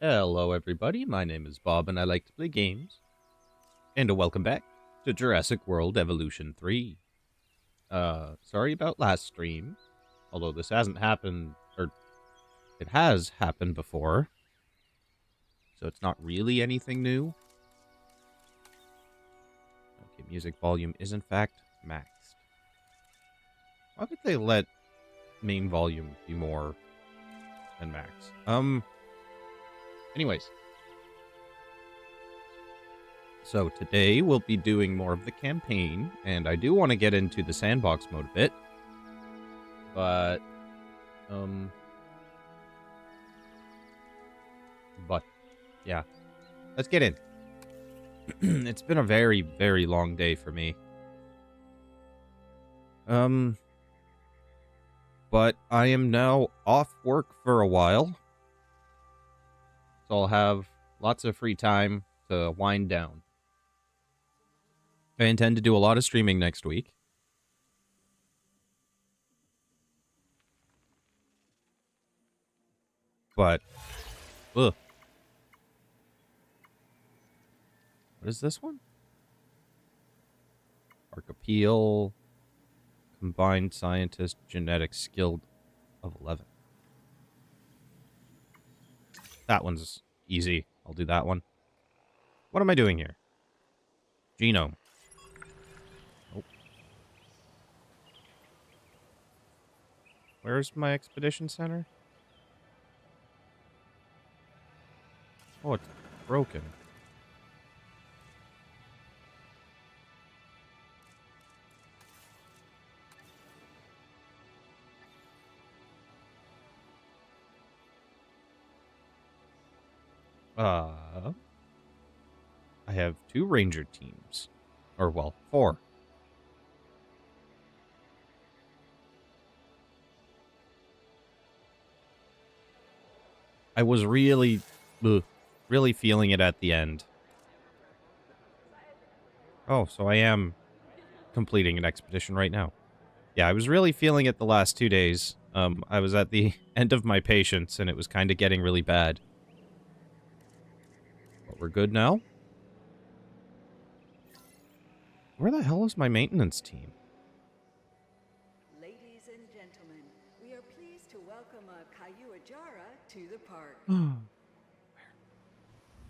Hello, everybody. My name is Bob, and I like to play games. And welcome back to Jurassic World Evolution 3. Sorry about last stream, although this hasn't happened, or it has happened before, so it's not really anything new. Okay, music volume is in fact maxed. Why would they let main volume be more than max? Anyways. So today we'll be doing more of the campaign, and I do want to get into the sandbox mode a bit. But, yeah. Let's get in. It's been a very, very long day for me. But I am now off work for a while. So I'll have lots of free time to wind down. I intend to do a lot of streaming next week. But, ugh. What is this one? Park Appeal, Combined Scientist, Genetic Skill of 11. That one's easy. I'll do that one. What am I doing here? Genome. Nope. Where's my expedition center? Oh, it's broken. I have 2 ranger teams. Or, well, 4. I was really feeling it at the end. Oh, so I am completing an expedition right now. Yeah, I was really feeling it the last 2 days. I was at the end of my patience, and it was kind of getting really bad. But we're good now? Where the hell is my maintenance team? Ladies and gentlemen, we are pleased to welcome a Caillou Ajara to the park.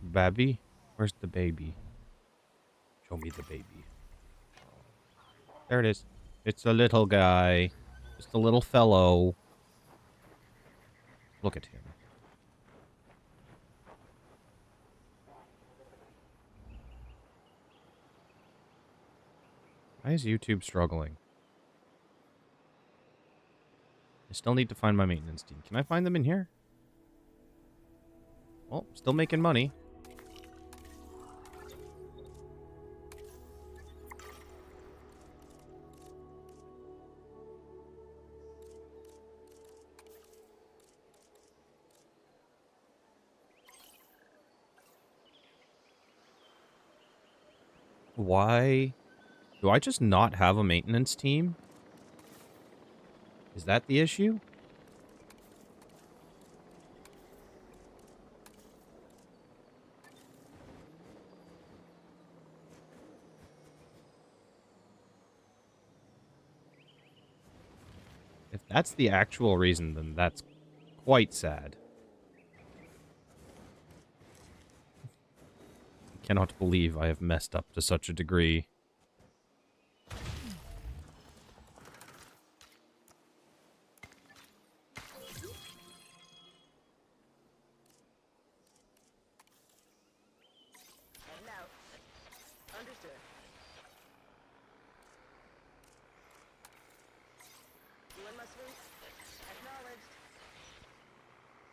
Babby? Where's the baby? Show me the baby. There it is. It's a little guy. Just a little fellow. Look at him. Why is YouTube struggling? I still need to find my maintenance team. Can I find them in here? Well, still making money. Why? Do I just not have a maintenance team? Is that the issue? If that's the actual reason, then that's quite sad. I cannot believe I have messed up to such a degree.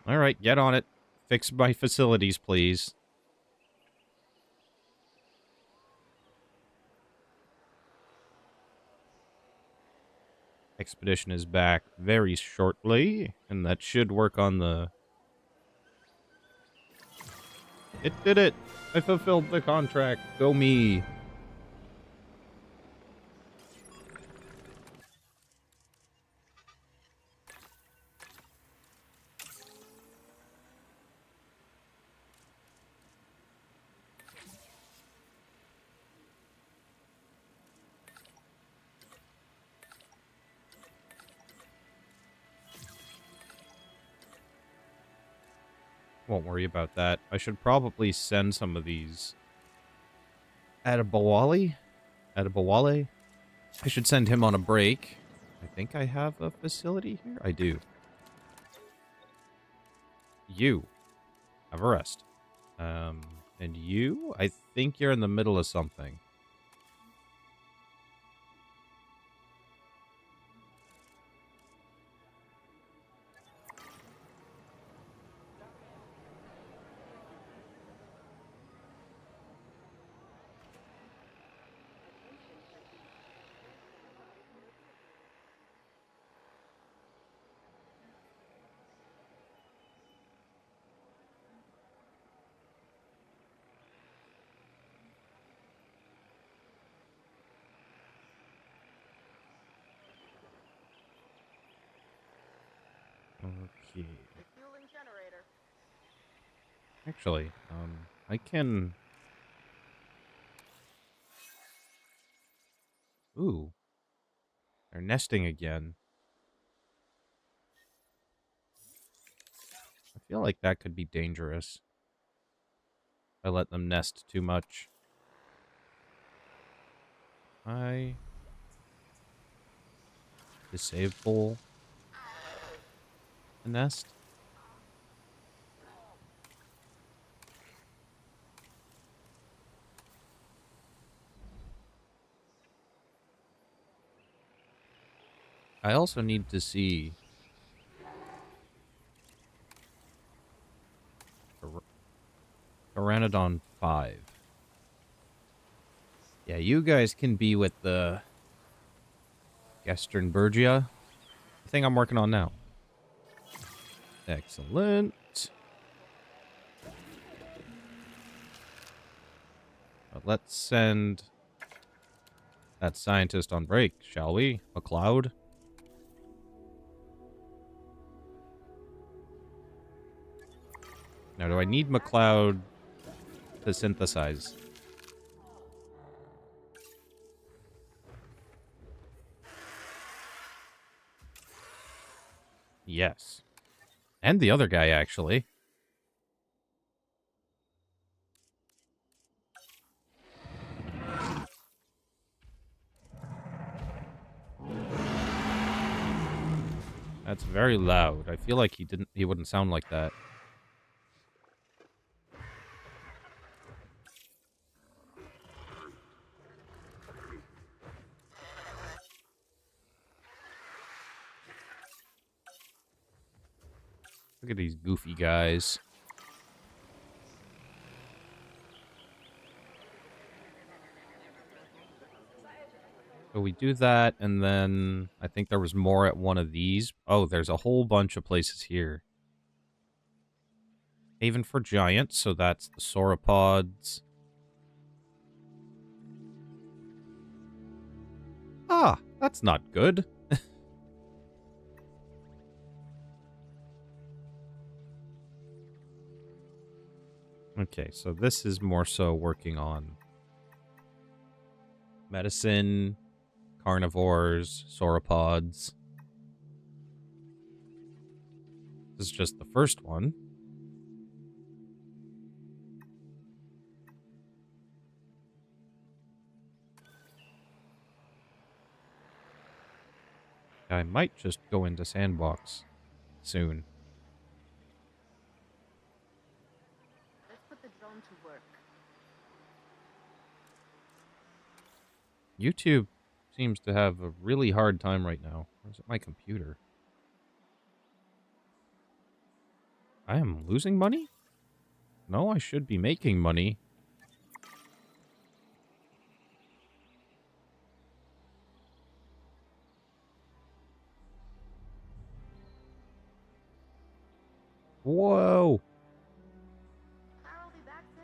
Alright, get on it. Fix my facilities, please. Expedition is back very shortly, and that should work on the... It did it! I fulfilled the contract. Go me. Won't worry about that. I should probably send some of these Adibawali? Adibawale? I should send him on a break. I think I have a facility here. I do. You have a rest. And you? I think you're in the middle of something. Okay. Actually, I can... Ooh. They're nesting again. I feel like that could be dangerous. If I let them nest too much. I disable the nest. I also need to see Pteranodon 5. Yeah, you guys can be with the Gasternbergia. The thing I'm working on now. Excellent. But let's send that scientist on break, shall we? McLeod? Now, do I need McLeod to synthesize? Yes. And the other guy, actually. That's very loud. I feel like he wouldn't sound like that. Look at these goofy guys. So we do that, and then I think there was more at one of these. Oh, there's a whole bunch of places here. Haven for giants, so that's the sauropods. Ah, that's not good. Okay, so this is more so working on medicine, carnivores, sauropods. This is just the first one. I might just go into Sandbox soon. Let's put the drone to work. YouTube seems to have a really hard time right now. Where's my computer? I am losing money? No, I should be making money. Whoa! I'll be back soon.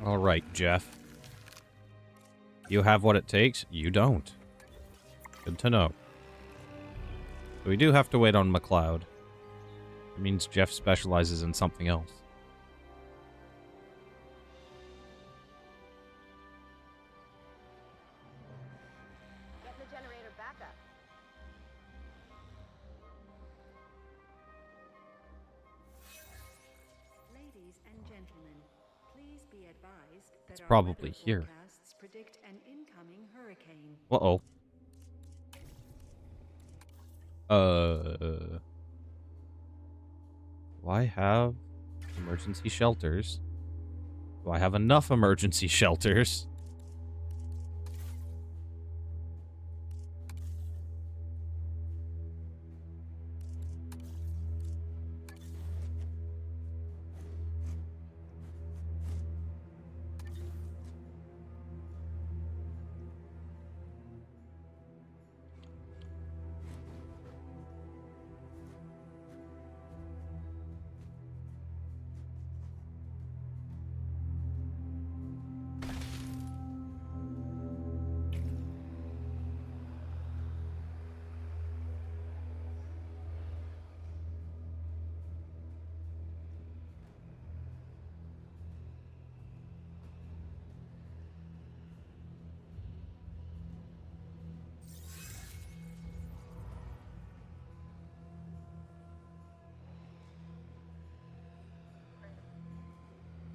All right, Jeff. You have what it takes? You don't. Good to know. So we do have to wait on McLeod. It means Jeff specializes in something else. Get the gentlemen, please be advised that It's our probably weather here. forecasts predict an incoming hurricane. Uh-oh. Do I have emergency shelters? Do I have enough emergency shelters?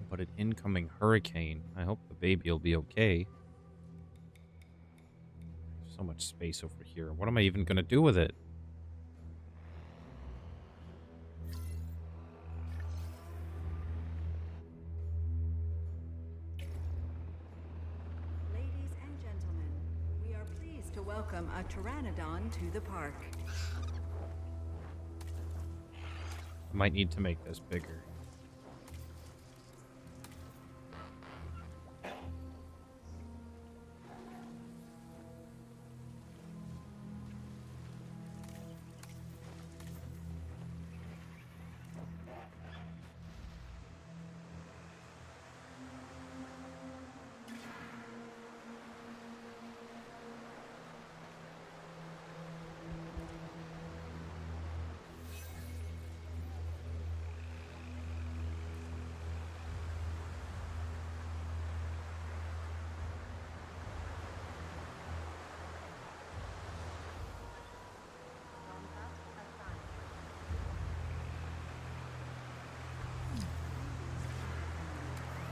But an incoming hurricane. I hope the baby will be okay. There's so much space over here. What am I even going to do with it? Ladies and gentlemen, we are pleased to welcome a pteranodon to the park. I might need to make this bigger.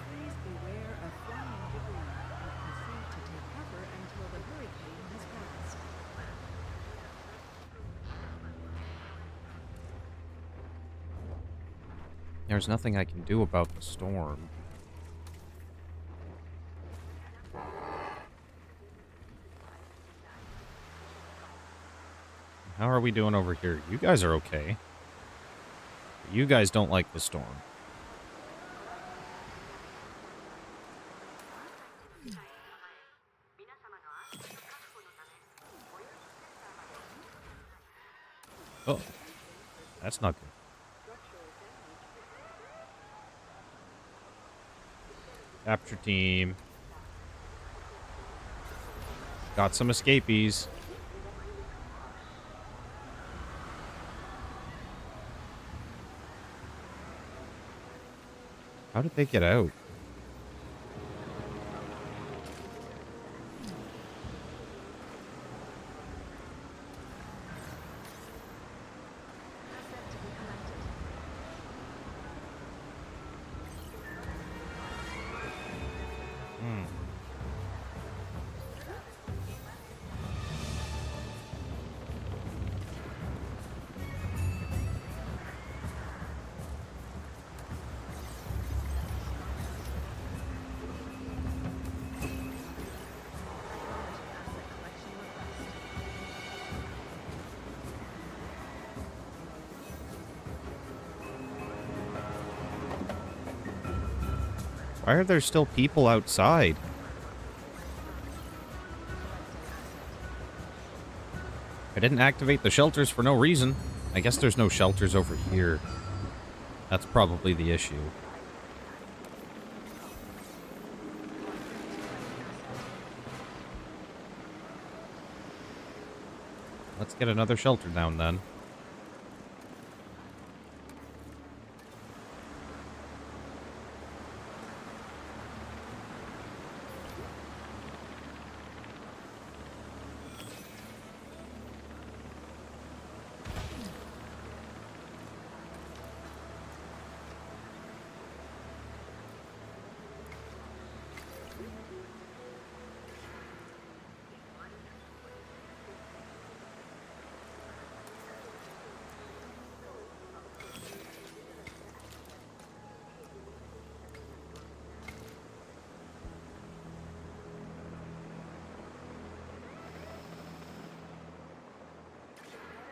Please beware of flying debris and proceed to take cover until the hurricane has passed. There's nothing I can do about the storm. How are we doing over here? You guys are okay. You guys don't like the storm. Oh, that's not good. Capture team. Got some escapees. How did they get out? Why are there still people outside? I didn't activate the shelters for no reason. I guess there's no shelters over here. That's probably the issue. Let's get another shelter down then.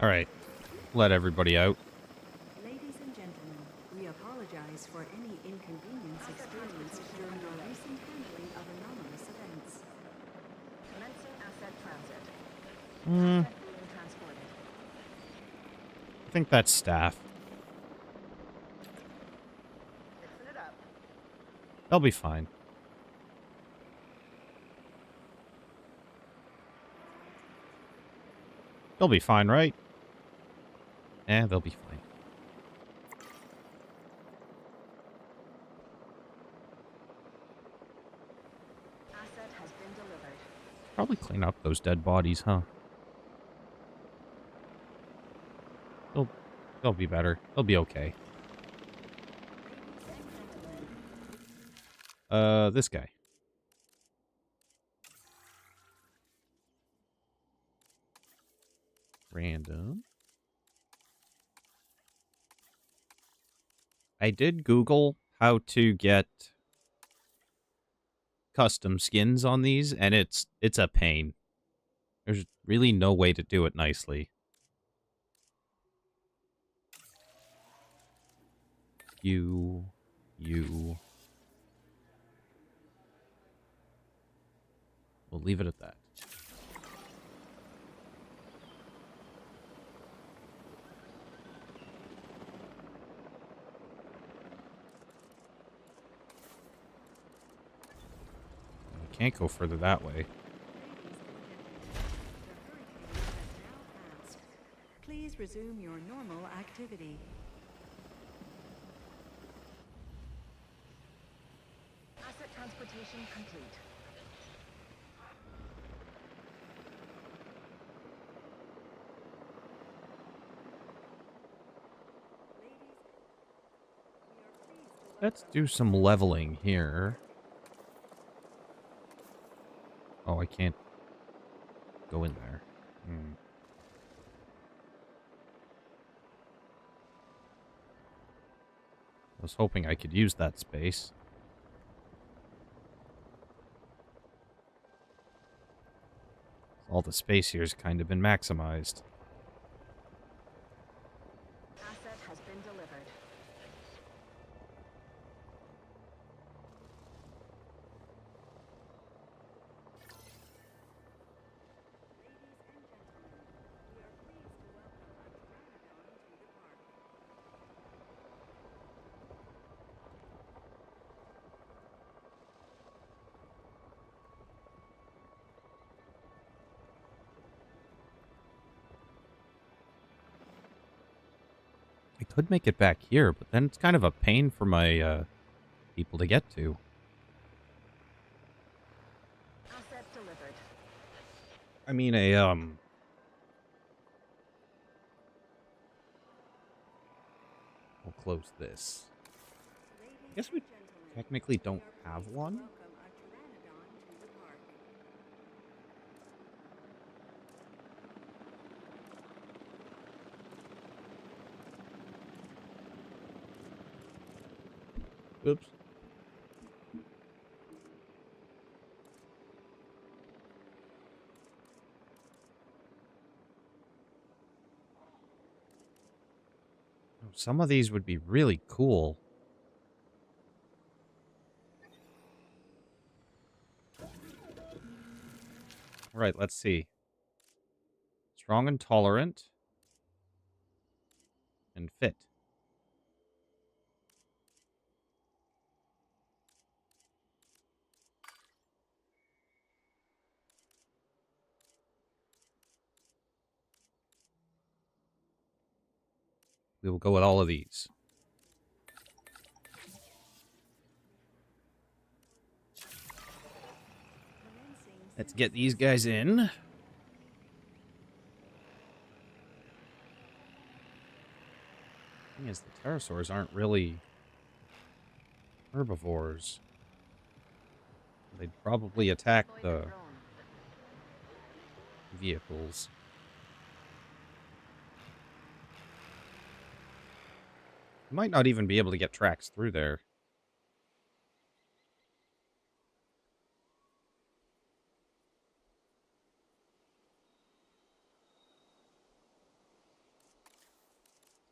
Alright. Let everybody out. Ladies and gentlemen, we apologize for any inconvenience experienced during your recent handling of anomalous events. Commencing asset transit. Hmm. Asset being transported. I think that's staff. Fixing it up. They'll be fine. They'll be fine, right? They'll be fine. Asset has been delivered. Probably clean up those dead bodies, huh? They'll be better. They'll be okay. Ladies and gentlemen, This guy. Random. I did Google how to get custom skins on these, and it's a pain. There's really no way to do it nicely. You. We'll leave it at that. We can't go further that way. ladies and gentlemen, the hurricane has now passed. Please resume your normal activity. Asset transportation complete. Ladies, we are pleased to Let's welcome do some leveling here. Oh, I can't go in there. I was hoping I could use that space. All the space here's kind of been maximized. Asset has been delivered. Ladies and gentlemen, we are pleased to welcome a pteranodon to the park. I could make it back here, but then it's kind of a pain for my people to get to. Asset delivered. I mean, we'll close this. Ladies Guess we and gentlemen, technically don't we are have pleased to one. welcome a pteranodon to the park. Oops. Some of these would be really cool. All right, let's see. Strong and tolerant. And fit. We will go with all of these. Commencing Let's get these guys in. Thing is, the pterosaurs aren't really herbivores. They'd probably attack Deploy the the drone. vehicles. You might not even be able to get tracks through there.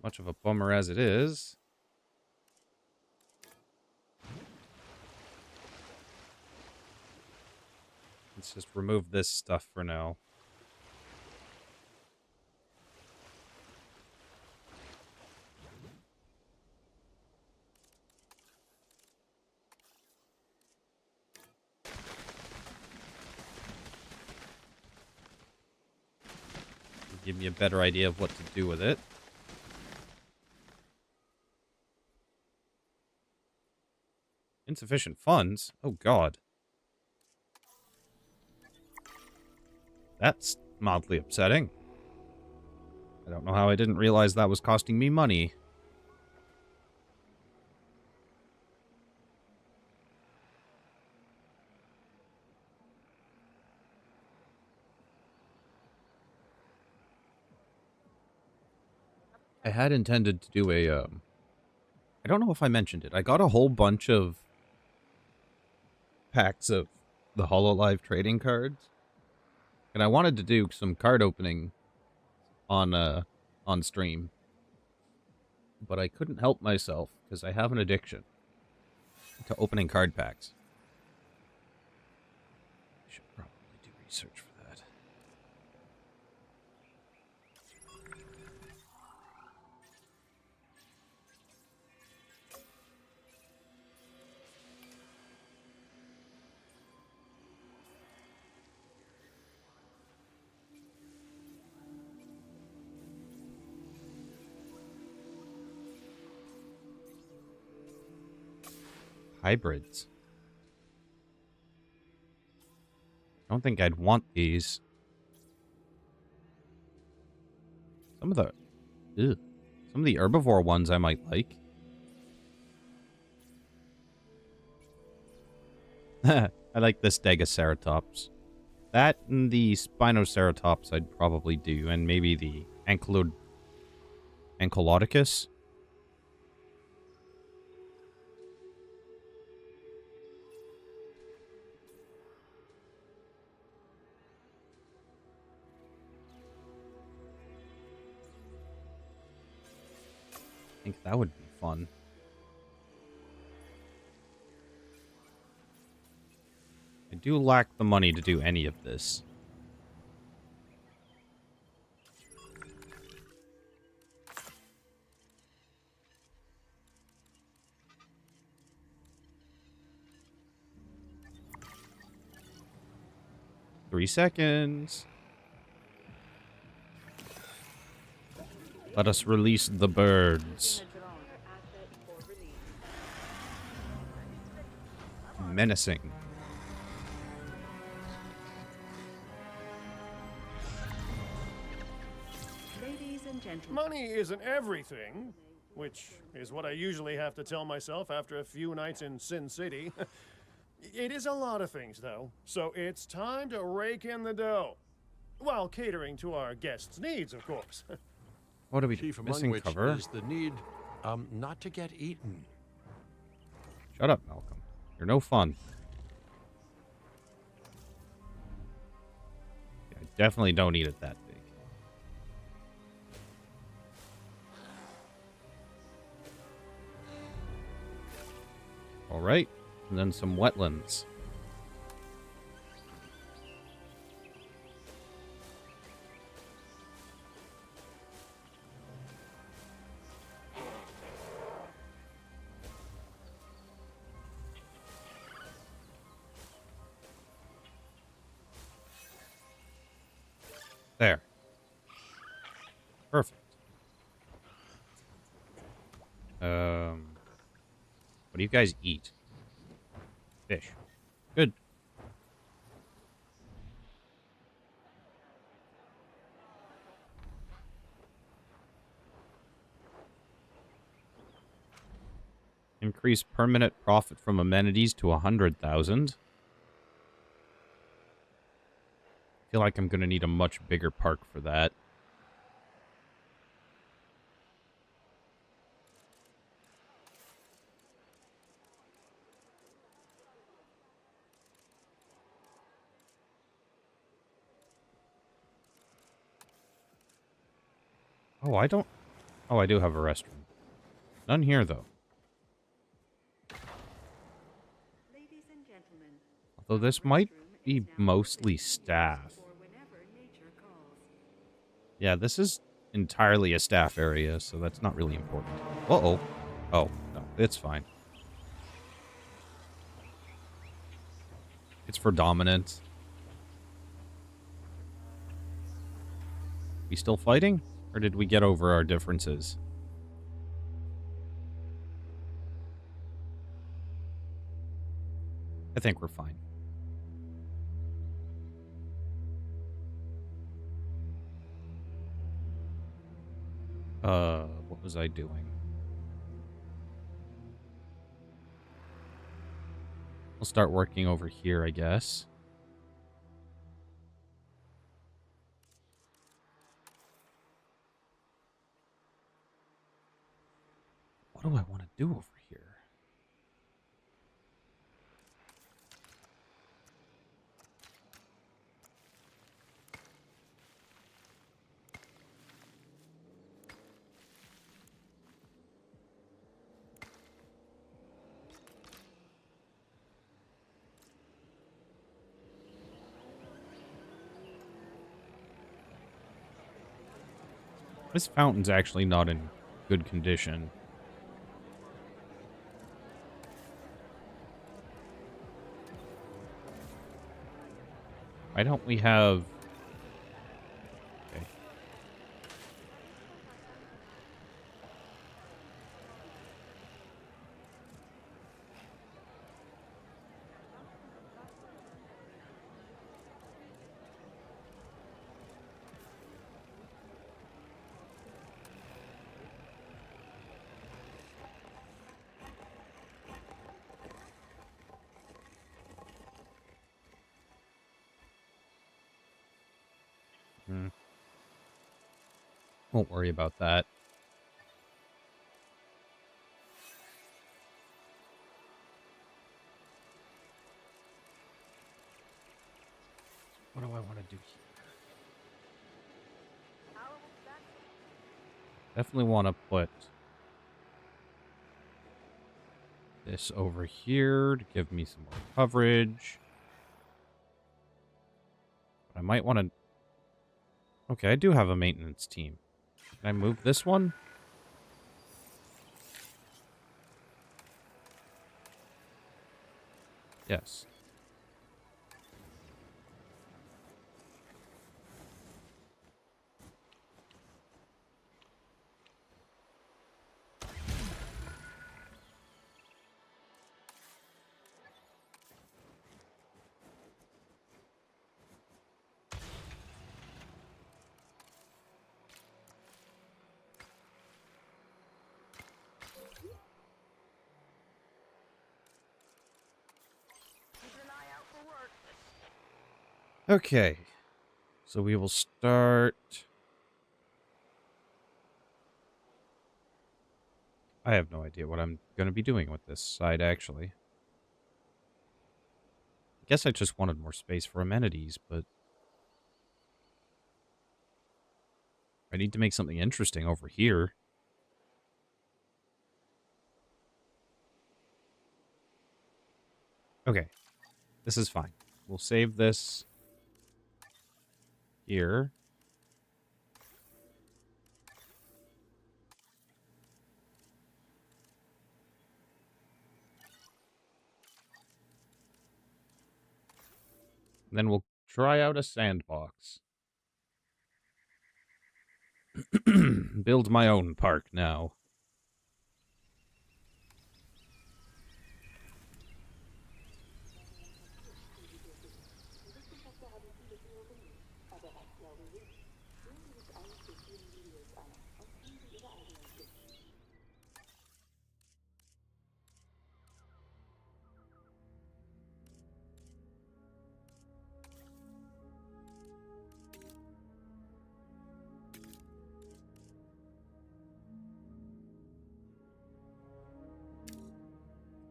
Much of a bummer as it is. Let's just remove this stuff for now. Give me a better idea of what to do with it. Insufficient funds? Oh, God. That's mildly upsetting. I don't know how I didn't realize that was costing me money. I had intended to do a, I don't know if I mentioned it. I got a whole bunch of packs of the HoloLive trading cards. And I wanted to do some card opening on stream. But I couldn't help myself because I have an addiction to opening card packs. I should probably do research for that. Hybrids. I don't think I'd want these. Some of the herbivore ones I might like. I like the Stegoceratops. That and the Spinoceratops I'd probably do, and maybe the Ankylodocus. I think that would be fun. I do lack the money to do any of this. Three seconds. Let us release the birds. Menacing. Ladies and gentlemen. Money isn't everything, which is what I usually have to tell myself after a few nights in Sin City. It is a lot of things, though, so it's time to rake in the dough. While catering to our guests' needs, of course. What are we Chief among missing which cover? is the need not to get eaten. Shut up, Malcolm. You're no fun. Yeah, I definitely don't eat it that big. Alright, and then some wetlands. There. Perfect. What do you guys eat? Fish. Good. Increase permanent profit from amenities to 100,000. I feel like I'm going to need a much bigger park for that. Oh, I don't... Oh, I do have a restroom. None here, though. Ladies and gentlemen, Although this our might restroom is be now mostly open for use staff. for whenever nature calls. Yeah, this is entirely a staff area, so that's not really important. Uh-oh. Oh, no, it's fine. It's for dominance. We still fighting? Or did we get over our differences? I think we're fine. What was I doing? We'll start working over here, I guess. What do I want to do over here? This fountain's actually not in good condition. Why don't we have... Okay. Won't worry about that. What do I want to do here? Definitely want to put this over here to give me some more coverage. But I might want to... Okay, I do have a maintenance team. Can I move this one? Yes. Okay. So we will start... I have no idea what I'm going to be doing with this side, actually. I guess I just wanted more space for amenities, but... I need to make something interesting over here. Okay. This is fine. We'll save this here. And then we'll try out a sandbox. Build my own park now.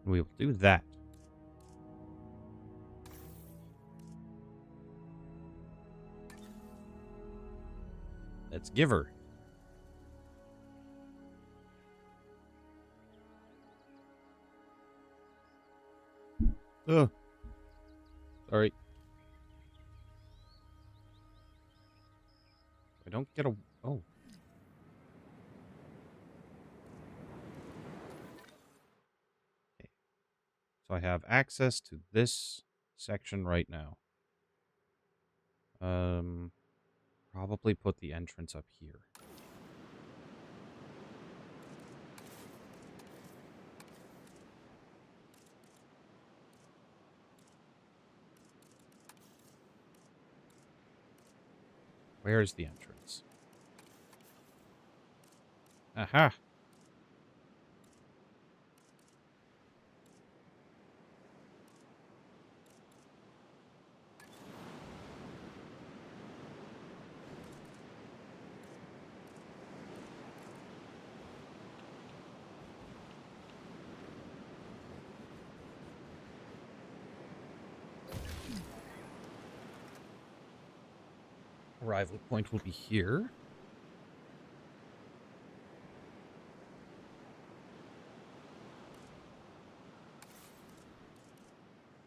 We will do that. Let's give her. Ugh. Sorry. I don't get a... Oh. Okay. So I have access to this section right now. Probably put the entrance up here. Where is the entrance? Aha! Arrival point will be here.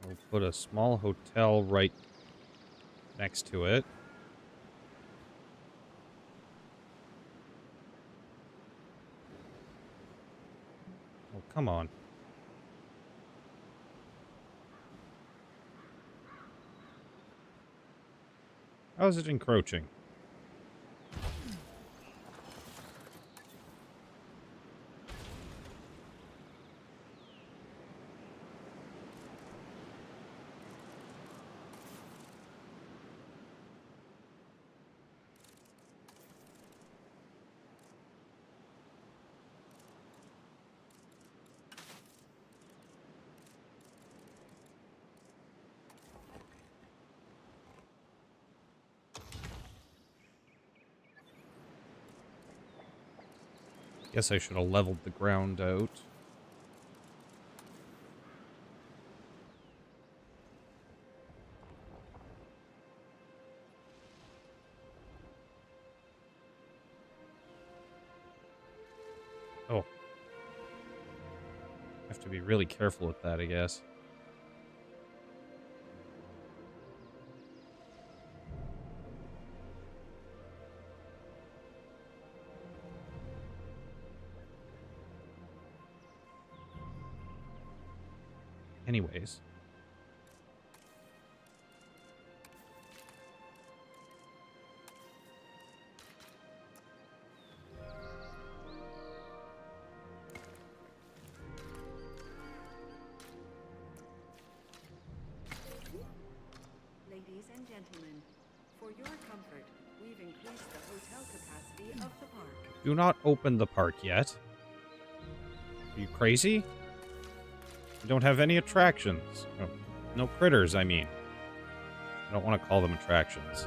We'll put a small hotel right next to it. Oh, come on. How is it encroaching? Guess I should have leveled the ground out. Oh. Have to be really careful with that, I guess. Anyways. Ladies and gentlemen, for your comfort, we've increased the hotel capacity of the park. Do not open the park yet. Are you crazy? We don't have any attractions. Oh, no critters, I mean. I don't want to call them attractions.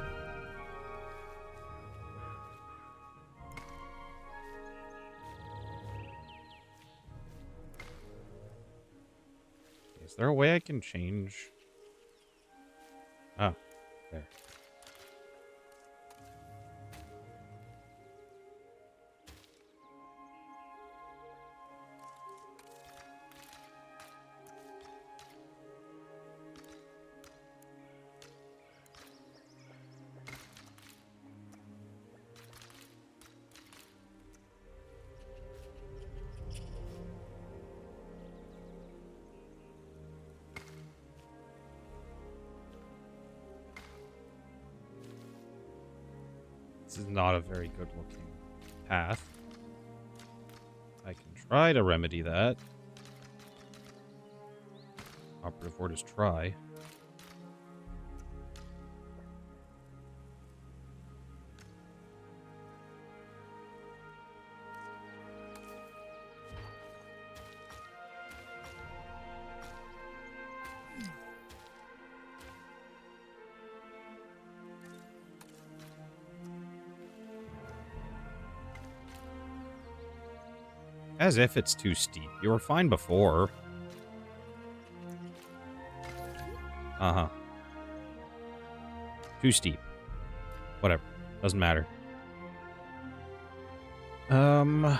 Is there a way I can change? Ah, there. This is not a very good looking path. I can try to remedy that. Operative word is try. As if it's too steep. You were fine before. Uh-huh. Too steep. Whatever. Doesn't matter. Oh,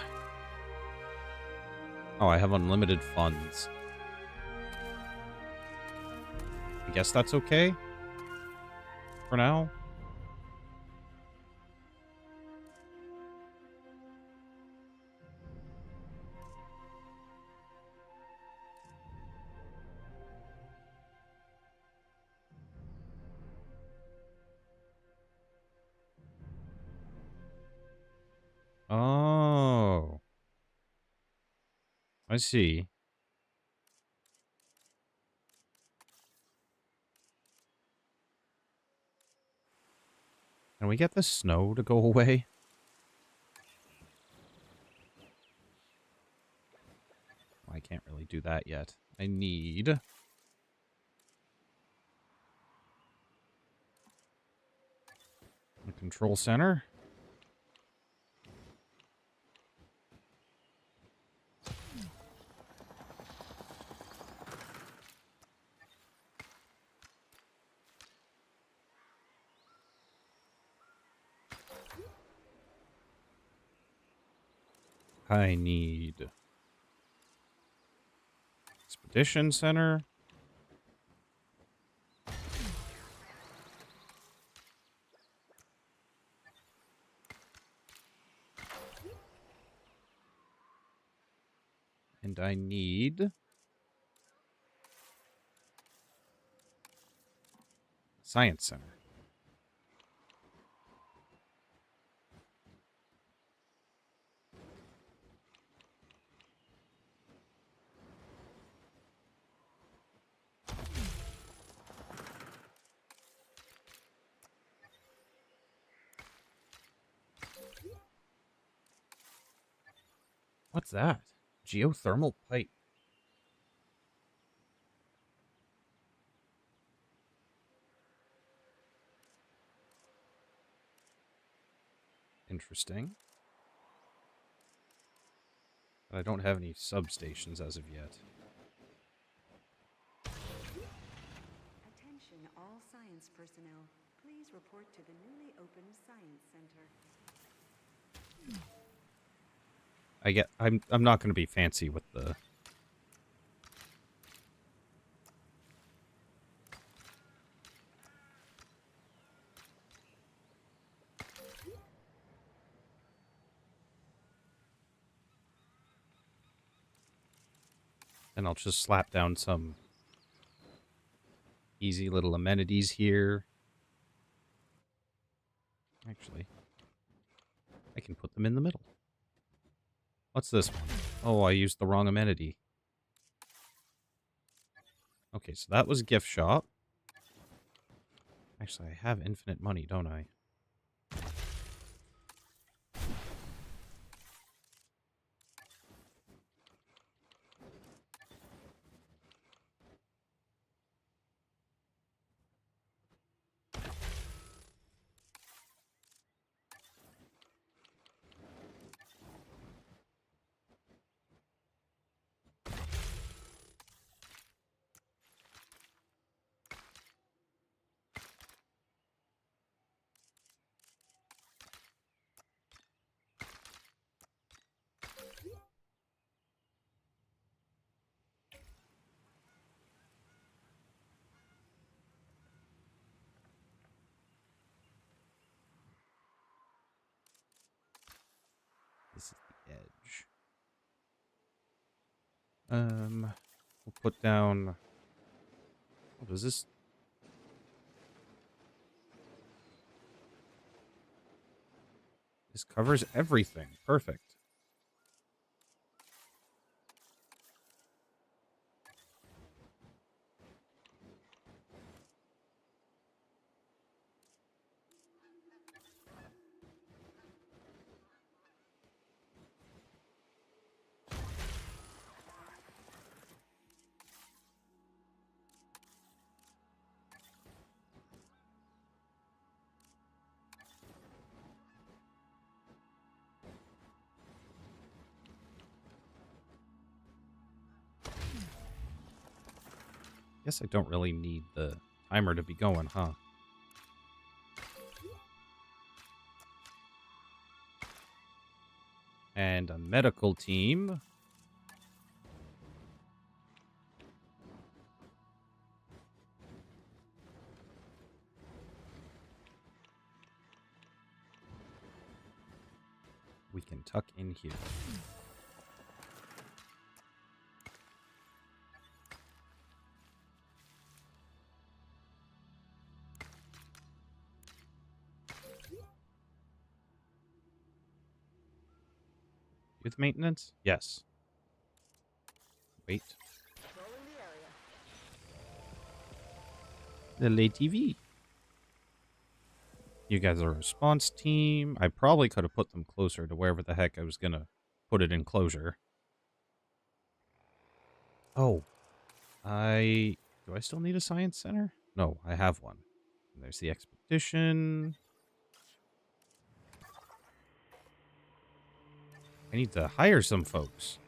I have unlimited funds. I guess that's okay for now. Oh, I see. Can we get the snow to go away? Well, I can't really do that yet. I need a control center. I need expedition center. And I need science center. What's that? Geothermal pipe. Interesting. But I don't have any substations as of yet. Attention all science personnel. Please report to the newly opened Science Center. I'm not going to be fancy with the and I'll just slap down some easy little amenities here. Actually, I can put them in the middle. What's this one? Oh, I used the wrong amenity. Okay, so that was gift shop. Actually, I have infinite money, don't I? This is the edge. We'll put down... What is this? This covers everything. Perfect. Guess I don't really need the timer to be going, huh? And a medical team. tuck in here. Youth maintenance? Yes. Wait. Controlling the The area. ATV. You guys are a response team. I probably could have put them closer to wherever the heck I was going to put it in closure. Oh. Do I still need a science center? No, I have one. And there's the expedition. I need to hire some folks.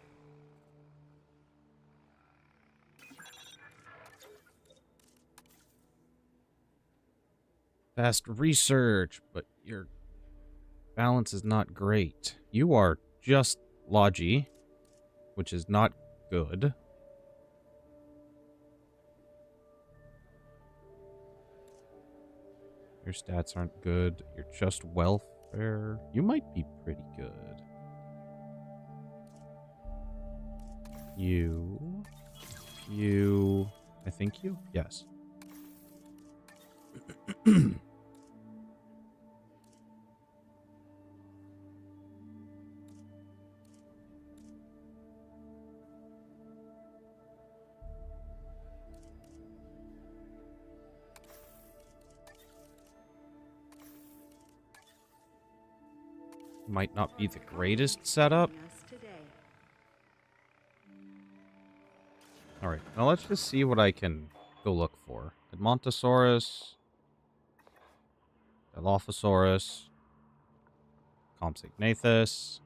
Fast research, but your balance is not great. You are just Logi, which is not good. Your stats aren't good. You're just welfare. You might be pretty good. You. I think you? Yes. Might not be the greatest setup. Joining us today. Alright, now let's just see what I can go look for. Edmontosaurus. Dilophosaurus. Compsognathus.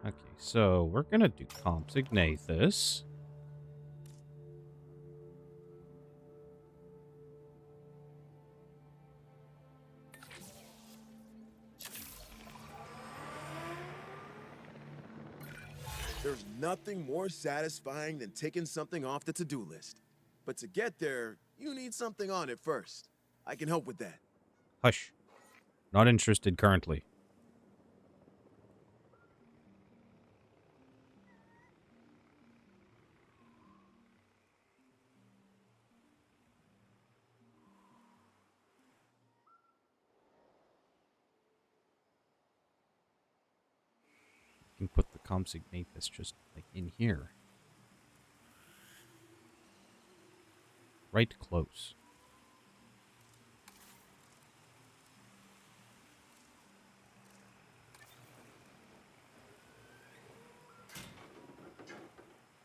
Okay, so we're gonna do Compsognathus. There's nothing more satisfying than taking something off the to-do list. But to get there, you need something on it first. I can help with that. Hush. Not interested currently. You can put the Compsognathus just like in here. Right close.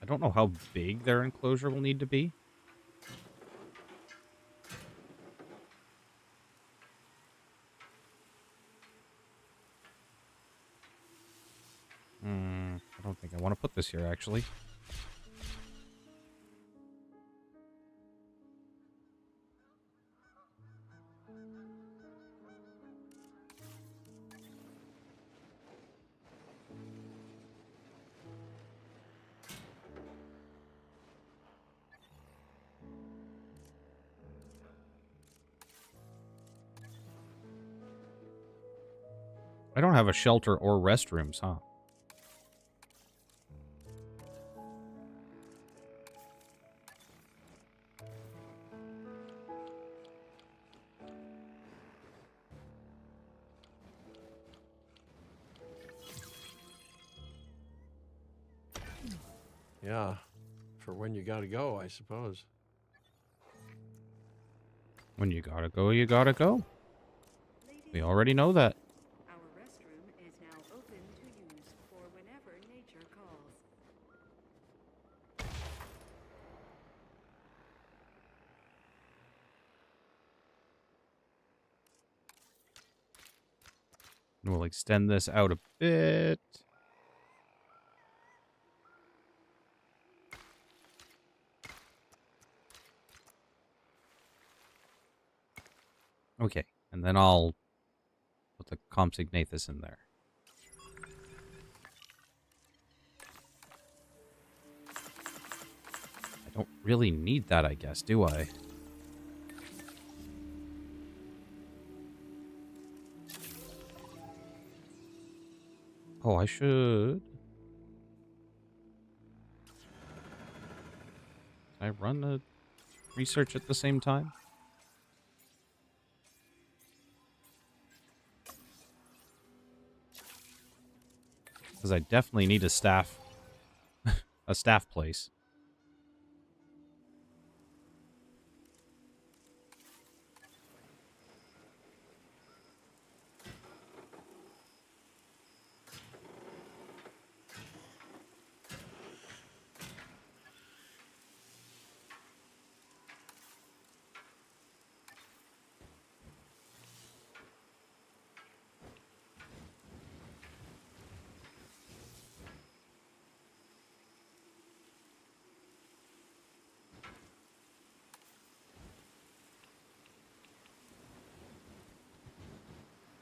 I don't know how big their enclosure will need to be. I don't think I want to put this here, actually. I don't have a shelter or restrooms, huh? Yeah, for when you gotta go, I suppose. When you gotta go, you gotta go. Ladies, We already know that. our restroom is now open to use for whenever nature calls. And we'll extend this out a bit. Okay, and then I'll put the Compsognathus in there. I don't really need that, I guess, do I? Oh, I should. Can I run the research at the same time? Because I definitely need a staff, a staff place.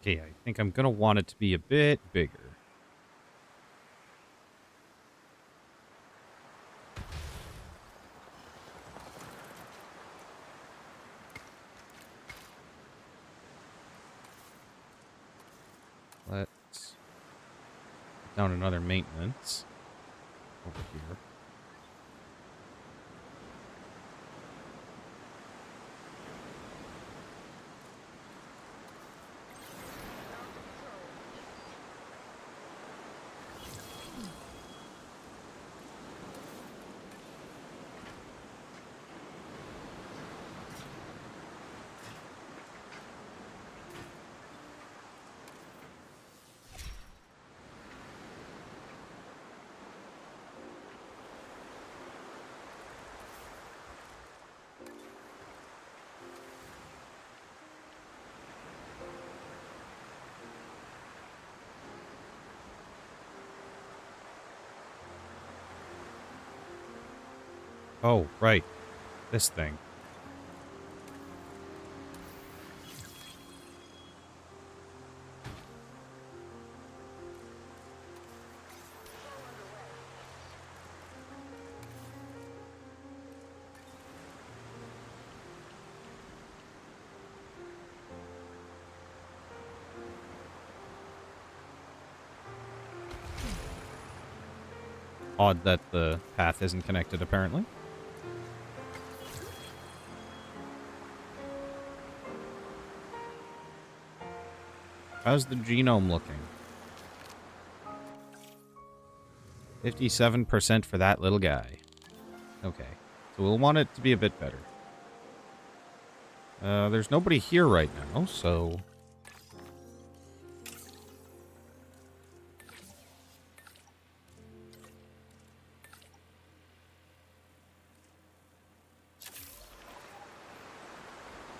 Okay, I think I'm going to want it to be a bit bigger. Let's put down another maintenance over here. Oh, right. This thing. Odd that the path isn't connected, apparently. How's the genome looking? 57% for that little guy. Okay. So we'll want it to be a bit better. There's nobody here right now, so...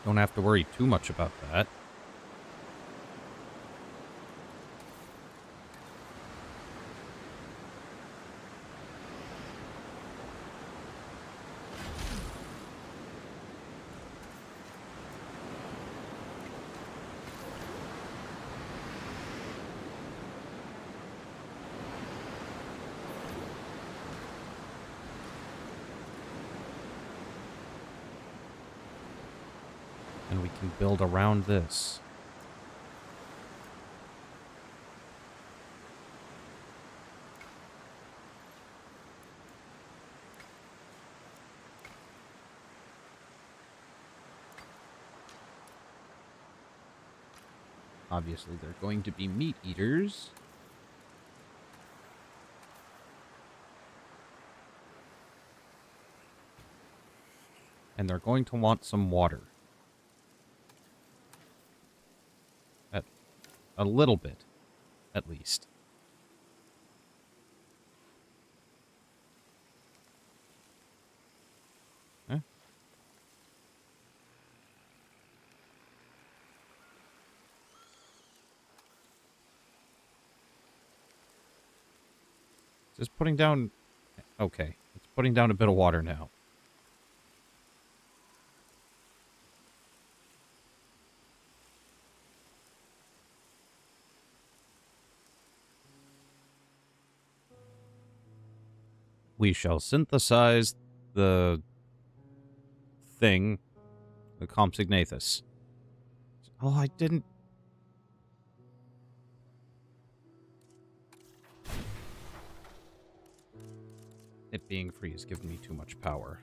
don't have to worry too much about that. And we can build around this. Obviously, they're going to be meat eaters. And they're going to want some water. A little bit, at least. Huh? Just putting down... okay, it's putting down a bit of water now. We shall synthesize the thing, the Compsognathus. Oh, I didn't... It being free has given me too much power.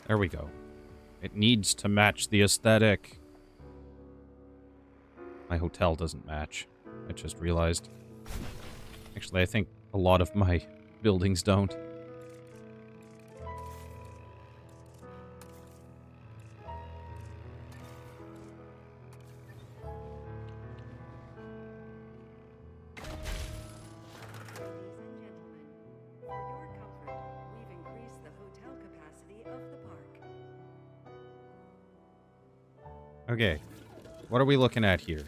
There we go. It needs to match the aesthetic. My hotel doesn't match. I just realized. Actually, I think a lot of my buildings don't. Okay, what are we looking at here?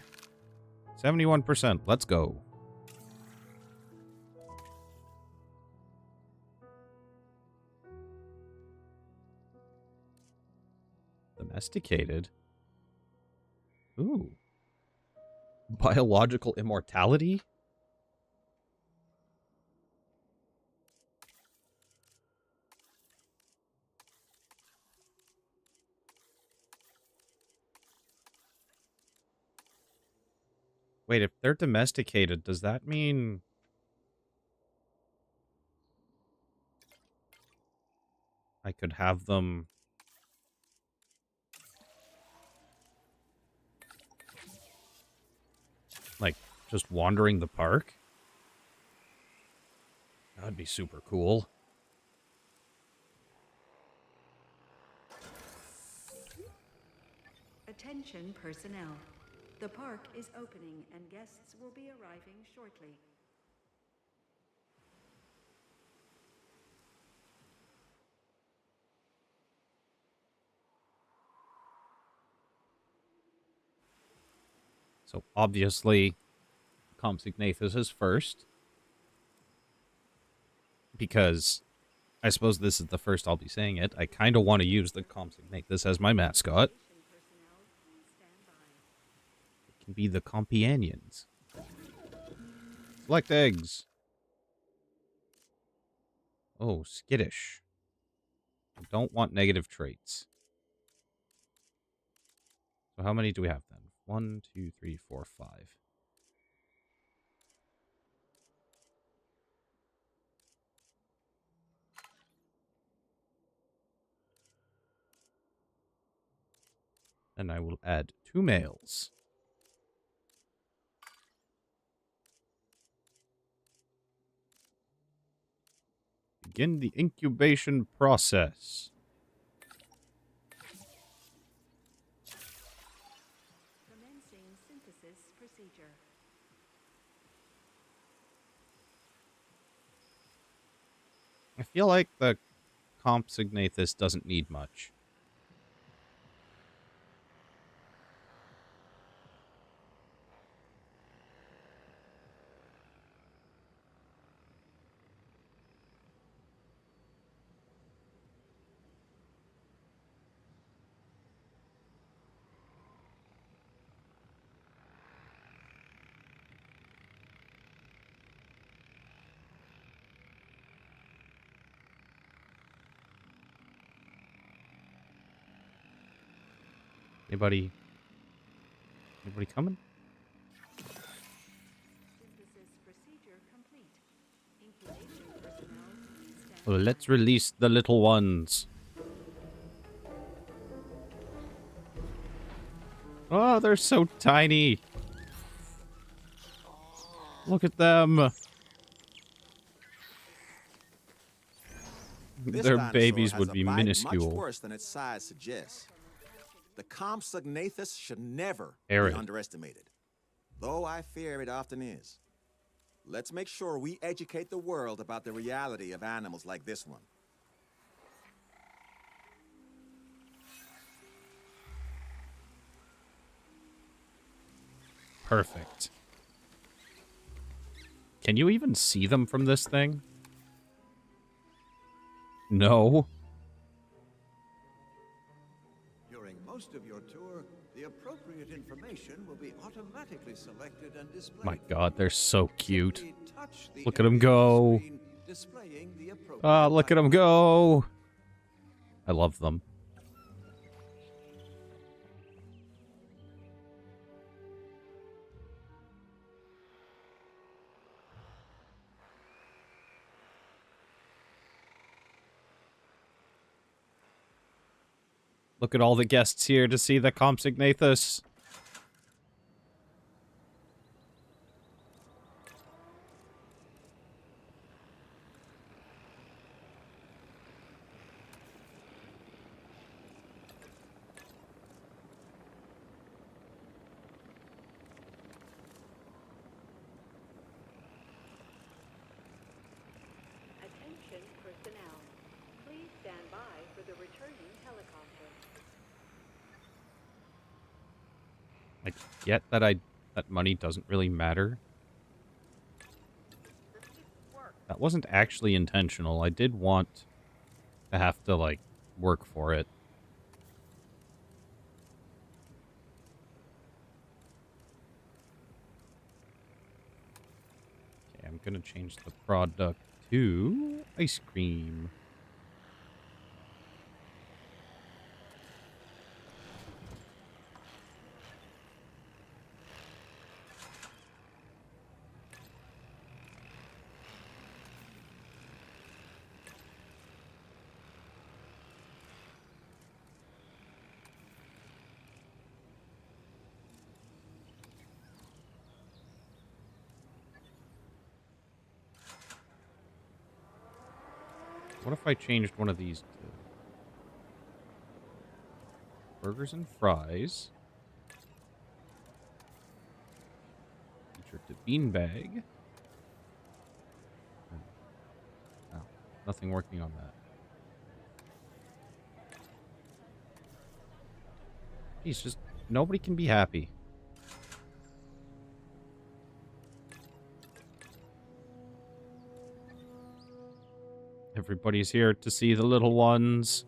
71%, let's go. Domesticated? Ooh. Biological immortality? Wait, if they're domesticated, does that mean... I could have them... like, just wandering the park? That'd be super cool. Attention personnel. The park is opening and guests will be arriving shortly. So obviously, Compsognathus is first. Because I suppose this is the first I'll be saying it. I kind of want to use the Compsognathus as my mascot. It can be the companions. Select eggs. Oh, skittish. I don't want negative traits. So how many do we have then? 1, 2, 3, 4, 5. And I will add 2 males. Begin the incubation process. Commencing synthesis procedure. I feel like the Compsognathus doesn't need much. Anybody coming? Synthesis procedure complete. Incubation personnel, please stand Well, by. let's release the little ones. Oh, they're so tiny. Look at them. This Their dinosaur babies has would a be bite minuscule. much worse than its size suggests. The Compsognathus should never Arid. be underestimated, though I fear it often is. Let's make sure we educate the world about the reality of animals like this one. Perfect. Can you even see them from this thing? No. During most of your tour, the appropriate information will be automatically selected and displayed. My god, they're so cute. Simply touch the Look at 'em area go. on the screen displaying the appropriate Ah, look at them icon. go. I love them. Look at all the guests here to see the Compsognathus. Attention personnel. Please stand by for the returning helicopter. I get that that money doesn't really matter. That wasn't actually intentional. I did want to have to, like, work for it. Okay, I'm gonna change the product to ice cream. What if I changed one of these to burgers and fries? Feature to beanbag. Oh, nothing working on that. He's just, nobody can be happy. Everybody's here to see the little ones.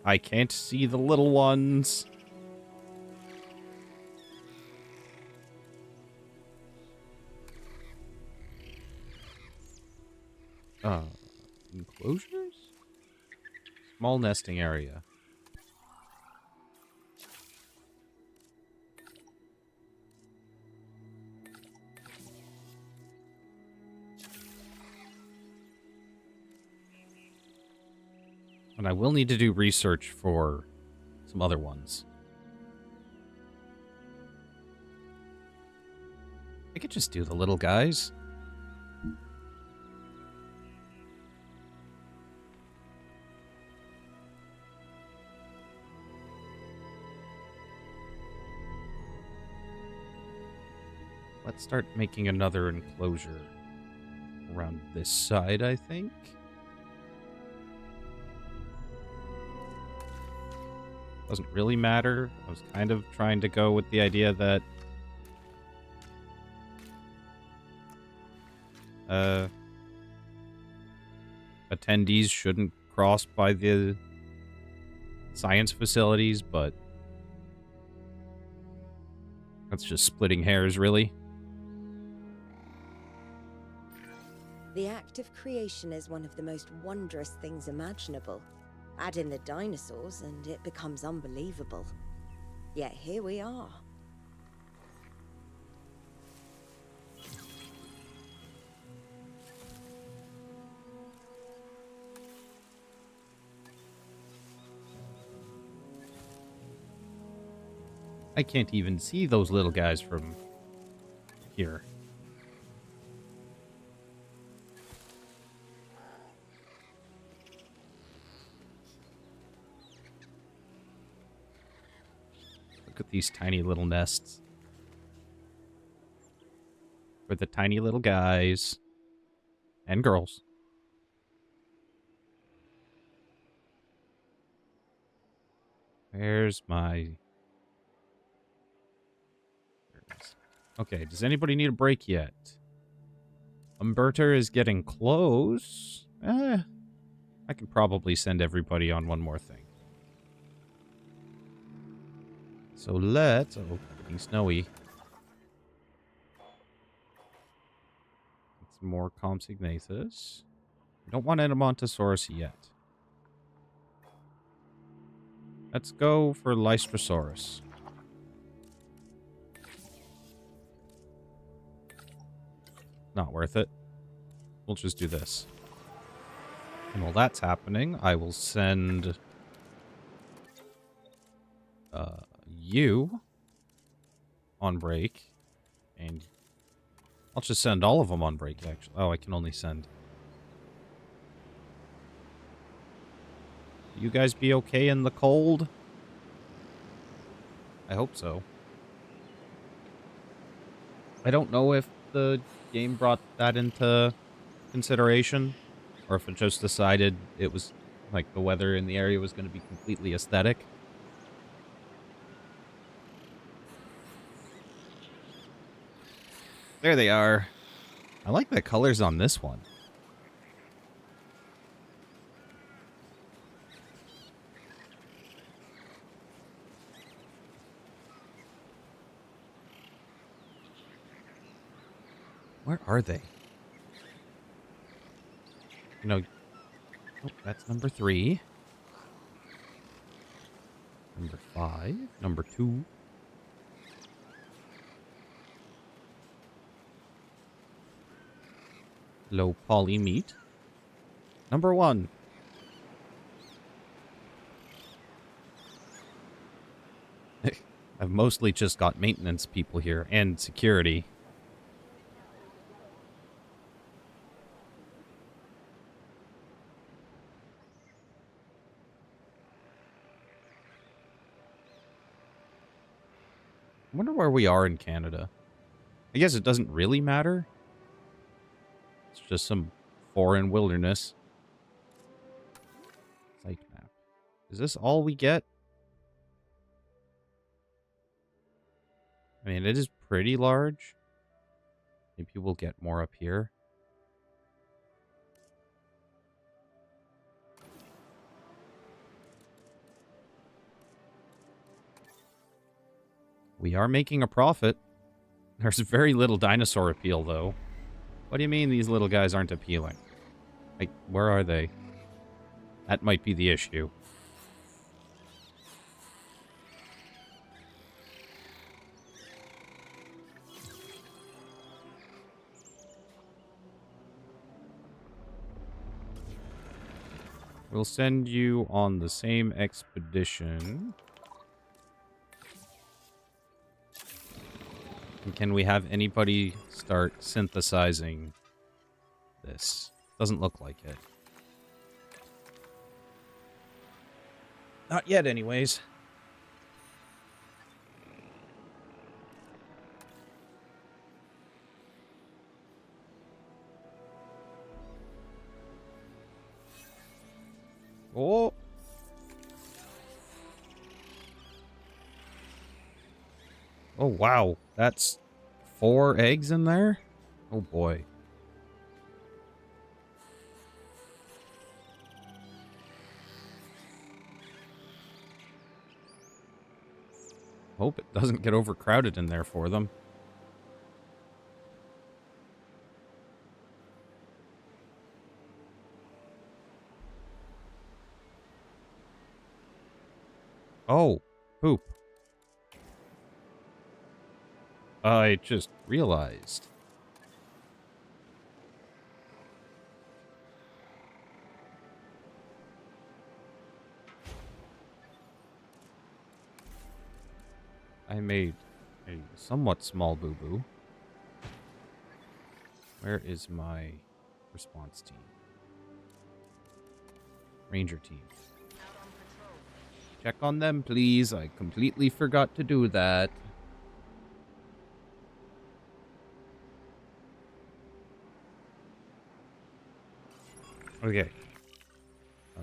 I can't see the little ones. Enclosures? Small nesting area. And I will need to do research for some other ones. I could just do the little guys. Let's start making another enclosure around this side, I think. Doesn't really matter. I was kind of trying to go with the idea that attendees shouldn't cross by the science facilities, but that's just splitting hairs, really. The act of creation is one of the most wondrous things imaginable. Add in the dinosaurs and it becomes unbelievable. Yet here we are. I can't even see those little guys from here. Look at these tiny little nests. For the tiny little guys. And girls. Where's my... Okay, does anybody need a break yet? Umberto is getting close. I can probably send everybody on one more thing. So let's... Oh, getting snowy. Get some more Compsognathus. I don't want Edemontosaurus yet. Let's go for Lystrosaurus. Not worth it. We'll just do this. And while that's happening, I will send you on break. And I'll just send all of them on break, actually. Oh, I can only send. You guys be okay in the cold? I hope so. I don't know if the game brought that into consideration, or if it just decided it was, like, the weather in the area was going to be completely aesthetic. There they are. I like the colors on this one. Where are they? No. Oh, that's number 3. Number 5. Number 2. Low poly meat. Number 1. I've mostly just got maintenance people here and security. I wonder where we are in Canada. I guess it doesn't really matter. It's just some foreign wilderness. Site map. Is this all we get? I mean, it is pretty large. Maybe we'll get more up here. We are making a profit. There's very little dinosaur appeal, though. What do you mean these little guys aren't appealing? Like, where are they? That might be the issue. We'll send you on the same expedition. And can we have anybody start synthesizing this? Doesn't look like it. Not yet, anyways. Oh! Oh, wow. That's 4 eggs in there? Oh, boy. Hope it doesn't get overcrowded in there for them. Oh, poop. I just realized. I made a somewhat small boo-boo. Where is my response team? Ranger team. Check on them, please. I completely forgot to do that. Okay.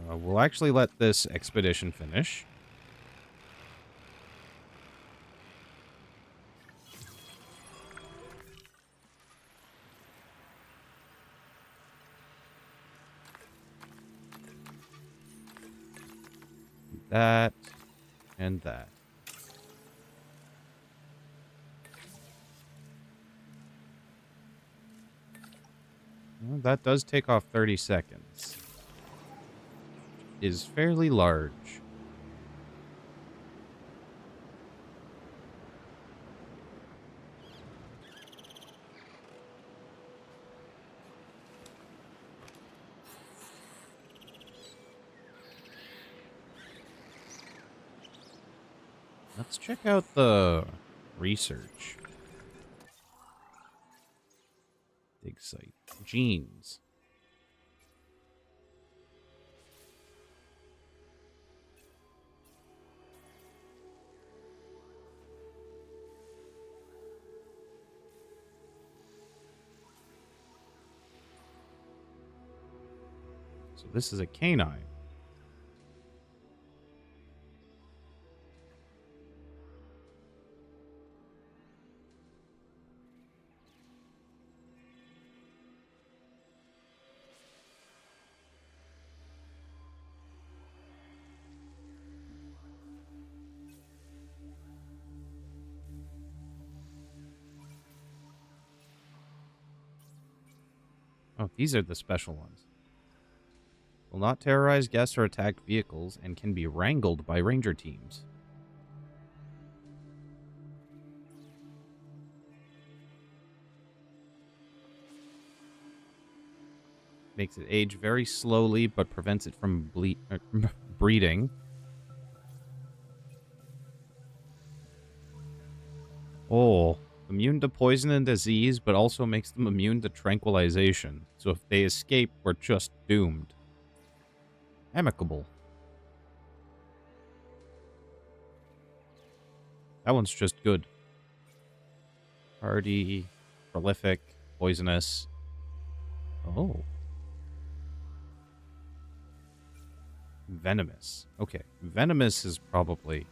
We'll actually let this expedition finish. That and that. Well, that does take off 30 seconds. Is fairly large. Let's check out the research. Dig site. Genes. So this is a canine. Oh, these are the special ones. Will not terrorize guests or attack vehicles and can be wrangled by ranger teams. Makes it age very slowly, but prevents it from breeding. Oh, immune to poison and disease, but also makes them immune to tranquilization. So if they escape, we're just doomed. Amicable. That one's just good. Hardy, prolific, poisonous. Oh. Venomous. Okay, venomous is probably...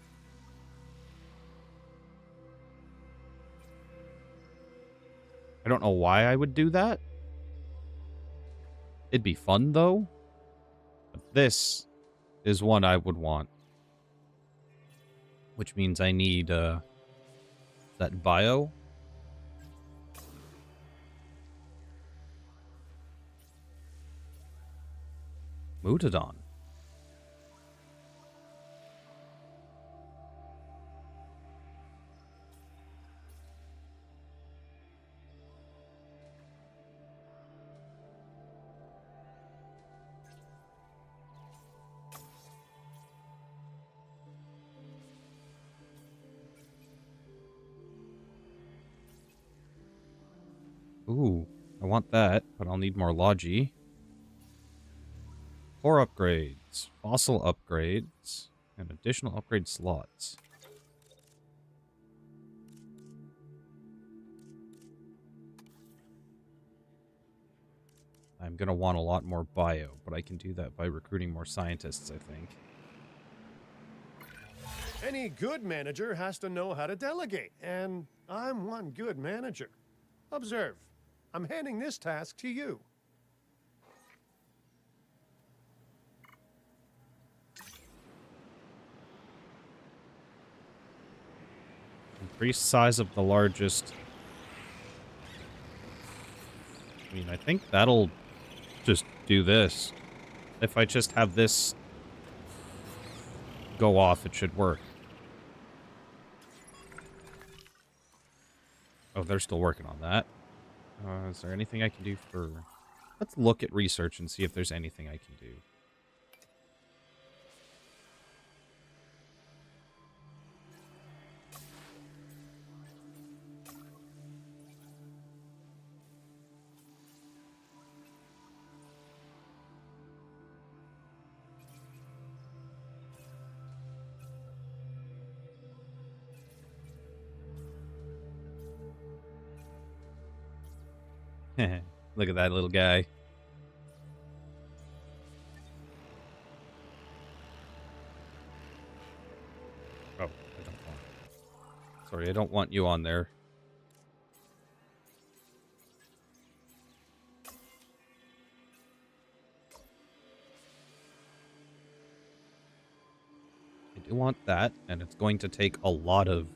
I don't know why I would do that. It'd be fun, though. But this is one I would want. Which means I need, that bio. Mutadon. Ooh, I want that, but I'll need more Logi. Core upgrades, fossil upgrades, and additional upgrade slots. I'm going to want a lot more bio, but I can do that by recruiting more scientists, I think. Any good manager has to know how to delegate, and I'm one good manager. Observe. I'm handing this task to you. Increase size of the largest. I mean, I think that'll just do this. If I just have this go off, it should work. Oh, they're still working on that. Is there anything I can do for... Let's look at research and see if there's anything I can do. Look at that little guy. Oh, I don't want... Sorry, I don't want you on there. I do want that, and it's going to take a lot of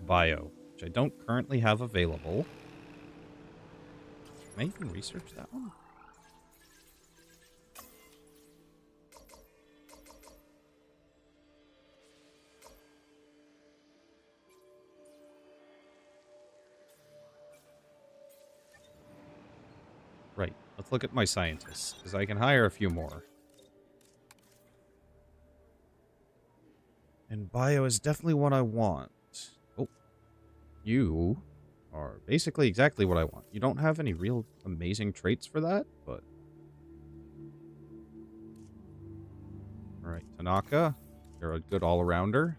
bio, which I don't currently have available. Can I even research that one? Right. Let's look at my scientists, because I can hire a few more. And bio is definitely what I want. Oh, you are basically exactly what I want. You don't have any real amazing traits for that, but... Alright, Tanaka, you're a good all-arounder.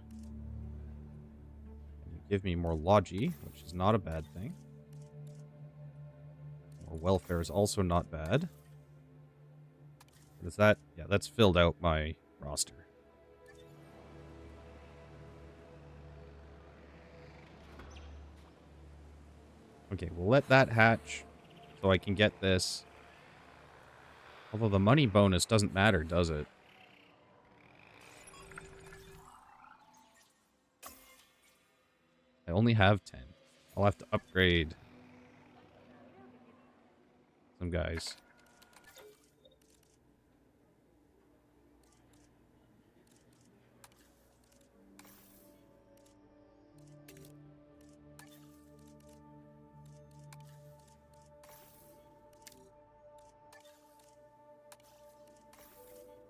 You give me more logi, which is not a bad thing. More welfare is also not bad. What is that? Yeah, that's filled out my roster. Okay, we'll let that hatch so I can get this. Although the money bonus doesn't matter, does it? I only have 10. I'll have to upgrade some guys.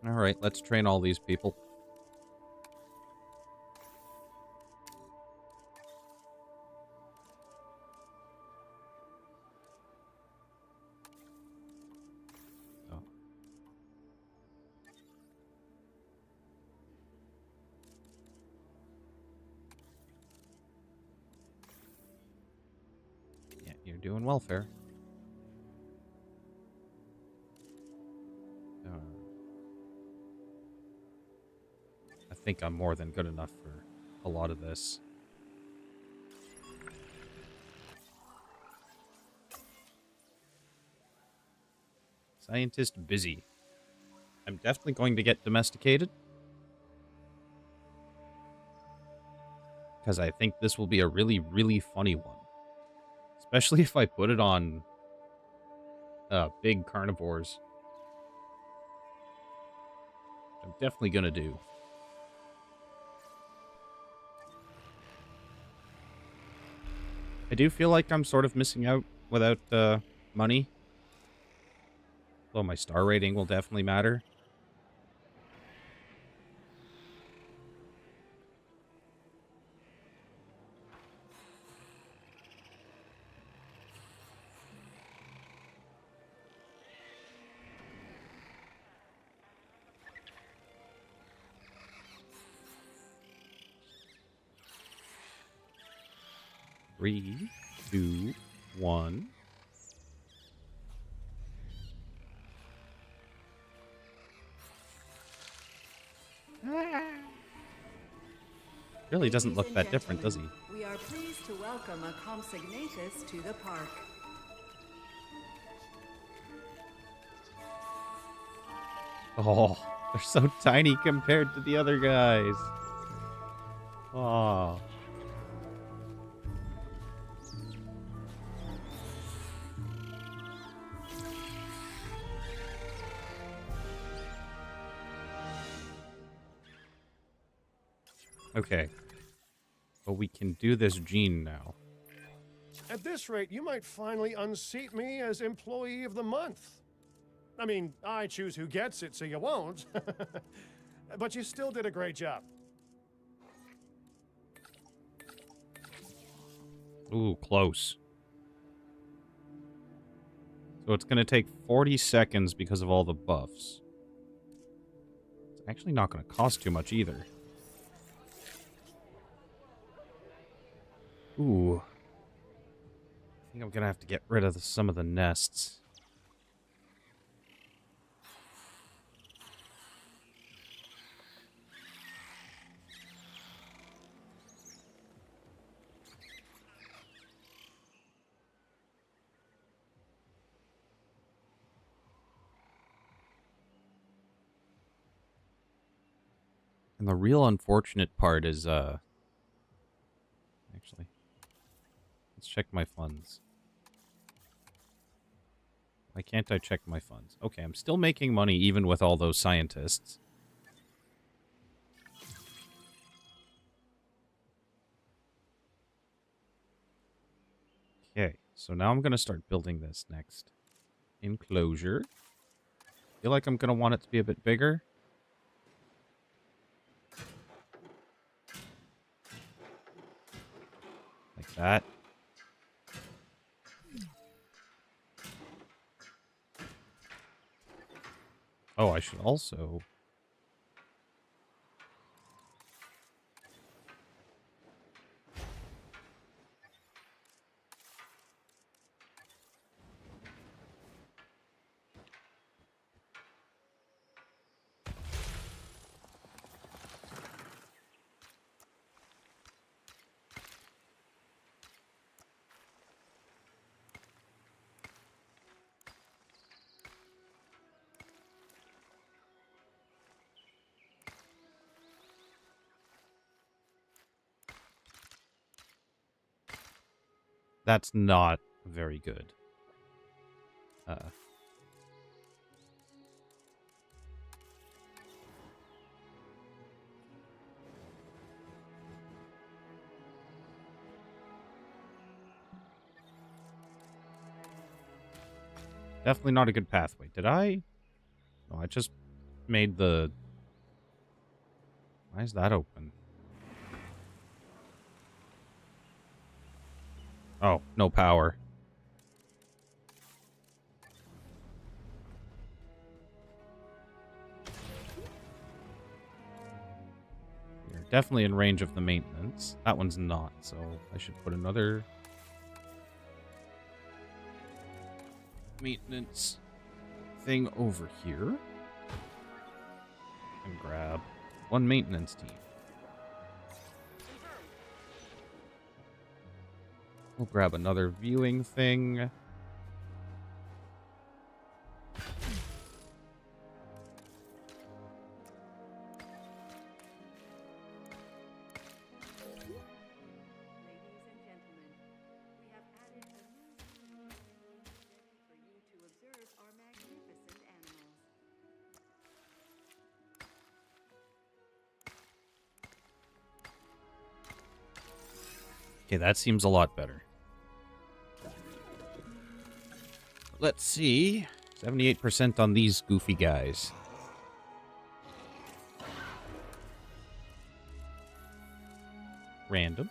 Alright, let's train all these people. Oh. Yeah, you're doing welfare. I think I'm more than good enough for a lot of this. Scientist busy. I'm definitely going to get domesticated. Because I think this will be a really, really funny one. Especially if I put it on big carnivores. Which I'm definitely going to do. I do feel like I'm sort of missing out without money. Though my star rating will definitely matter. Three, two, one. Really doesn't look that different, does he? We are pleased to welcome a Compsognathus to the park. Oh, they're so tiny compared to the other guys. Oh. Okay. But we can do this gene now. At this rate, you might finally unseat me as Employee of the Month. I mean, I choose who gets it, so you won't. But you still did a great job. Ooh, close. So it's going to take 40 seconds because of all the buffs. It's actually not going to cost too much either. Ooh. I think I'm going to have to get rid of some of the nests. And the real unfortunate part is, actually, let's check my funds. Why can't I check my funds? Okay, I'm still making money even with all those scientists. Okay, so now I'm going to start building this next enclosure. Feel like I'm going to want it to be a bit bigger. that. Oh, I should also... That's not very good. Definitely not a good pathway. Did I? No, I just made the... Why is that open? Oh, no power. You're definitely in range of the maintenance. That one's not, so I should put another... maintenance thing over here. And grab one maintenance team. We'll grab another viewing thing. Ladies and gentlemen, we have added a new scene ready for you to observe our magnificent animals. Okay, that seems a lot better. Let's see. 78% on these goofy guys. Random.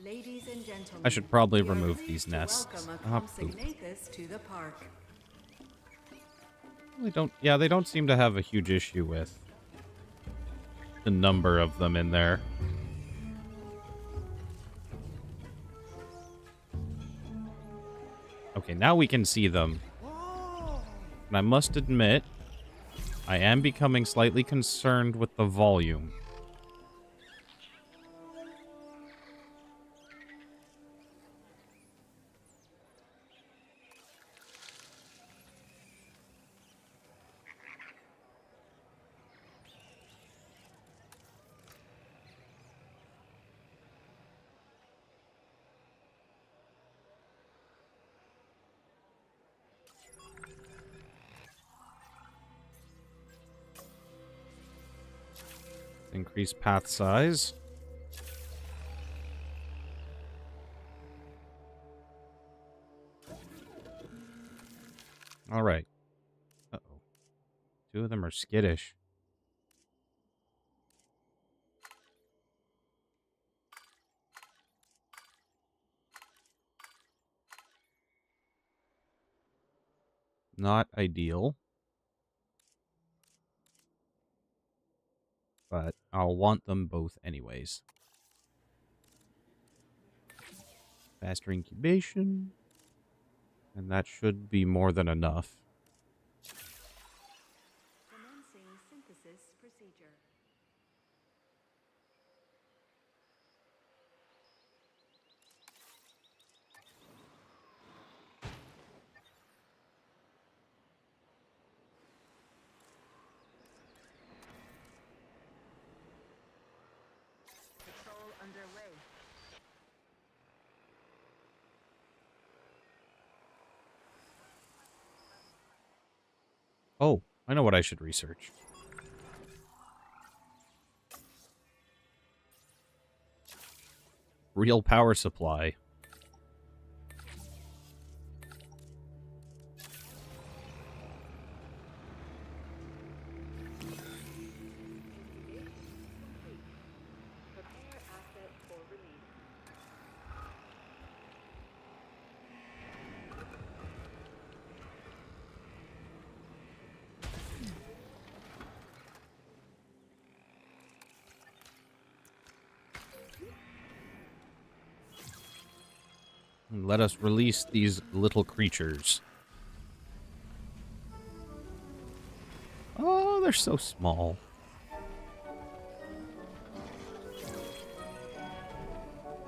Ladies and gentlemen, I should probably we are remove pleased these to nests. welcome Ah, a poop. consignatus to the park. They don't. Yeah, they don't seem to have a huge issue with the number of them in there. Okay, now we can see them. And I must admit, I am becoming slightly concerned with the volume. Increase path size. All right. Uh-oh. Two of them are skittish. Not ideal. But I'll want them both anyways. Faster incubation. And that should be more than enough. Commencing synthesis procedure. Patrol underway. Oh, I know what I should research. Real power supply. Prepare asset for release. And let us release these little creatures. Oh, they're so small.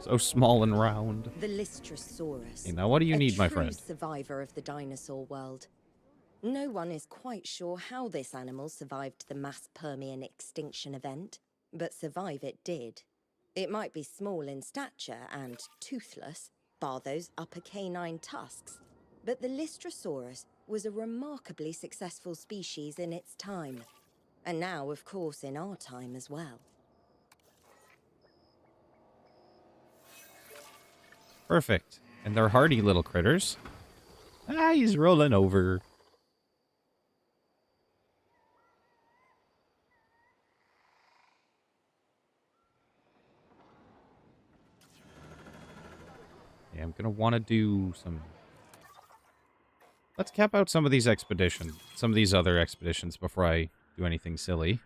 So small and round. The Lystrosaurus. Hey, now what do you need, my A true friend? survivor of the dinosaur world. No one is quite sure how this animal survived the mass Permian extinction event, but survive it did. It might be small in stature and toothless, bar those upper canine tusks, but the Lystrosaurus was a remarkably successful species in its time, and now, of course, in our time as well. Perfect. And they're hardy little critters. Ah, he's rolling over. Yeah, I'm gonna want to do some... Let's cap out some of these expeditions. Some of these other expeditions before I do anything silly.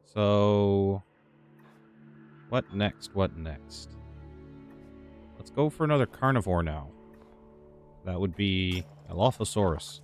So... What next? What next? Let's go for another carnivore now. That would be Dilophosaurus.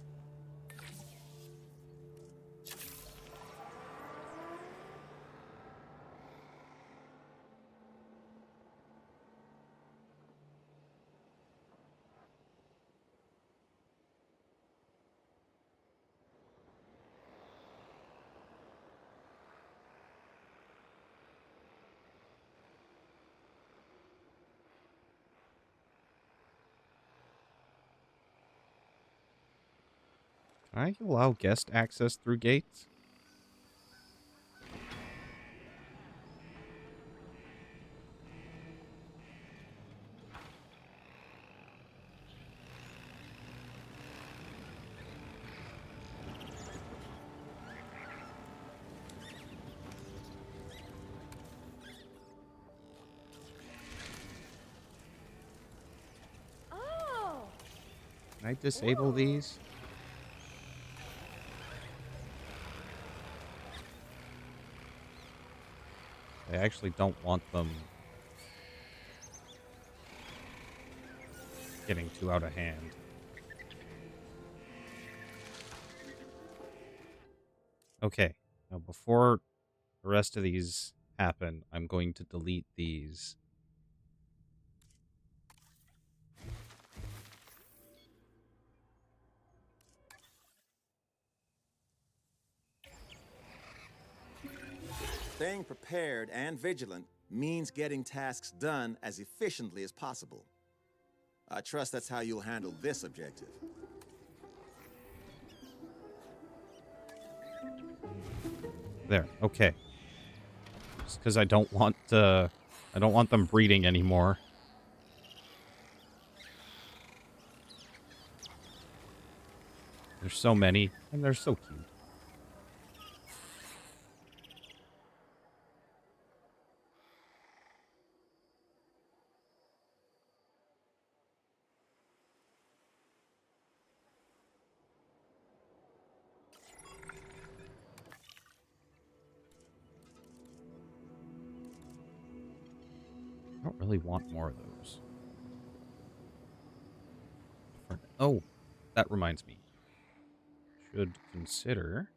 Can I allow guest access through gates? Oh! Can I disable these? I actually don't want them getting too out of hand. Okay, now before the rest of these happen, I'm going to delete these. Staying prepared and vigilant means getting tasks done as efficiently as possible. I trust that's how you'll handle this objective. There, okay. Just because I don't want them breeding anymore. There's so many, and they're so cute. I don't really want more of those. Oh, that reminds me. Should consider...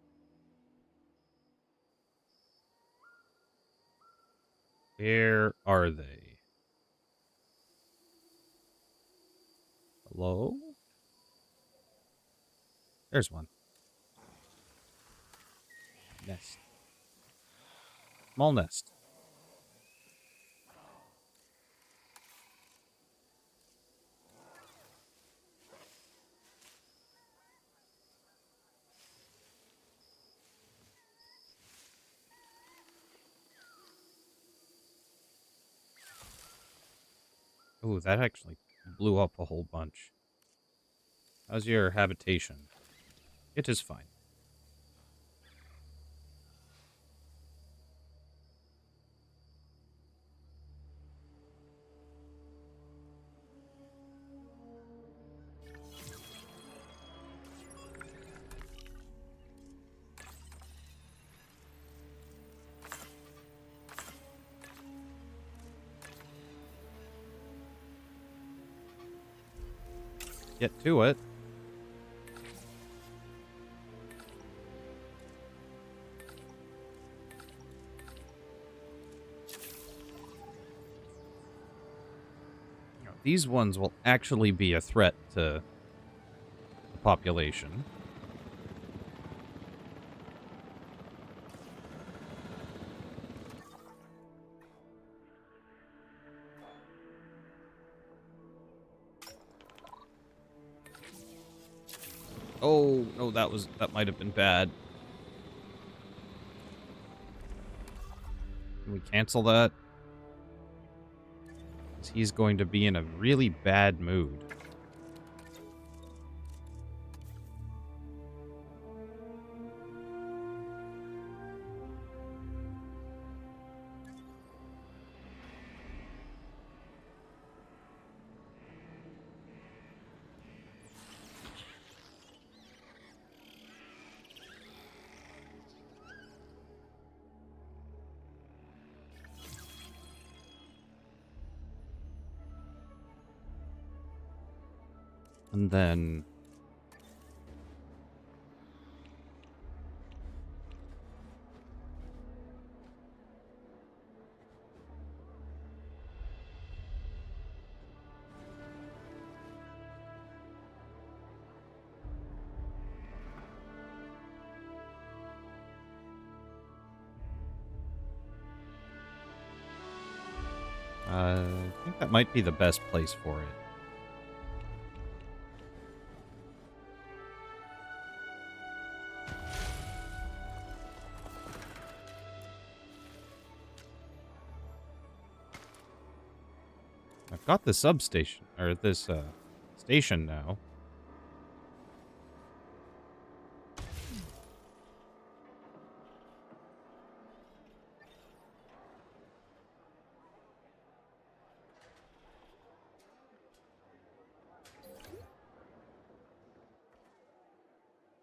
Where are they? Hello? There's one. Nest. Small nest. Ooh, that actually blew up a whole bunch. How's your habitation? It is fine. Get to it. These ones will actually be a threat to the population. Oh, no, that might have been bad. Can we cancel that? 'Cause he's going to be in a really bad mood. And then... I think that might be the best place for it. I've got the substation, or this, station now.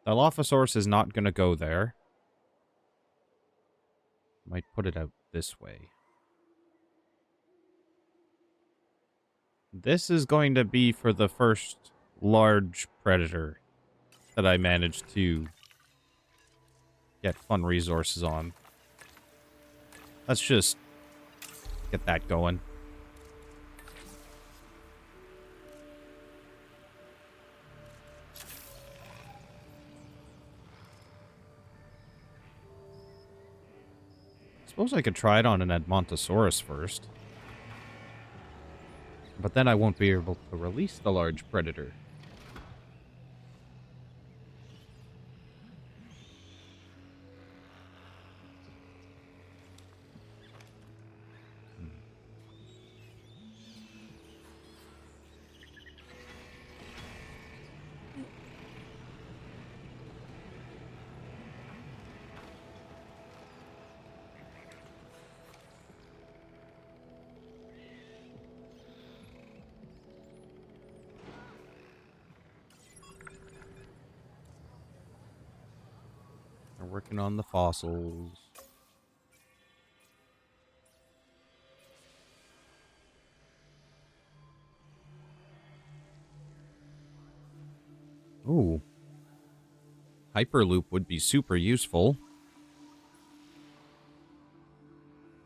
The Dilophosaurus is not going to go there. Might put it out this way. This is going to be for the first large predator that I managed to get fun resources on. Let's just get that going. Suppose I could try it on an Edmontosaurus first. But then I won't be able to release the large predator. We're working on the fossils. Ooh. Hyperloop would be super useful.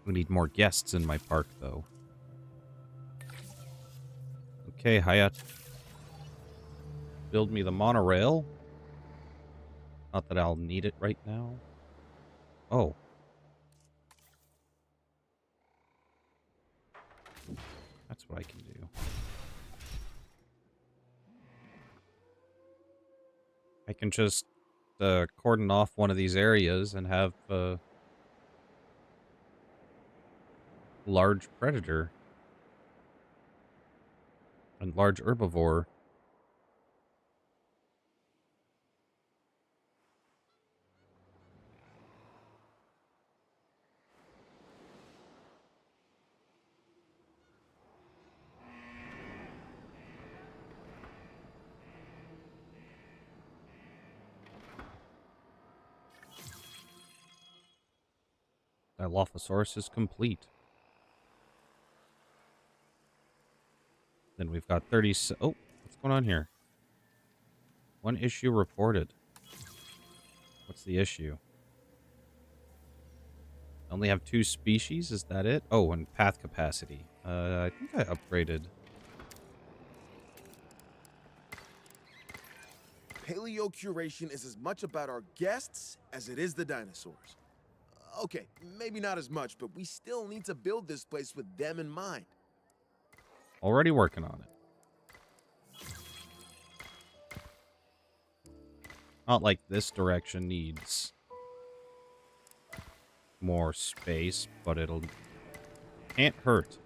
We need more guests in my park, though. Okay, Hayat. Build me the monorail. Not that I'll need it right now. Oh. That's what I can do. I can just cordon off one of these areas and have a large predator. And large herbivore. Dilophosaurus is complete. Then we've got 30... Oh, what's going on here? One issue reported. What's the issue? I only have 2 species, is that it? Oh, and path capacity. I think I upgraded. Paleo curation is as much about our guests as it is the dinosaurs. Okay, maybe not as much, but we still need to build this place with them in mind. Already working on it. Not like this direction needs more space, but it'll... Can't hurt.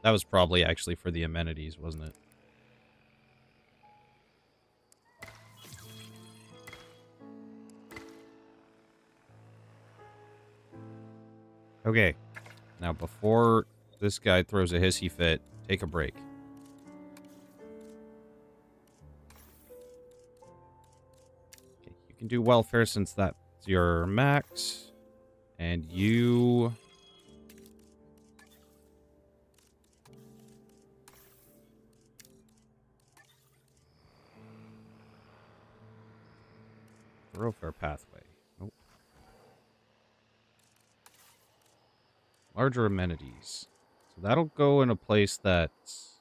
That was probably actually for the amenities, wasn't it? Okay. Now, before this guy throws a hissy fit, take a break. Okay, you can do welfare since that's your max. And you... Thoroughfare pathway. Nope. Larger amenities. So that'll go in a place that's...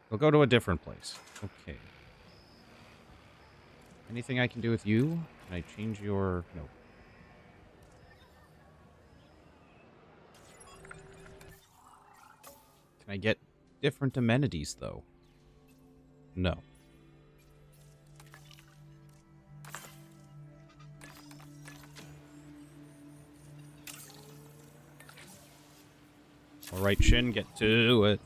We'll go to a different place. Okay. Anything I can do with you? Can I change your... No. Can I get different amenities, though? No. Alright, Shin, get to it.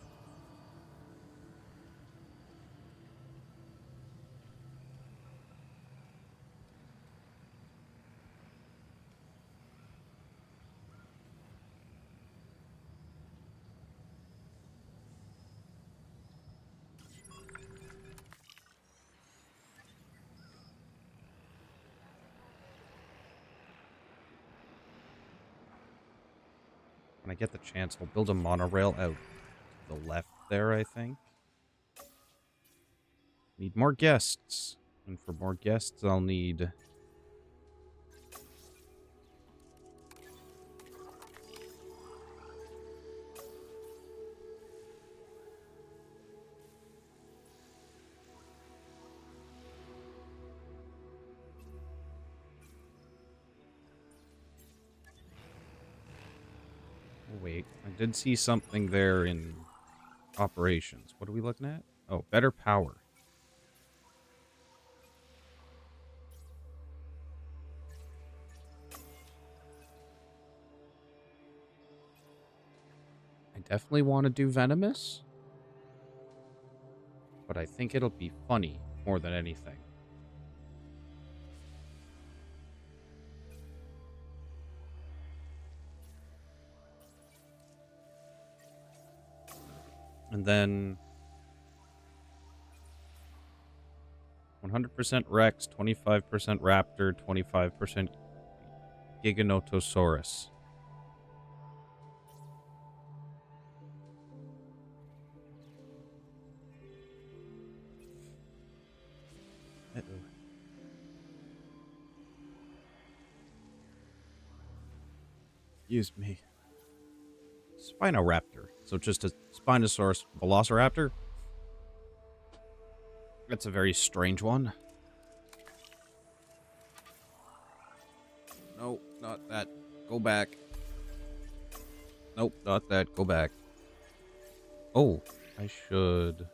When I get the chance, we'll build a monorail out to the left there, I think. Need more guests. And for more guests, I'll need... Oh, wait, I did see something there in operations. What are we looking at? Oh, better power. I definitely want to do venomous, but I think it'll be funny more than anything. And then 100% Rex, 25% Raptor, 25% Giganotosaurus. Uh-oh. Excuse me. Spinoraptor. So just a Spinosaurus Velociraptor? That's a very strange one. No, not that. Go back. Nope, not that. Go back. Oh, I should...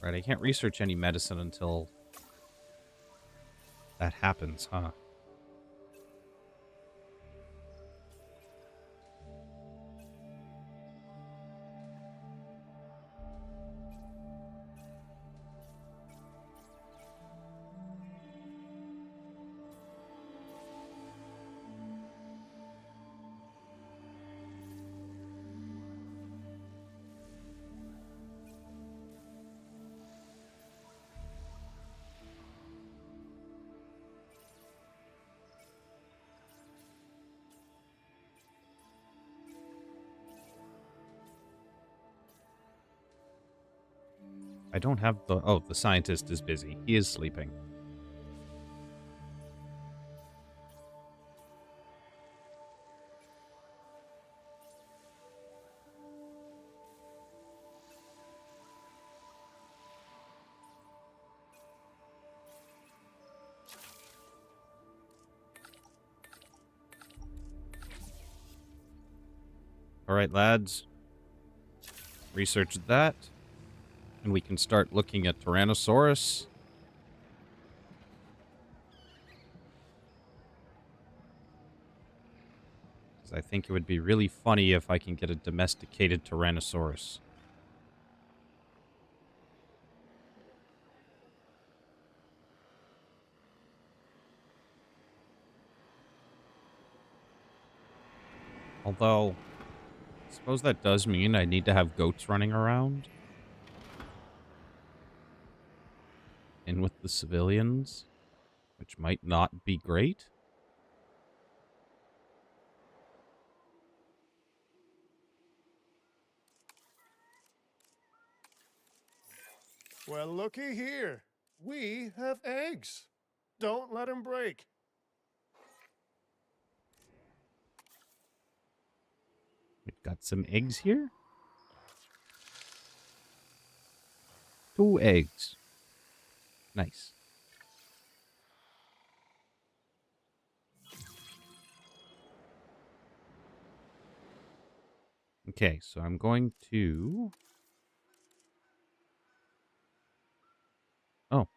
Right, I can't research any medicine until that happens, huh? I don't have the... Oh, the scientist is busy. He is sleeping. Alright, lads. Research that. And we can start looking at Tyrannosaurus. Because I think it would be really funny if I can get a domesticated Tyrannosaurus. Although, I suppose that does mean I need to have goats running around. In with the civilians, which might not be great. Well, looky here. We have eggs. Don't let 'em break. We've got some eggs here. 2 eggs. Nice. Okay, so I'm going to... Oh.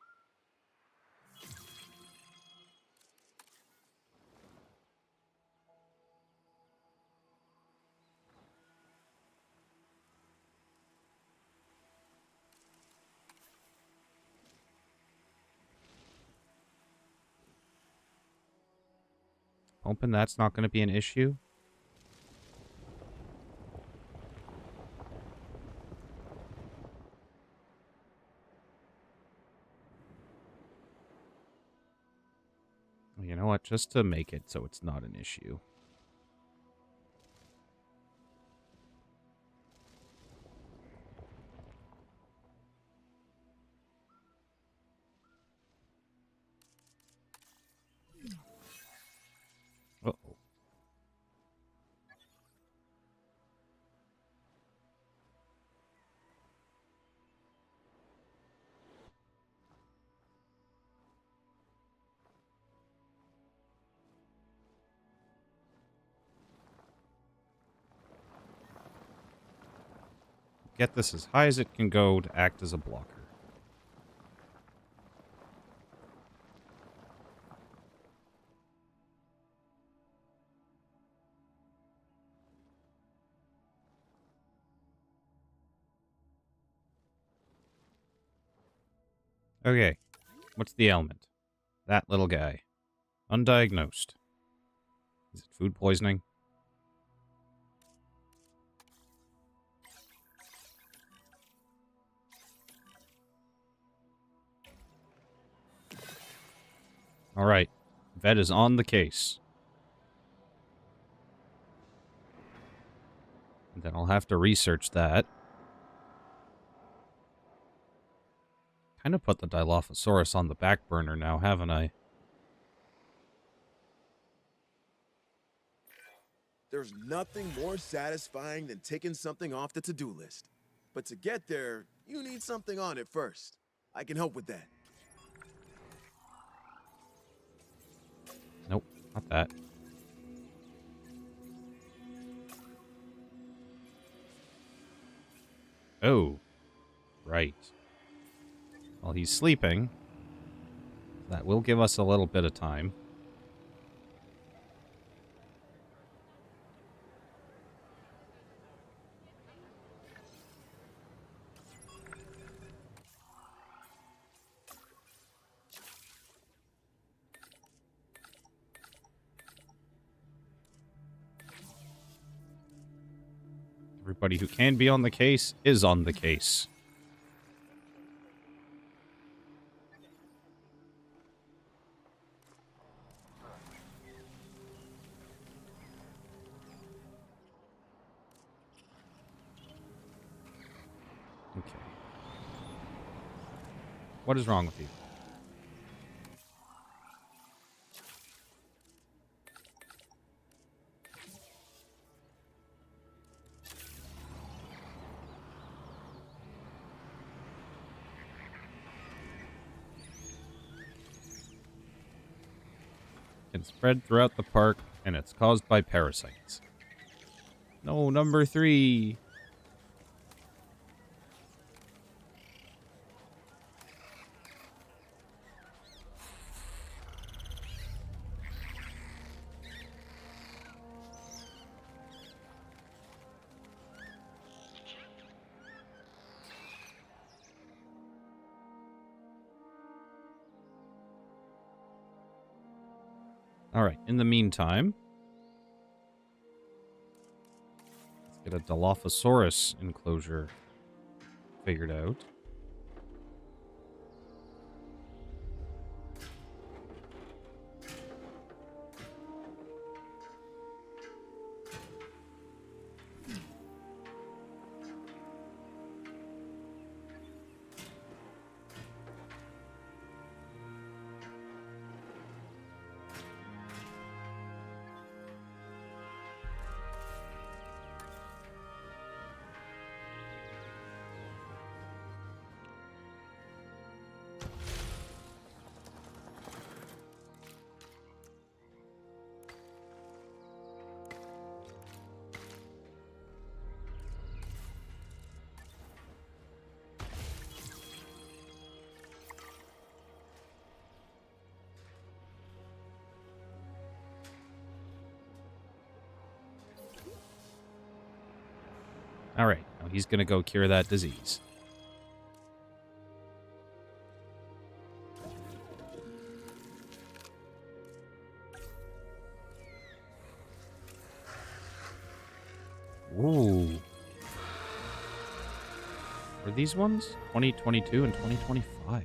Hoping that's not going to be an issue. You know what? Just to make it so it's not an issue. Uh-oh. Get this as high as it can go to act as a blocker. Okay. What's the ailment? That little guy. Undiagnosed. Is it food poisoning? Alright. Vet is on the case. And then I'll have to research that. Kind of put the Dilophosaurus on the back burner now, haven't I? There's nothing more satisfying than taking something off the to-do list. But to get there, you need something on it first. I can help with that. Nope, not that. Oh, right. while he's sleeping. That will give us a little bit of time. Everybody who can be on the case is on the case. Okay. What is wrong with you? Can spread throughout the park, and it's caused by parasites. No, number 3. Alright, in the meantime, let's get a Dilophosaurus enclosure figured out. Alright, now he's gonna go cure that disease. Ooh. Are these ones? 2022 and 2025.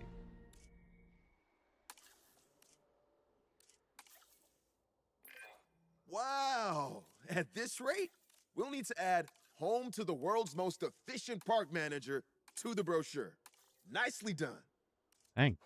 Wow! At this rate, we'll need to add home to the world's most efficient park manager to the brochure. Nicely done. Thanks.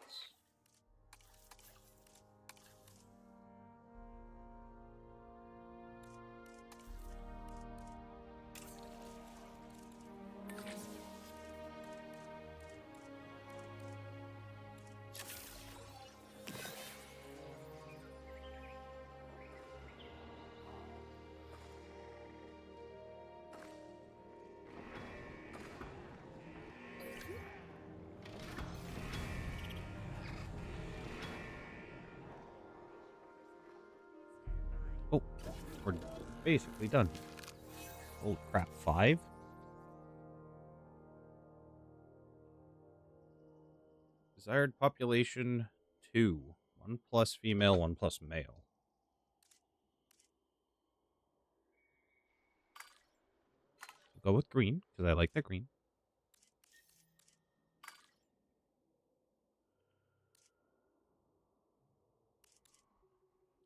Oh, we're basically done. Holy crap, 5? Desired population 2. 1 plus female, 1 plus male. We'll go with green, because I like the green.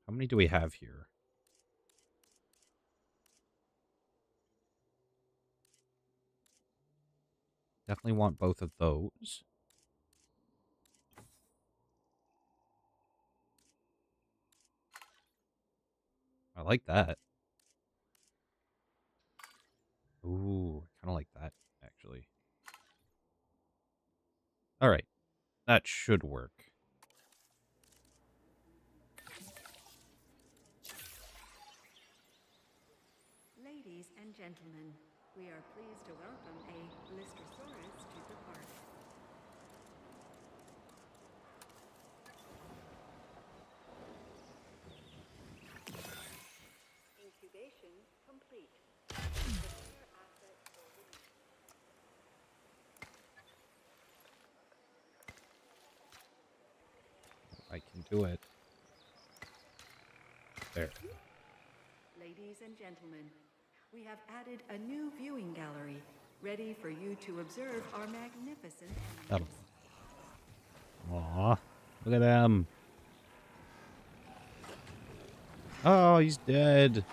How many do we have here? Definitely want both of those. I like that. Ooh, I kind of like that, actually. Alright, that should work. Ladies and gentlemen, we are pleased to welcome a Blisterosaurus to the park. to it. There. Ladies and gentlemen, we have added a new viewing gallery, ready for you to observe our magnificent animals. Aw. Look at them. Oh, he's dead.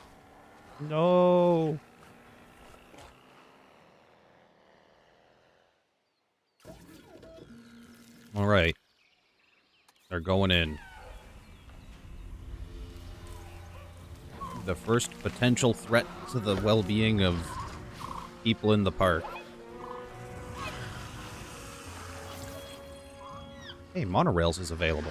No. All right. They're going in. The first potential threat to the well-being of people in the park. Hey, monorails is available.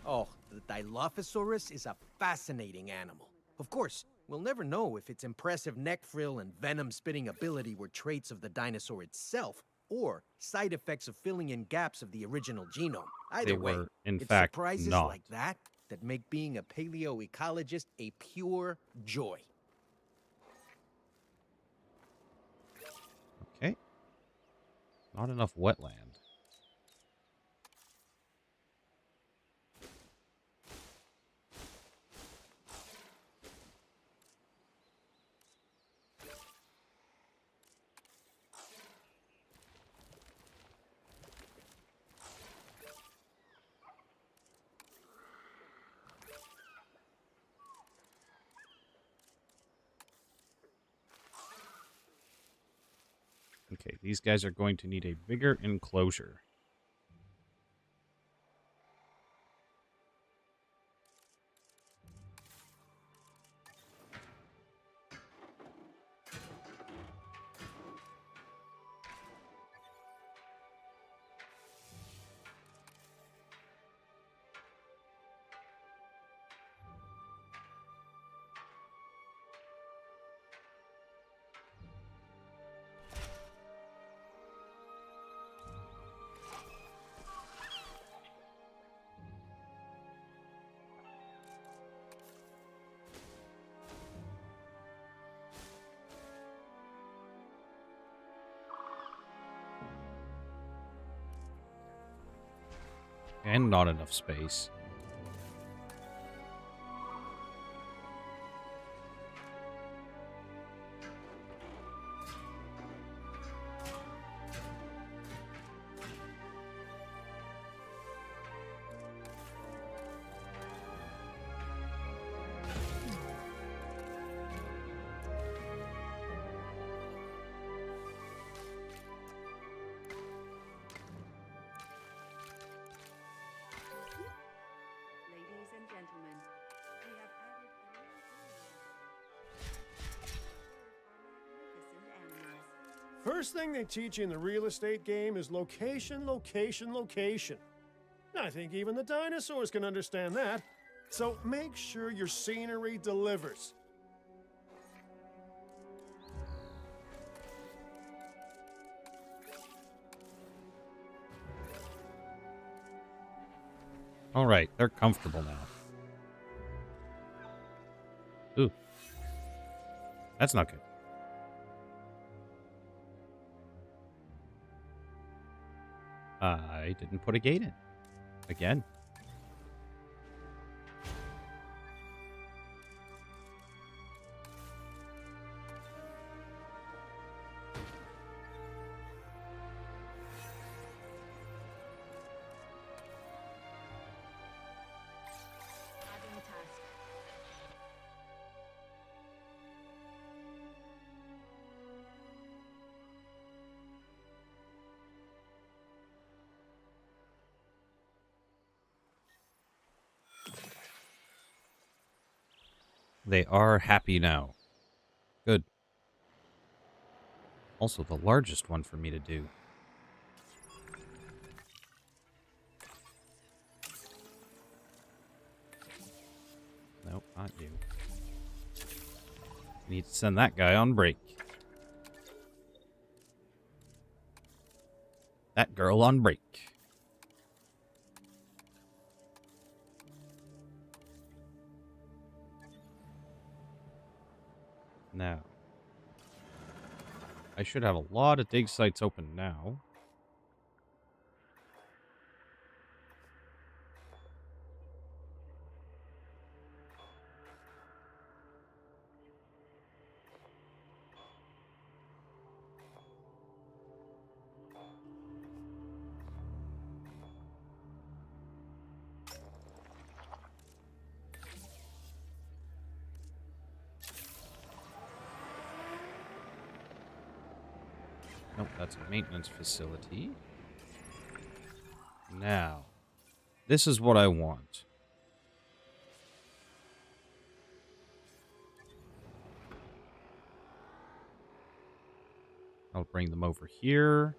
Oh, the Dilophosaurus is a fascinating animal. Of course, we'll never know if its impressive neck frill and venom-spitting ability were traits of the dinosaur itself, or side effects of filling in gaps of the original genome. Either way, were, in it's fact, surprises not. like that that make being a paleoecologist a pure joy. Okay. Not enough wetland. Okay, these guys are going to need a bigger enclosure. And not enough space. Ladies and gentlemen, we have added a new viewing gallery. Observe our magnificent animals. First thing they teach you in the real estate game is location, location, location. I think even the dinosaurs can understand that. So make sure your scenery delivers. All right, they're comfortable now. Ooh. That's not good. I didn't put a gate in. Again. Adding task. They are happy now. Good. Also the largest one for me to do. Nope, not you. Need to send that guy on break. That girl on break. Now, I should have a lot of dig sites open now. Nope, that's a maintenance facility. Now, this is what I want. I'll bring them over here.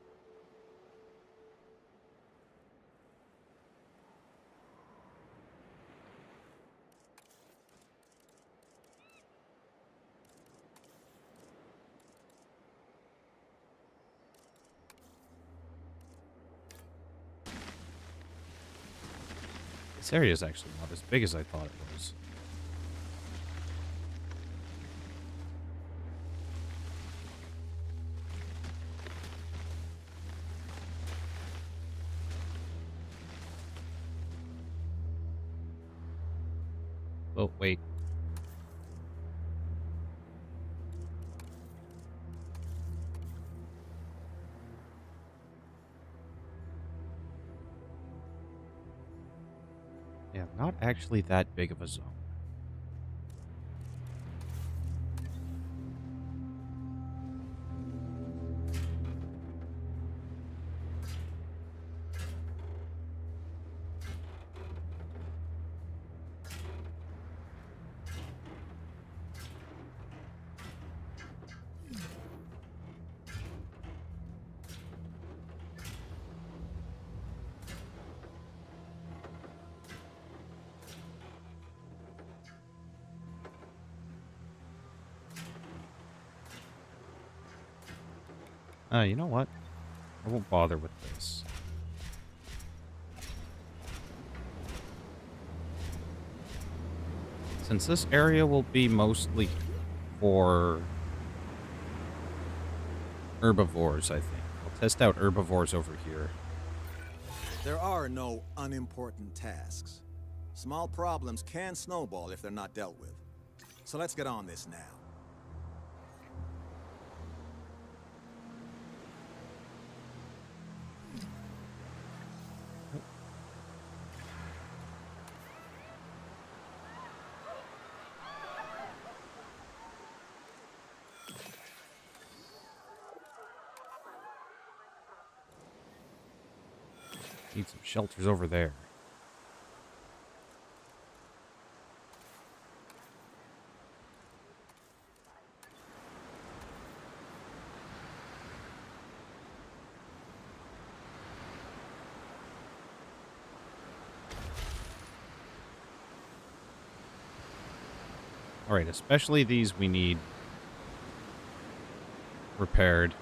This area is actually not as big as I thought it was. Oh, wait. Yeah, not actually that big of a zone. You know what? I won't bother with this. Since this area will be mostly for herbivores, I think. I'll test out herbivores over here. There are no unimportant tasks. Small problems can snowball if they're not dealt with. So let's get on this now. Need some shelters over there. Alright, especially these we need repaired.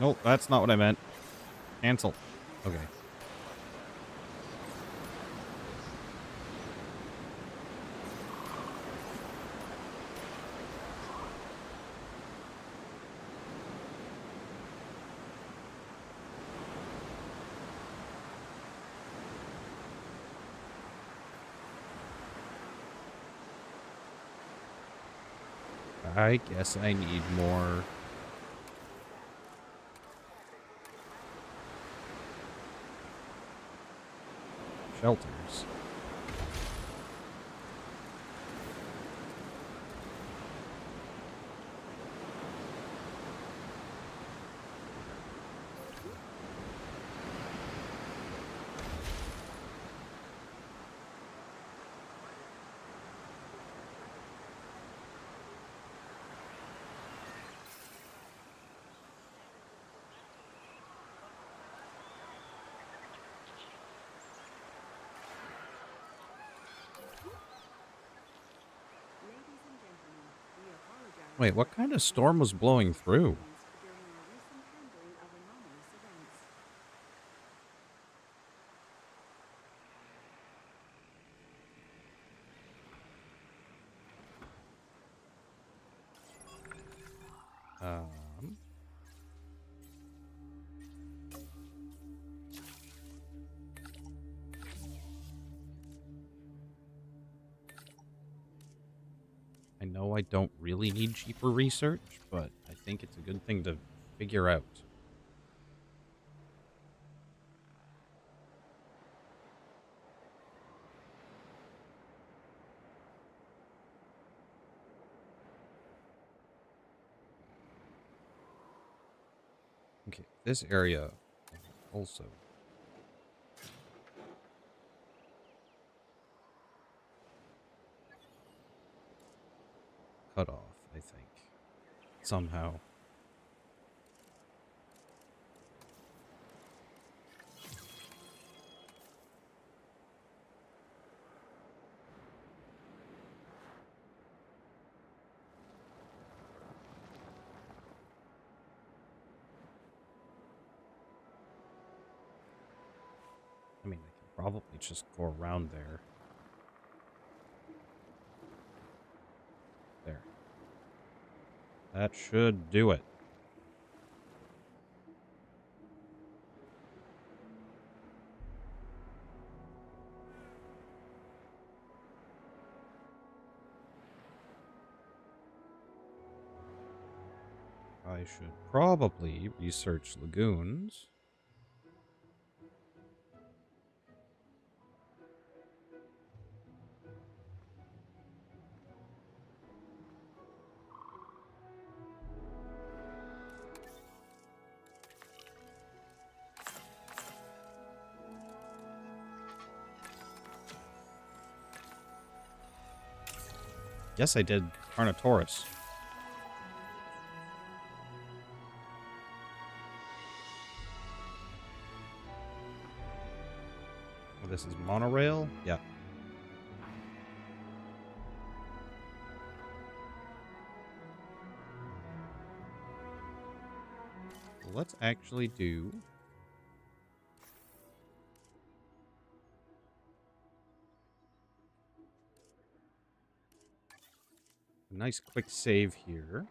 Nope, that's not what I meant. Cancel. Okay. I guess I need more shelters. Wait, what kind of storm was blowing through? I know I don't really need cheaper research, but I think it's a good thing to figure out. Okay, this area also cut off, I think, somehow. I mean, I can probably just go around there. There. That should do it. I should probably research lagoons. Yes, I did Carnotaurus. Oh, this is monorail? Yeah. Let's actually do... a nice quick save here.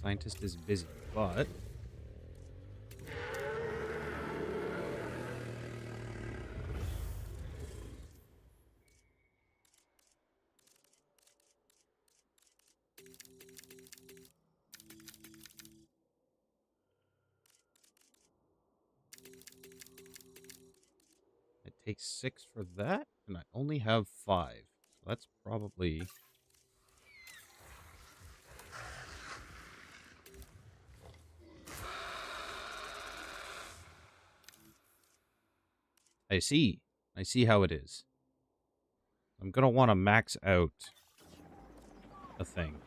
Scientist is busy, but... it takes 6 for that, and I only have 5. So that's probably... I see. I see how it is. I'm going to want to max out a thing.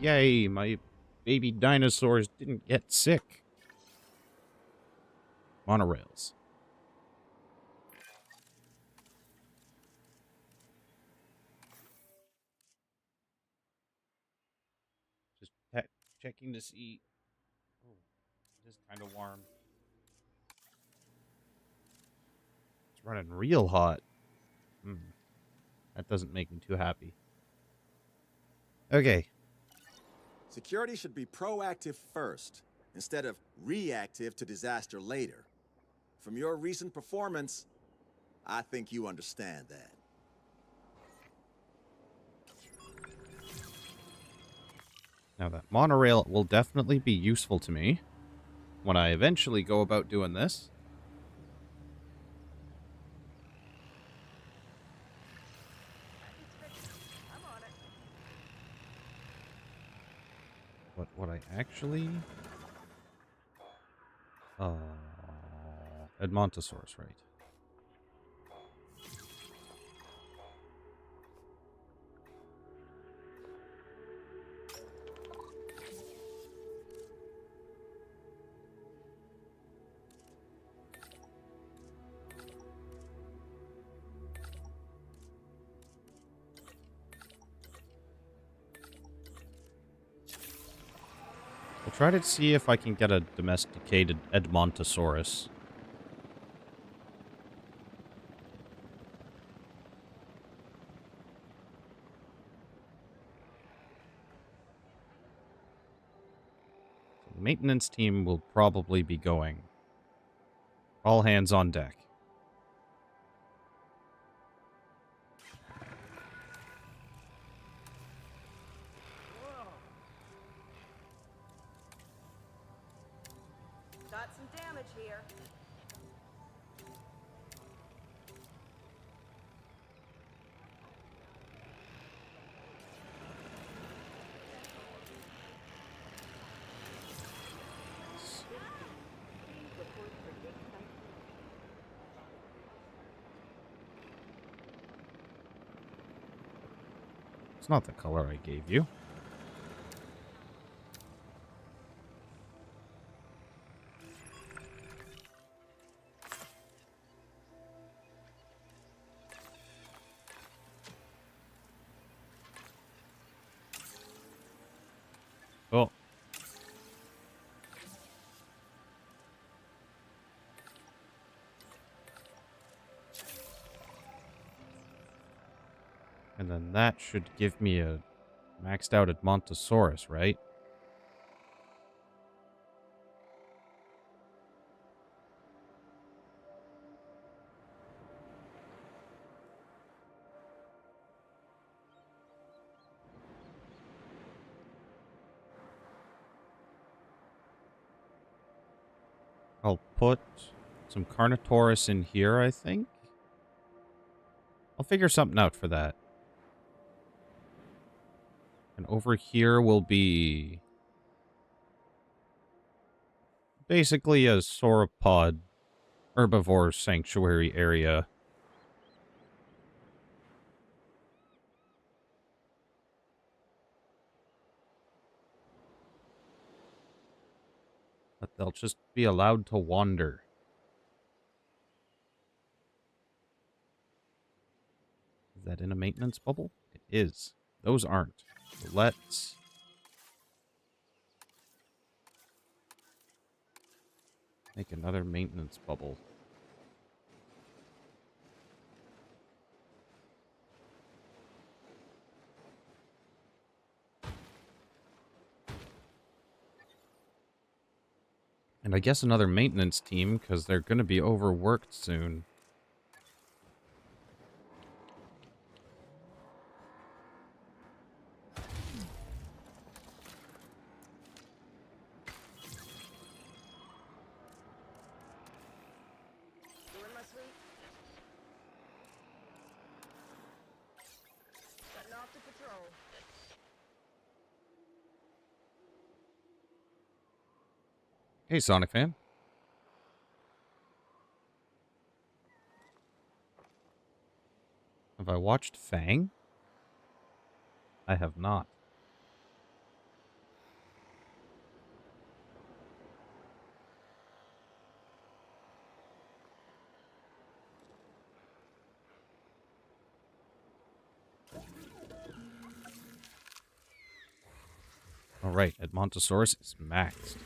Yay, my baby dinosaurs didn't get sick. Monorails. Just checking to see. Oh, it is kind of warm. It's running real hot. That doesn't make me too happy. Okay. Security should be proactive first, instead of reactive to disaster later. From your recent performance, I think you understand that. Now that monorail will definitely be useful to me when I eventually go about doing this. But what I actually... Edmontosaurus, right. try to see if I can get a domesticated Edmontosaurus. The maintenance team will probably be going. All hands on deck. Got some damage here. It's not the color I gave you. Oh. And then that should give me a maxed out Edmontosaurus, right? I'll put some Carnotaurus in here, I think. I'll figure something out for that. And over here will be basically a sauropod herbivore sanctuary area. But they'll just be allowed to wander. Is that in a maintenance bubble? It is. Those aren't. So let's make another maintenance bubble. And I guess another maintenance team, because they're going to be overworked soon. Doing my sweep. Setting off to patrol. Hey, Sonic fan. Have I watched Fang? I have not. Alright, Edmontosaurus is maxed.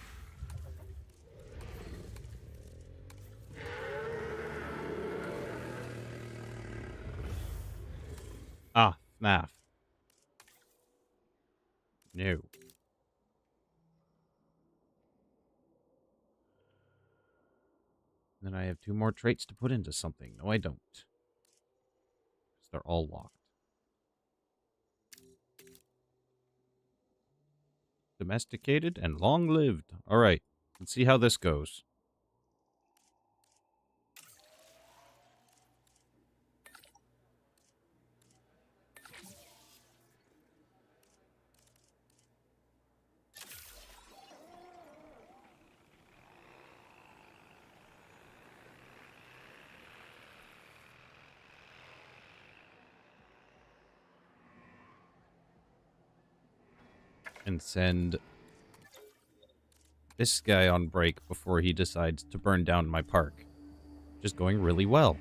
Ah, FNAF. No. Then I have 2 more traits to put into something. No, I don't. Because they're all locked. Domesticated and long-lived. Alright, let's see how this goes. And send this guy on break before he decides to burn down my park. Just going really well.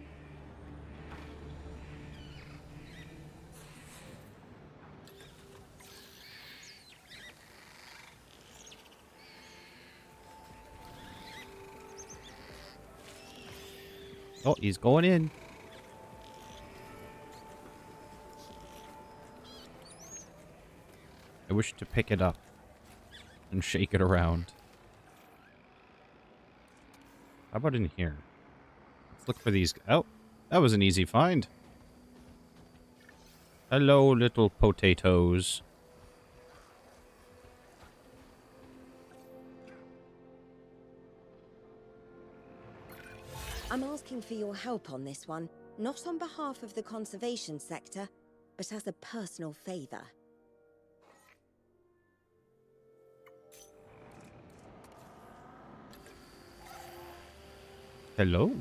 Oh, he's going in. I wish to pick it up and shake it around. How about in here? Let's look for these. Oh, that was an easy find. Hello, little potatoes. I'm asking for your help on this one, not on behalf of the conservation sector, but as a personal favor. Hello.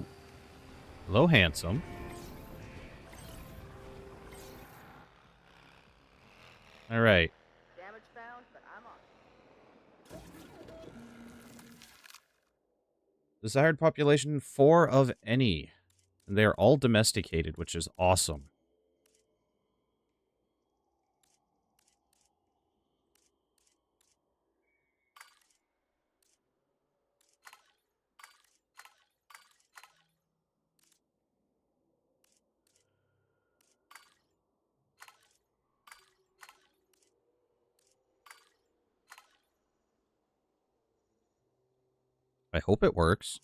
Hello, handsome. All right. Damage found, but I'm on. Desired population 4 of any. And they are all domesticated, which is awesome. I hope it works.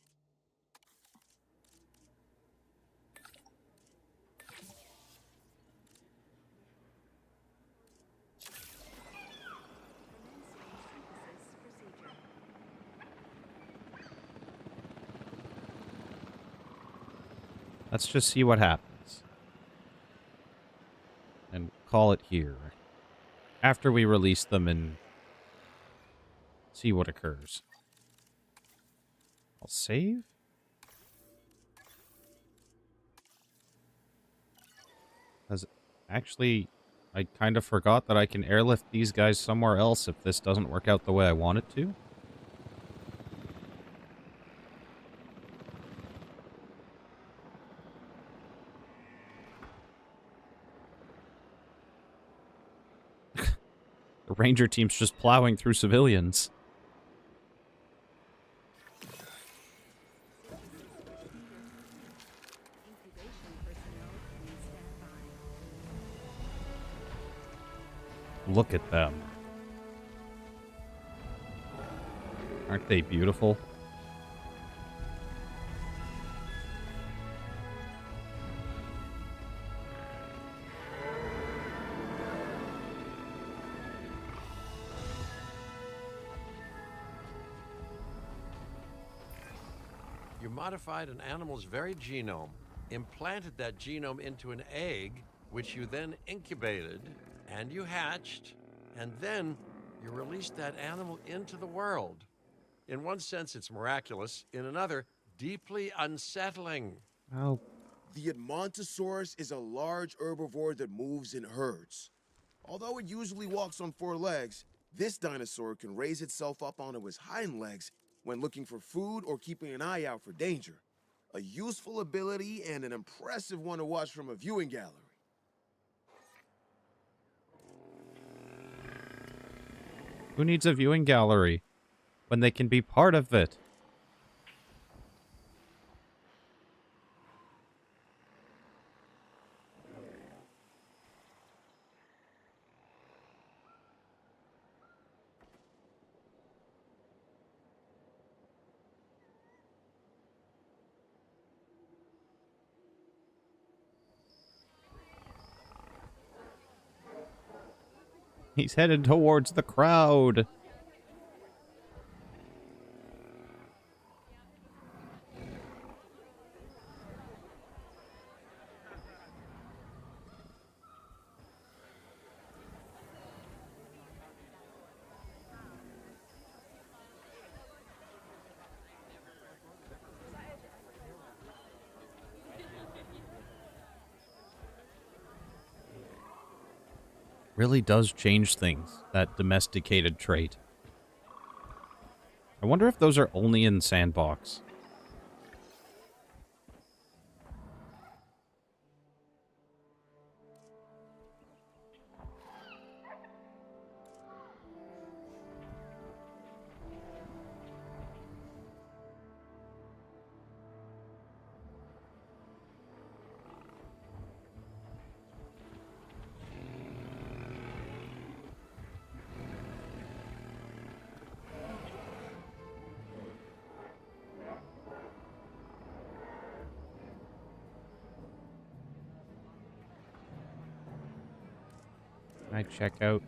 Let's just see what happens. And call it here. After we release them and see what occurs. I'll save. Because actually, I kind of forgot that I can airlift these guys somewhere else if this doesn't work out the way I want it to. The ranger team's just plowing through civilians. Look at them. Aren't they beautiful? You modified an animal's very genome, implanted that genome into an egg, which you then incubated, and you hatched, and then you released that animal into the world. In one sense, it's miraculous. In another, deeply unsettling. Oh. The Edmontosaurus is a large herbivore that moves in herds. Although it usually walks on 4 legs, this dinosaur can raise itself up onto its hind legs when looking for food or keeping an eye out for danger. A useful ability and an impressive one to watch from a viewing gallery. Who needs a viewing gallery when they can be part of it? He's headed towards the crowd. Really does change things, that domesticated trait. I wonder if those are only in Sandbox. Can I check out?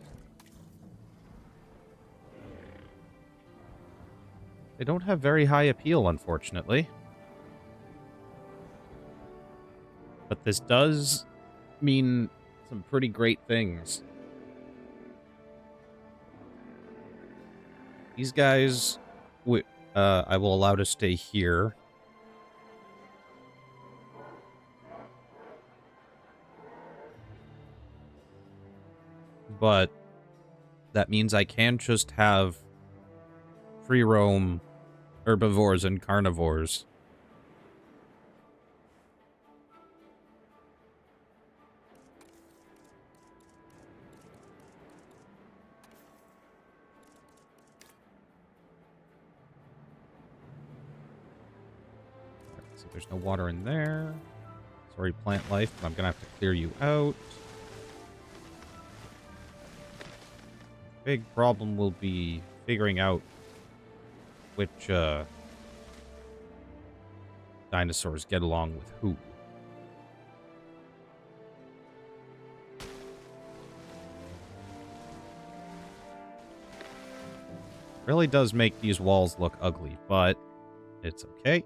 They don't have very high appeal, unfortunately. But this does mean some pretty great things. These guys, I will allow to stay here. But that means I can just have free roam herbivores and carnivores. So there's no water in there. Sorry, plant life, but I'm gonna have to clear you out. Big problem will be figuring out which dinosaurs get along with who. Really does make these walls look ugly, but it's okay.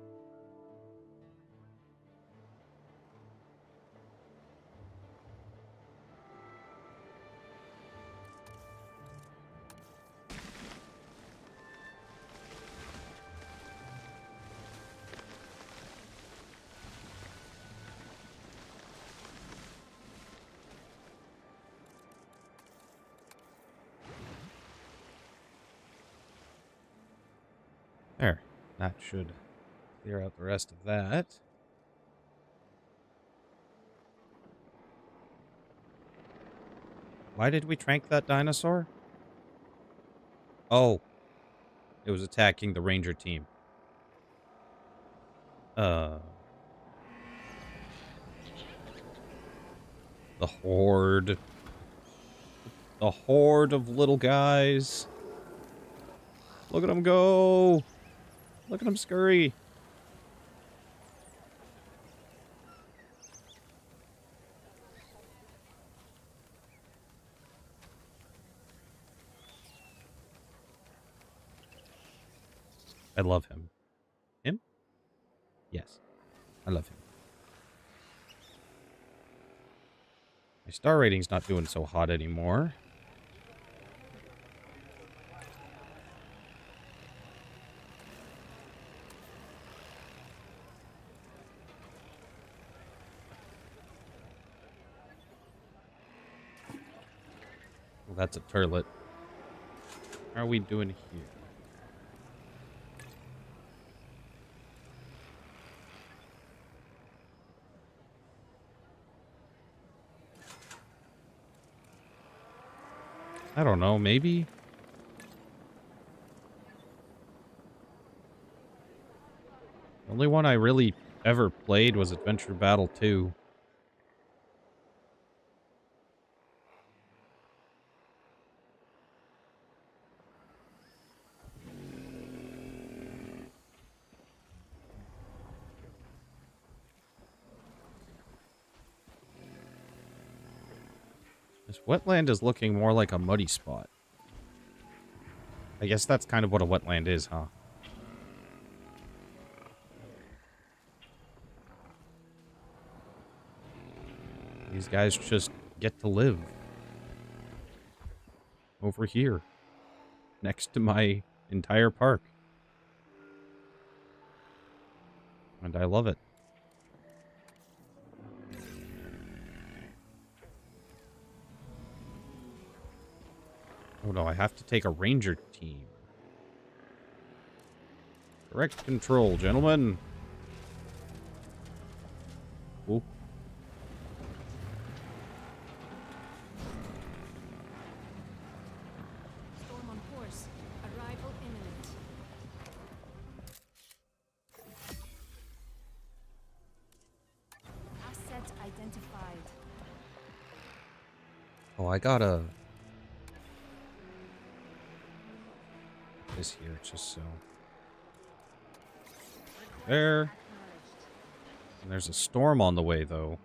There. That should clear out the rest of that. Why did we trank that dinosaur? Oh. It was attacking the ranger team. The horde. The horde of little guys. Look at them go. Look at him scurry. I love him. Him? Yes. I love him. My star rating's not doing so hot anymore. Well, that's a turlet. How are we doing here? I don't know, maybe? The only one I really ever played was Adventure Battle 2. This wetland is looking more like a muddy spot. I guess that's kind of what a wetland is, huh? These guys just get to live. Over here. Next to my entire park. And I love it. Oh no, I have to take a ranger team. Direct control, gentlemen. Ooh. Storm on course. Arrival imminent. Asset identified. Oh, I gotta... this here, just so... there. And there's a storm on the way, though.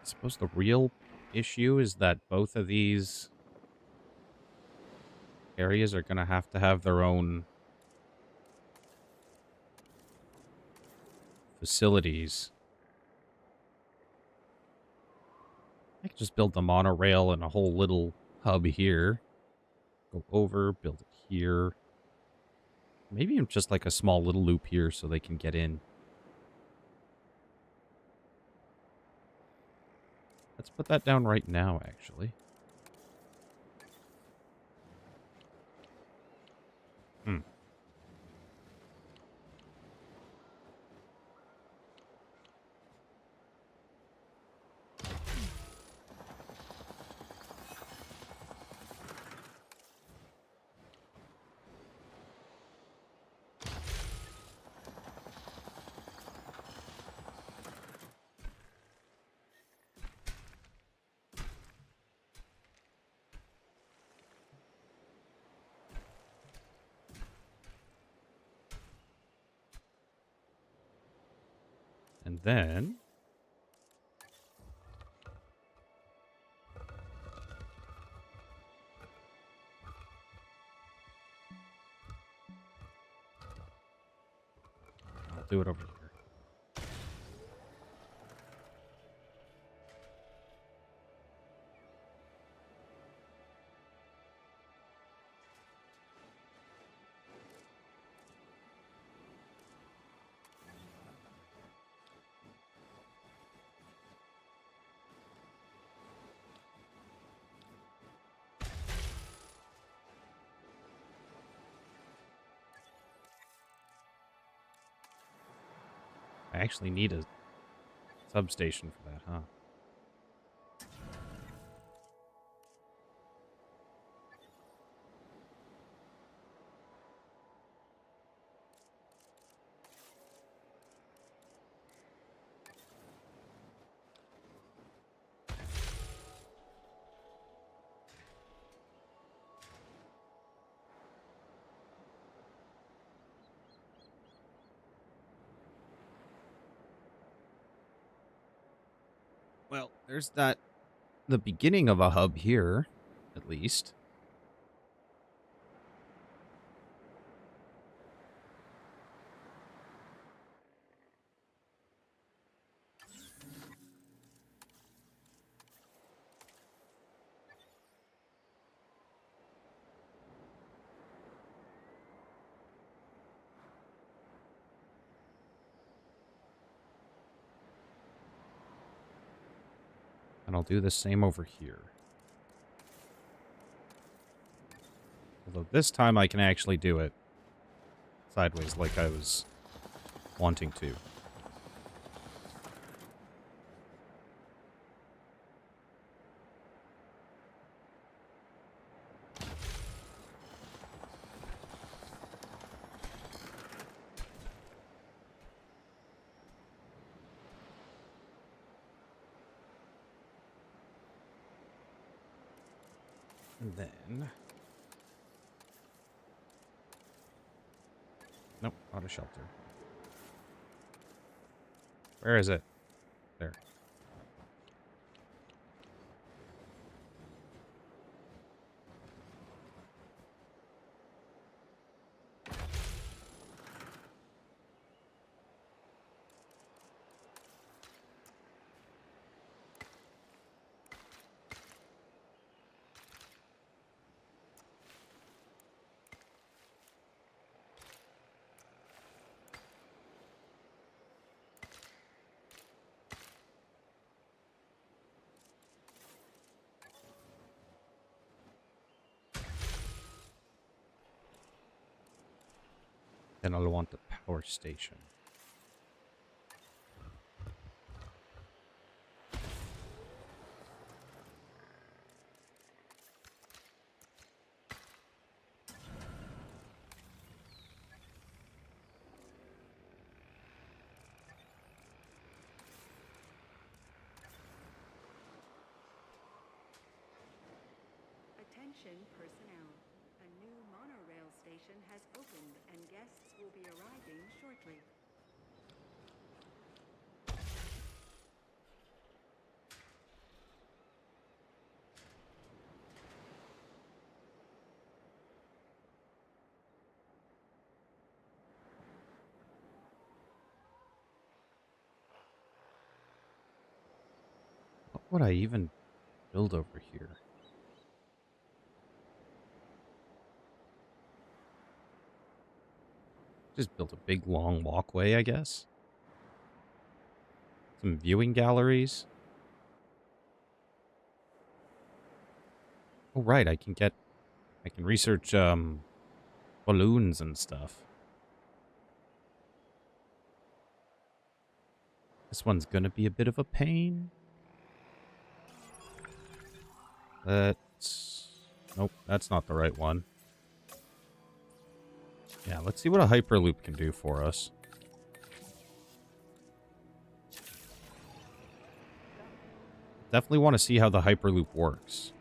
I suppose the real issue is that both of these areas are going to have their own facilities. I could just build the monorail and a whole little hub here. Go over, build it here. Maybe just like a small little loop here so they can get in. Let's put that down right now, actually. And then I'll do it over here. I actually need a substation for that, huh? Well, there's the beginning of a hub here, at least. And I'll do the same over here. Although this time I can actually do it sideways like I was wanting to. And then... Nope, not a shelter. Where is it? There. Then I'll want the power station. Attention personnel. A new monorail station has opened and guests will be arriving shortly. What would I even build over here? Just build a big long walkway, I guess. Some viewing galleries. Oh, right, I can research, balloons and stuff. This one's gonna be a bit of a pain. Nope, that's not the right one. Yeah, let's see what a Hyperloop can do for us. Definitely want to see how the Hyperloop works.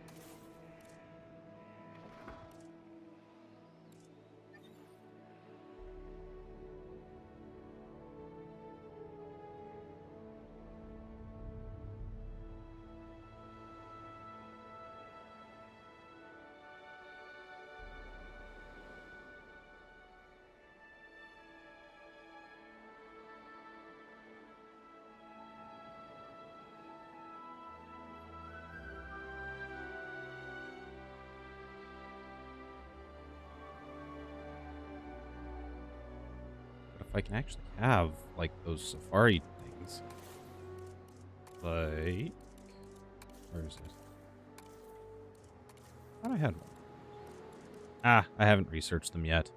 If I can actually have, like, those safari things. Like... Where is it? I thought I had one. Ah, I haven't researched them yet.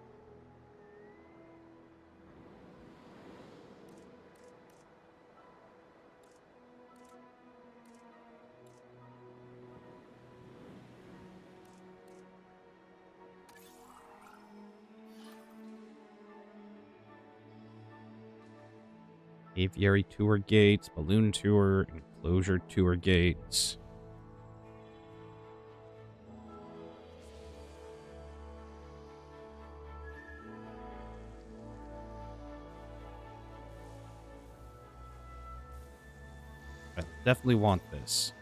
Aviary tour gates, balloon tour, enclosure tour gates. I definitely want this.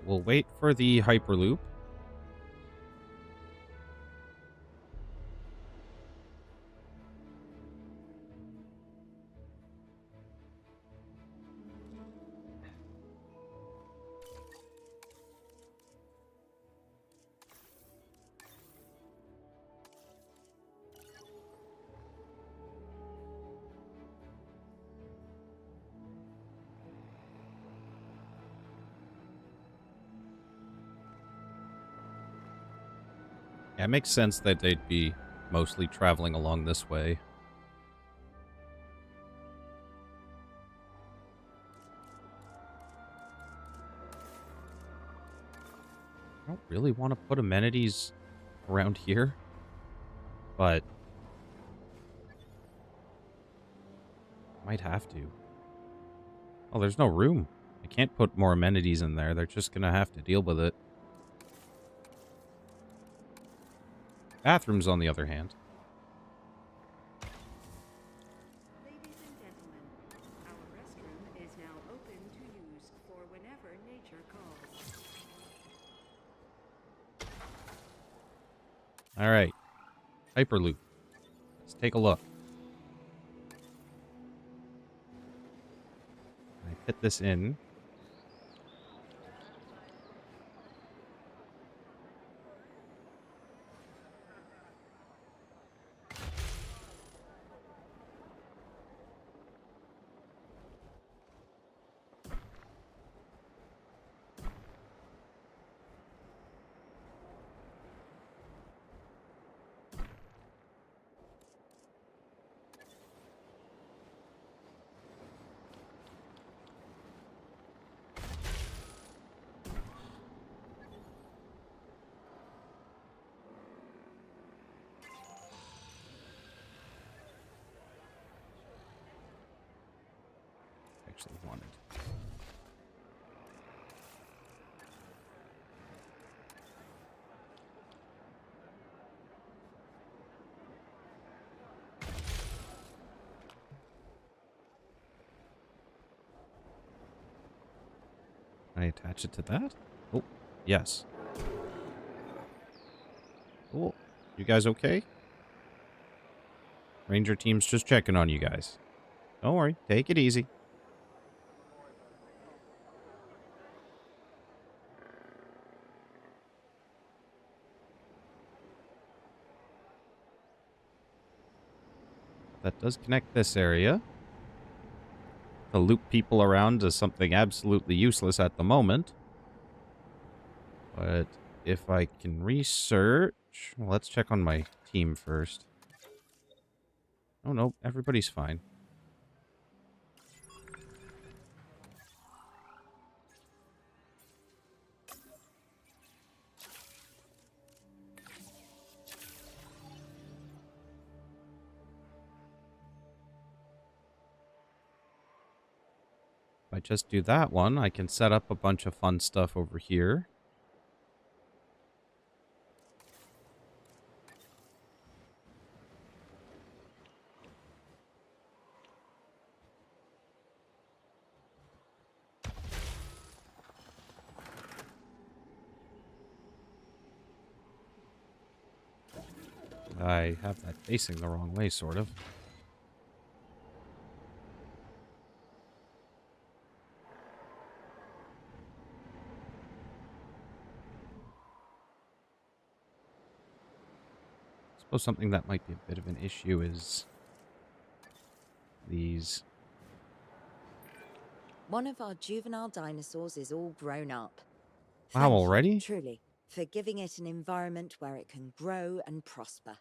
We'll wait for the Hyperloop. Yeah, it makes sense that they'd be mostly traveling along this way. I don't really want to put amenities around here, but might have to. Oh, there's no room. I can't put more amenities in there. They're just going to have to deal with it. Bathrooms, on the other hand. Ladies and gentlemen, our restroom is now open to use for whenever nature calls. All right. Hyperloop. Let's take a look. I fit this in. Actually wanted. Can I attach it to that? Oh, yes. Cool. You guys okay? Ranger team's just checking on you guys. Don't worry. Take it easy. That does connect this area. To loop people around is something absolutely useless at the moment. But if I can research... Well, let's check on my team first. Oh, no. Everybody's fine. If I just do that one, I can set up a bunch of fun stuff over here. I have that facing the wrong way, sort of. I suppose something that might be a bit of an issue is these. One of our juvenile dinosaurs is all grown up. Wow, Thank you, already? truly, for giving it an environment where it can grow and prosper.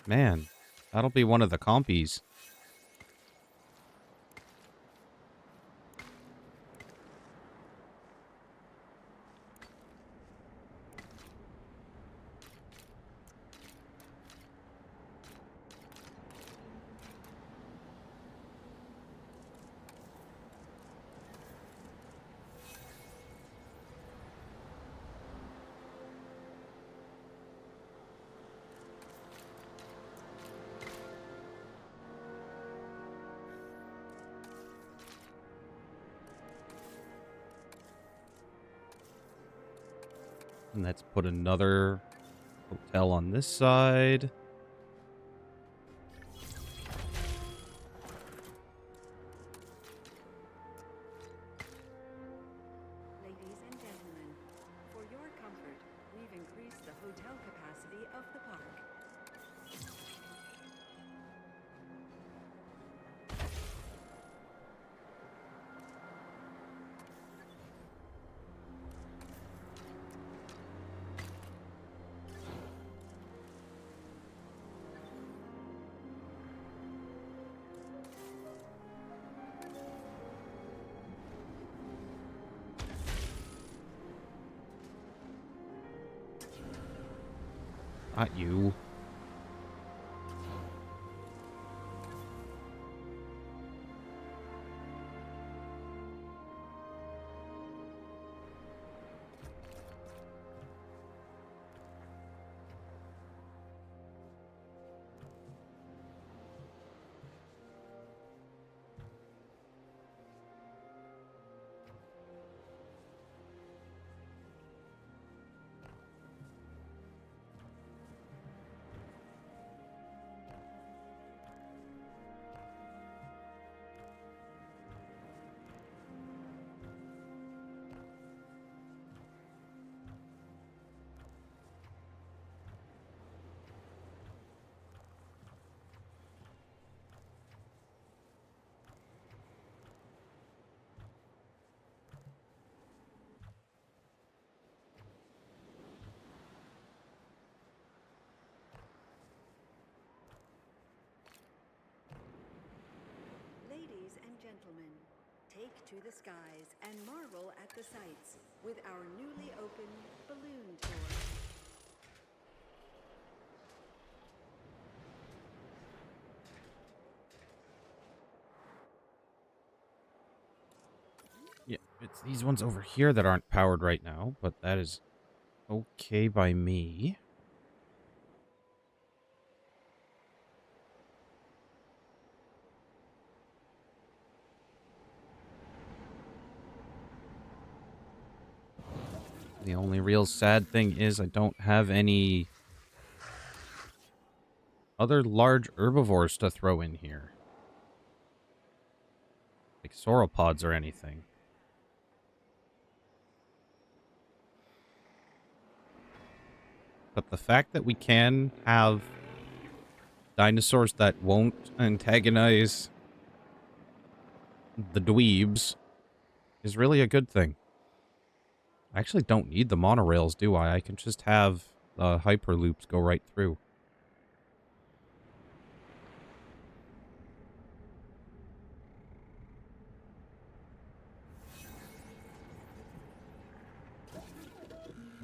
Man, that'll be one of the compies. And let's put another hotel on this side. Ladies and gentlemen, for your comfort, we've increased the hotel capacity of the park. Not you. Ladies and gentlemen, take to the skies and marvel at the sights with our newly opened balloon tour. Yeah, it's these ones over here that aren't powered right now, but that is okay by me. The only real sad thing is I don't have any other large herbivores to throw in here. Like sauropods or anything. But the fact that we can have dinosaurs that won't antagonize the dweebs is really a good thing. I actually don't need the monorails, do I? I can just have the hyperloops go right through.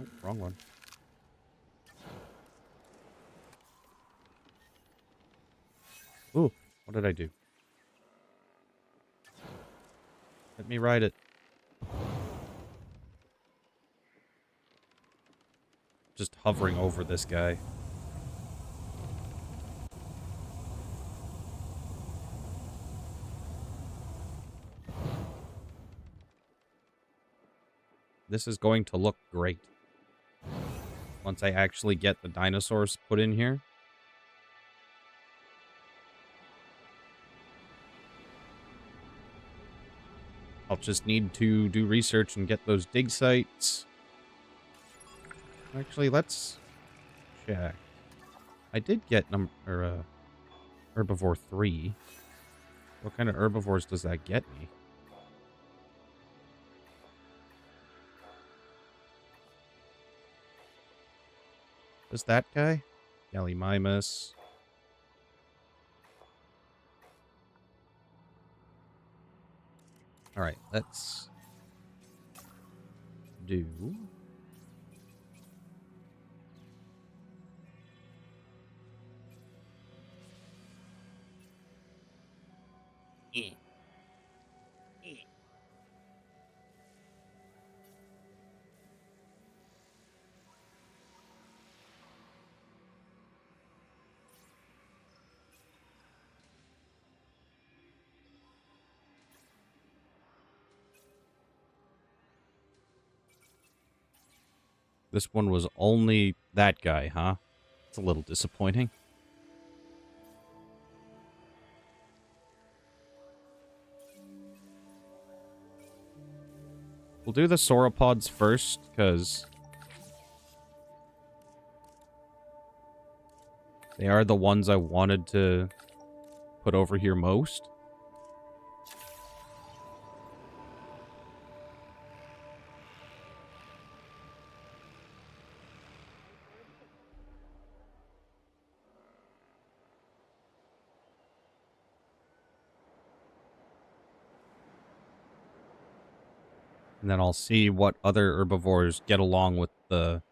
Oh, wrong one. Ooh, what did I do? Let me ride it. Just hovering over this guy. This is going to look great. Once I actually get the dinosaurs put in here. I'll just need to do research and get those dig sites. Actually, let's check. I did get herbivore 3. What kind of herbivores does that get me? Is that guy? Gallimimus. Alright, let's do... This one was only that guy, huh? It's a little disappointing. We'll do the sauropods first, because they are the ones I wanted to put over here most. And then I'll see what other herbivores get along with the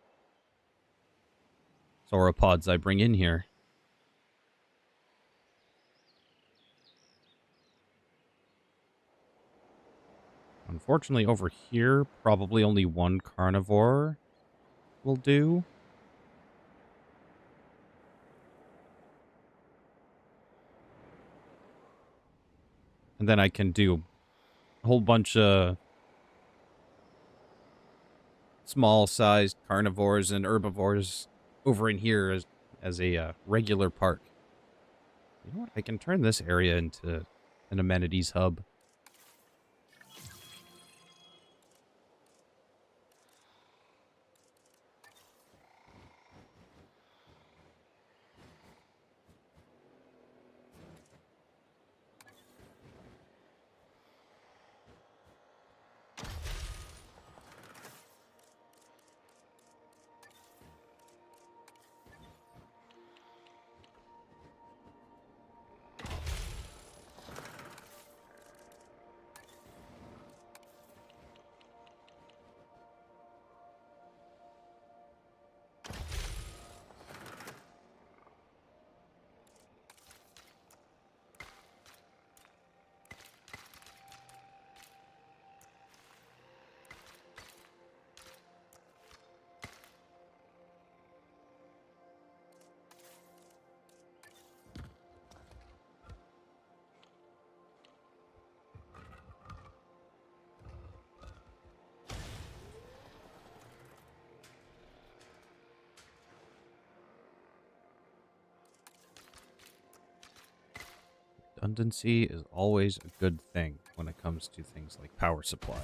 sauropods I bring in here. Unfortunately, over here, probably only one carnivore will do. And then I can do a whole bunch of small-sized carnivores and herbivores over in here as a regular park. You know what? I can turn this area into an amenities hub. Redundancy is always a good thing when it comes to things like power supply.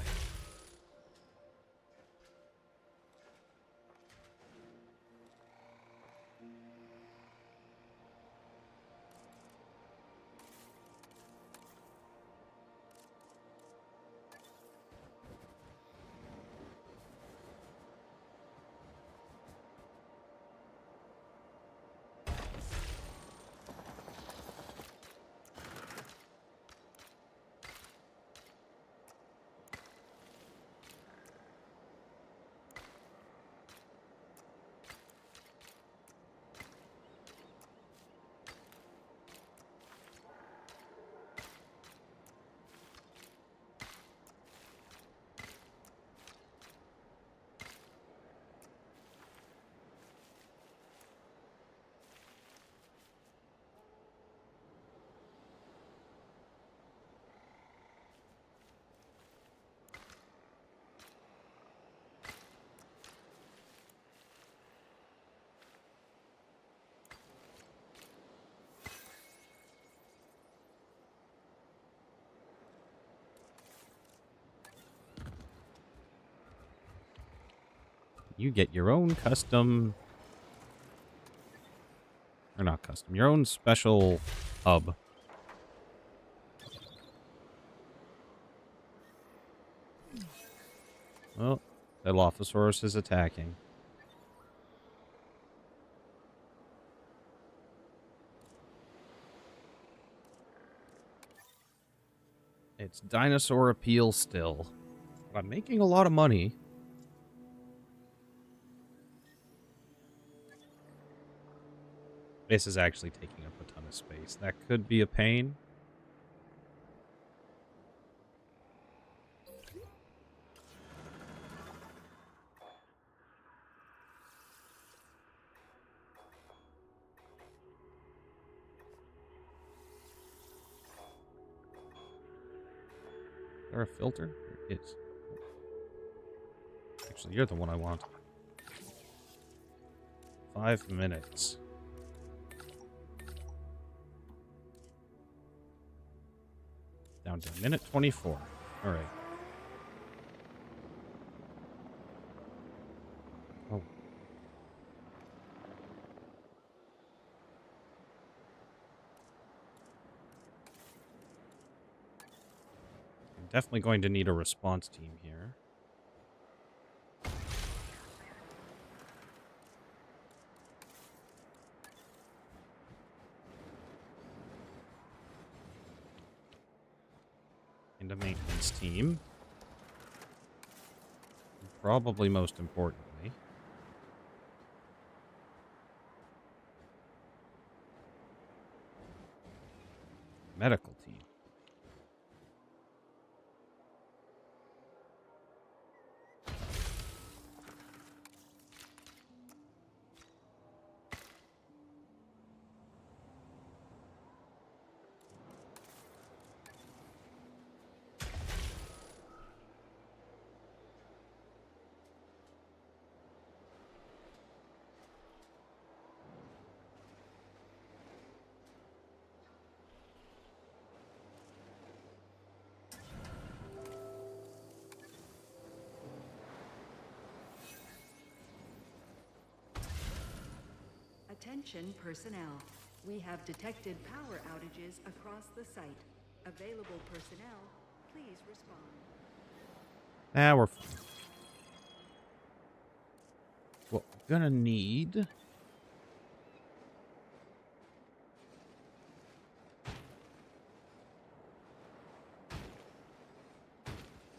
You get your own custom, or not custom, your own special hub. Well, that Dilophosaurus is attacking. It's dinosaur appeal still. But I'm making a lot of money. This is actually taking up a ton of space. That could be a pain. Is there a filter? There is. Actually, you're the one I want. 5 minutes. Down to minute 24. All right. Oh. I'm definitely going to need a response team here. And a maintenance team. And probably most importantly, medical team. Attention personnel. We have detected power outages across the site. Available personnel, please respond. Ah, we're fine. What we're gonna need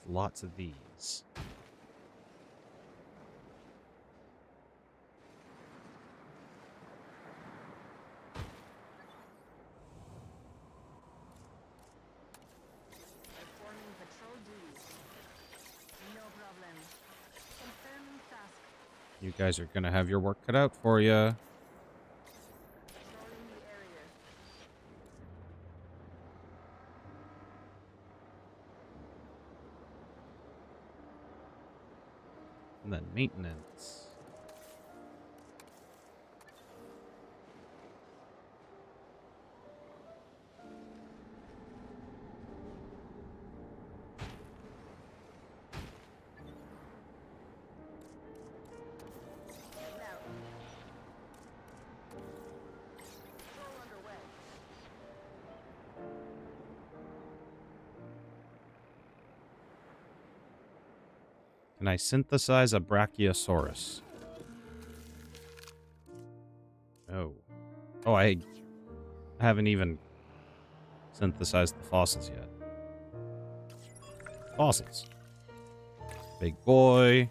lots of these. Performing patrol duties. No problem. Confirming task. You guys are gonna have your work cut out for you. Patrolling the area. And then maintenance. Can I synthesize a Brachiosaurus? No. Oh, I haven't even synthesized the fossils yet. Fossils. Big boy.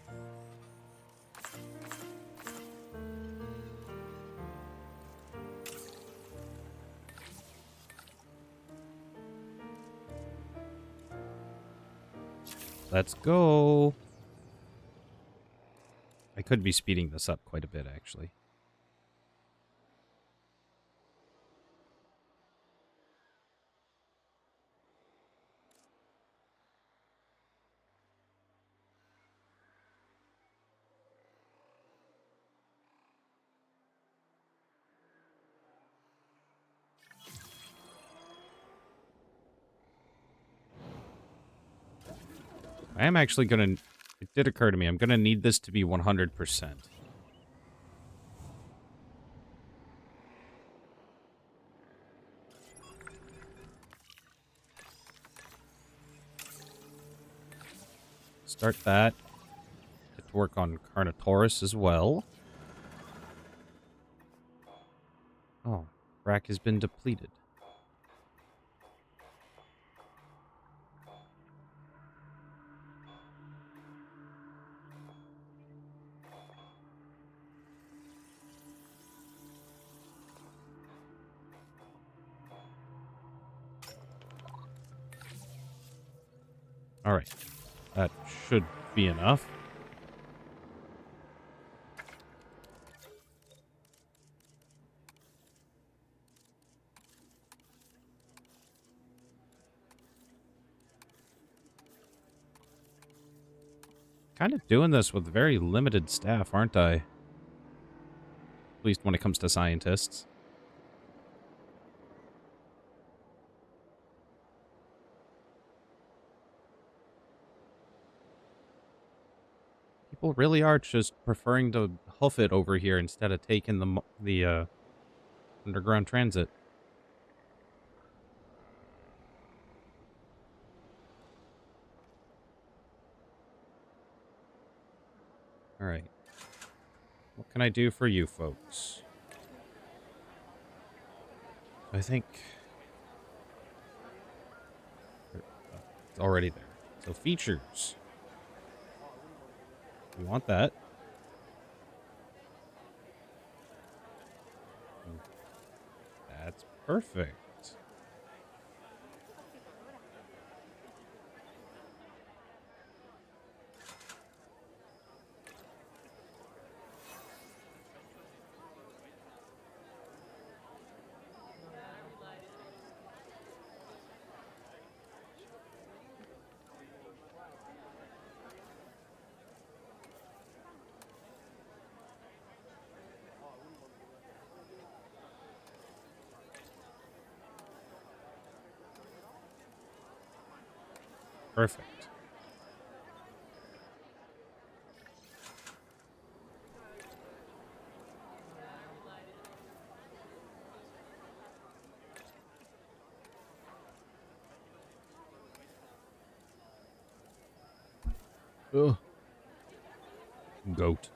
Let's go. I could be speeding this up quite a bit, actually. I am actually going to... It did occur to me, I'm going to need this to be 100%. Start that. Get to work on Carnotaurus as well. Oh, Brack has been depleted. Alright. That should be enough. Kind of doing this with very limited staff, aren't I? At least when it comes to scientists. People really are just preferring to hoof it over here instead of taking the underground transit. Alright. What can I do for you folks? I think... it's already there. So features. We want that. That's perfect. Perfect. Ugh. Goat.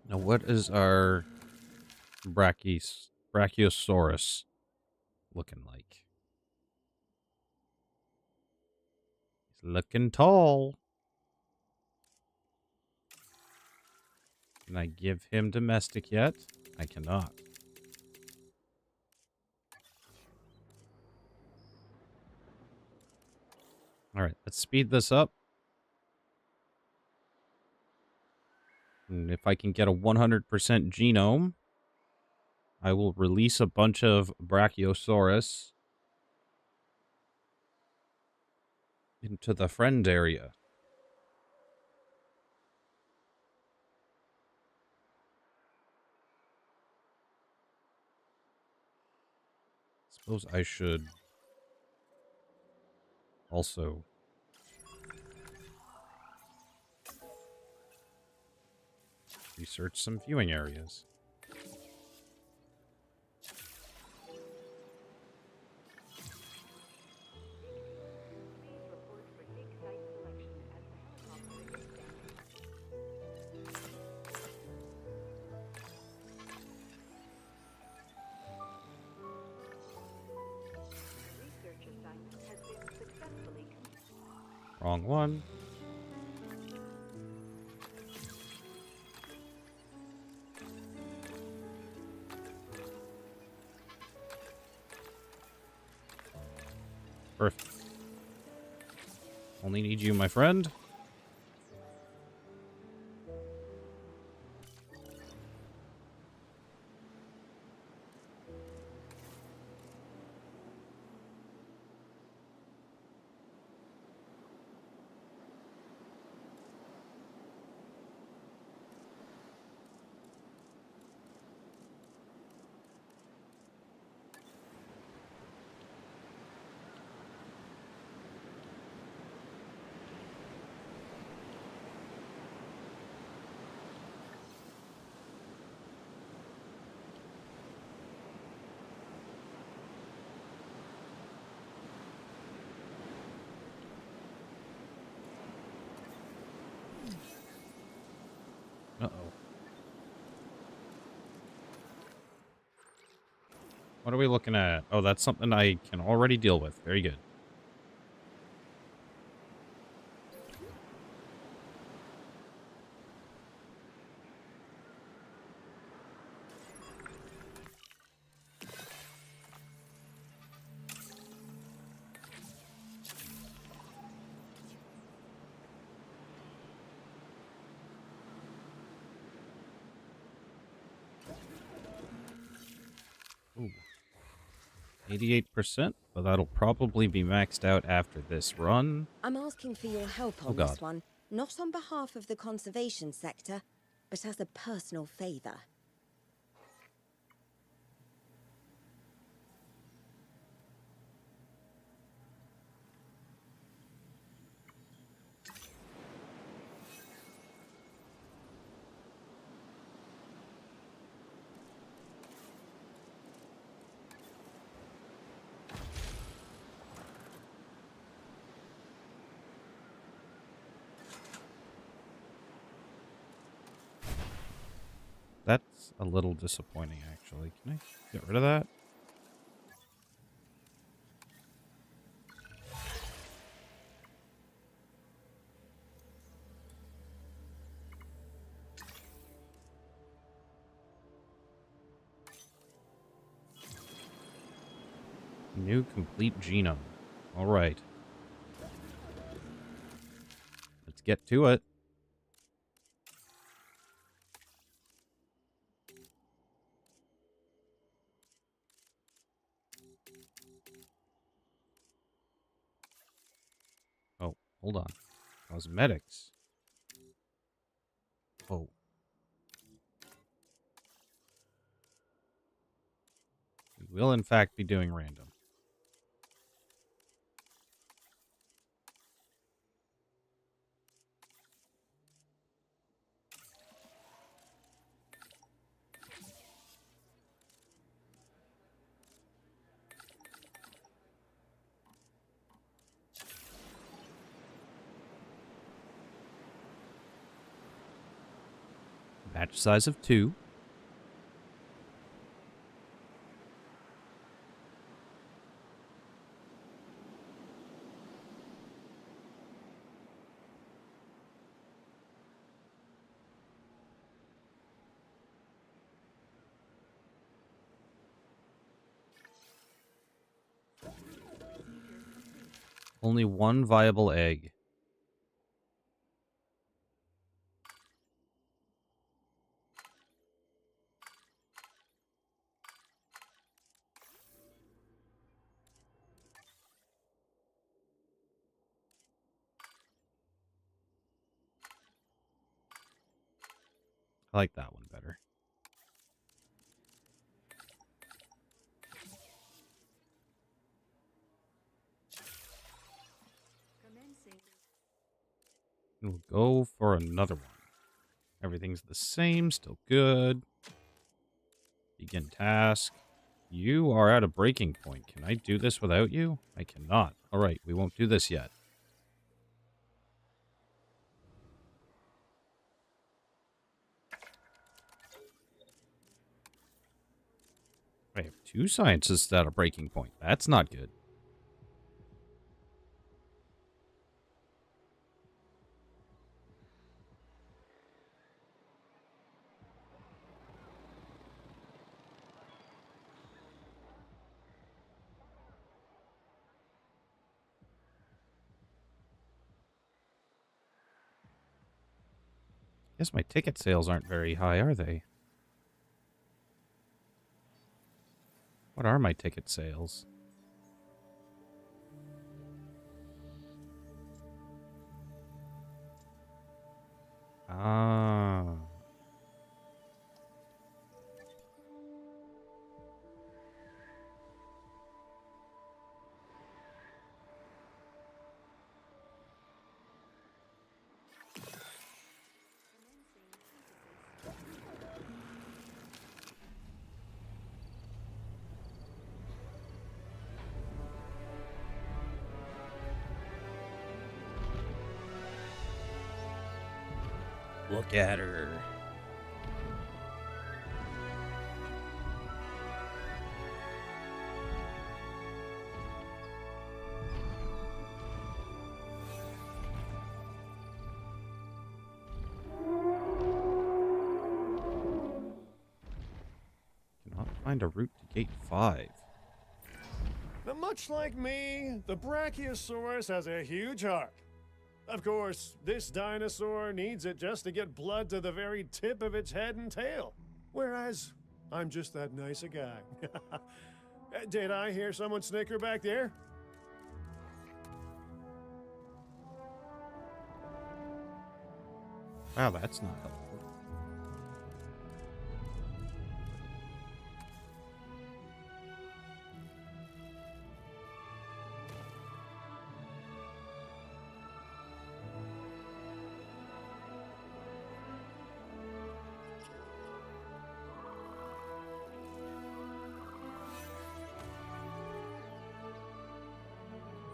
Now, what is our Brachiosaurus looking like? He's looking tall. Can I give him domestic yet? I cannot. All right, let's speed this up. And if I can get a 100% genome, I will release a bunch of Brachiosaurus into the friend area. Suppose I should also research some viewing areas. Wrong one. Perfect. Only need you, my friend. Uh-oh. What are we looking at? Oh, that's something I can already deal with. Very good. Ooh. 88%, but that'll probably be maxed out after this run. I'm asking for your help on Oh, God. this one, not on behalf of the conservation sector, but as a personal favor. That's a little disappointing, actually. Can I get rid of that? New complete genome. All right. Let's get to it. Oh, hold on. Cosmetics. Oh. We will, in fact, be doing random. Batch size of 2. Only one viable egg. I like that one better. Commencing. We'll go for another one. Everything's the same, still good. Begin task. You are at a breaking point. Can I do this without you? I cannot. All right, we won't do this yet. I have 2 scientists at a breaking point. That's not good. Guess my ticket sales aren't very high, are they? What are my ticket sales? Ah. Look at her. Cannot find a route to Gate 5. Now, much like me, the Brachiosaurus has a huge heart. Of course, this dinosaur needs it just to get blood to the very tip of its head and tail. Whereas, I'm just that nice a guy. Did I hear someone snicker back there? Wow, that's not helpful.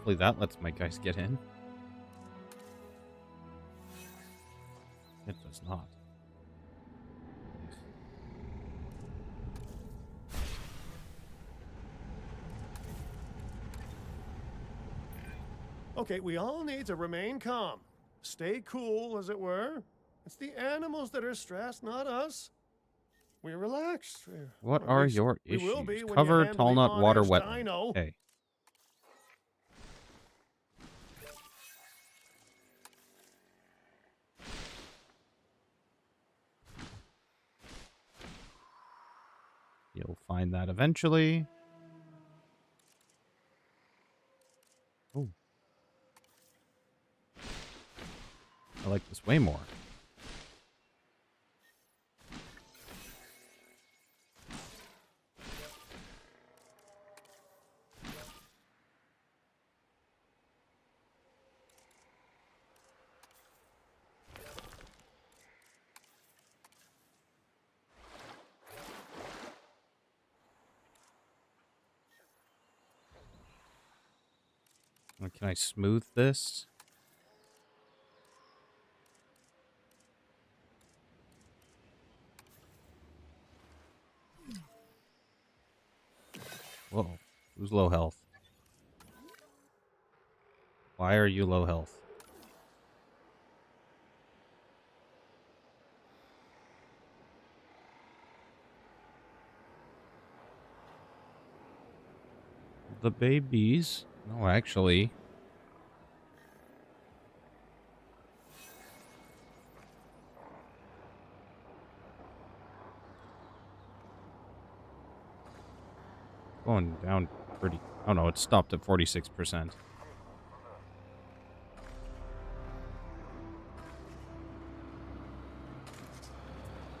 Hopefully that lets my guys get in. It does not. Okay, we all need to remain calm. Stay cool, as it were. It's the animals that are stressed, not us. We're relaxed. What Or at are least your we will be issues? when you Cover, handle tall the nut, water, on-edge wetland. dino. Okay. You'll find that eventually. Oh. I like this way more. Can I smooth this? Whoa. Who's low health? Why are you low health? The babies? No, actually. Going down pretty... Oh no, it stopped at 46%.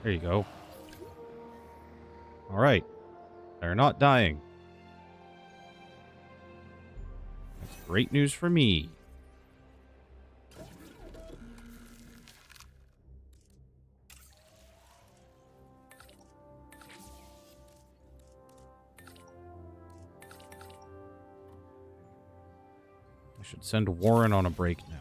There you go. Alright. They're not dying. That's great news for me. I should send Warren on a break now.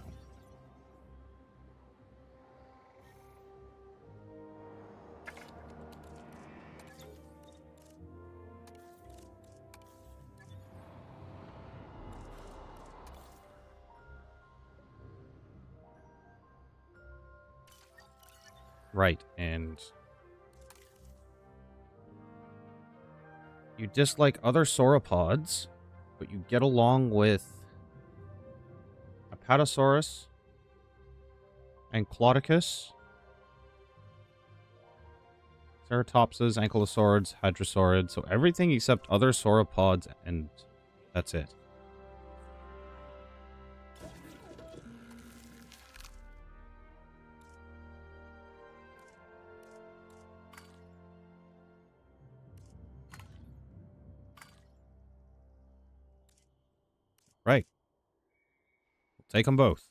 Right, and you dislike other sauropods, but you get along with Apatosaurus and Claudicus Ceratopses, Ankylosaurids, Hadrosaurids, so everything except other sauropods, and that's it. Right. We'll take them both.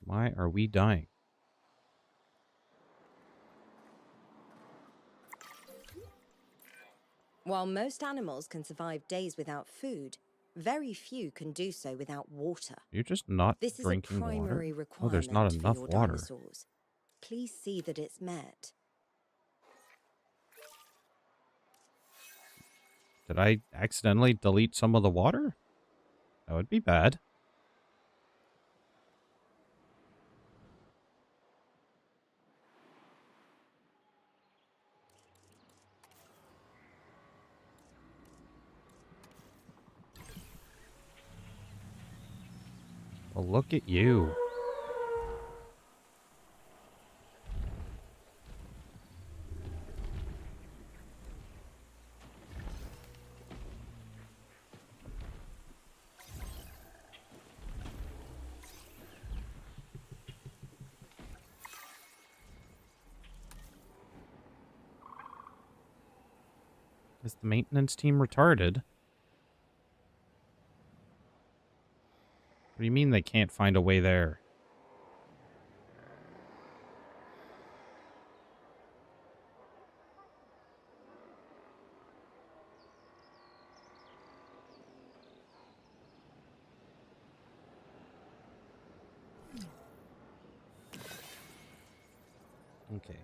Why are we dying? While most animals can survive days without food, very few can do so without water. You're just not This is a drinking primary water? Oh, requirement there's not for enough your water. dinosaurs. Please see that it's met. Did I accidentally delete some of the water? That would be bad. Well, look at you. Is the maintenance team retarded? What do you mean they can't find a way there? Okay.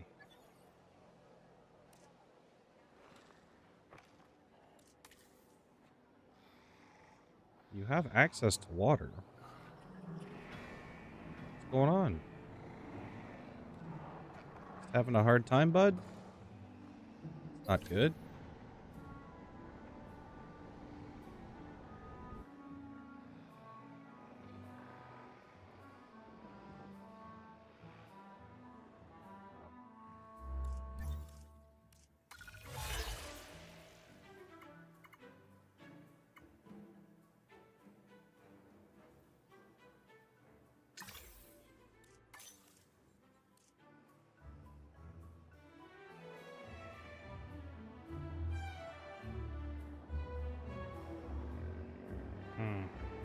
You have access to water. What's going on? Just having a hard time, bud? It's not good.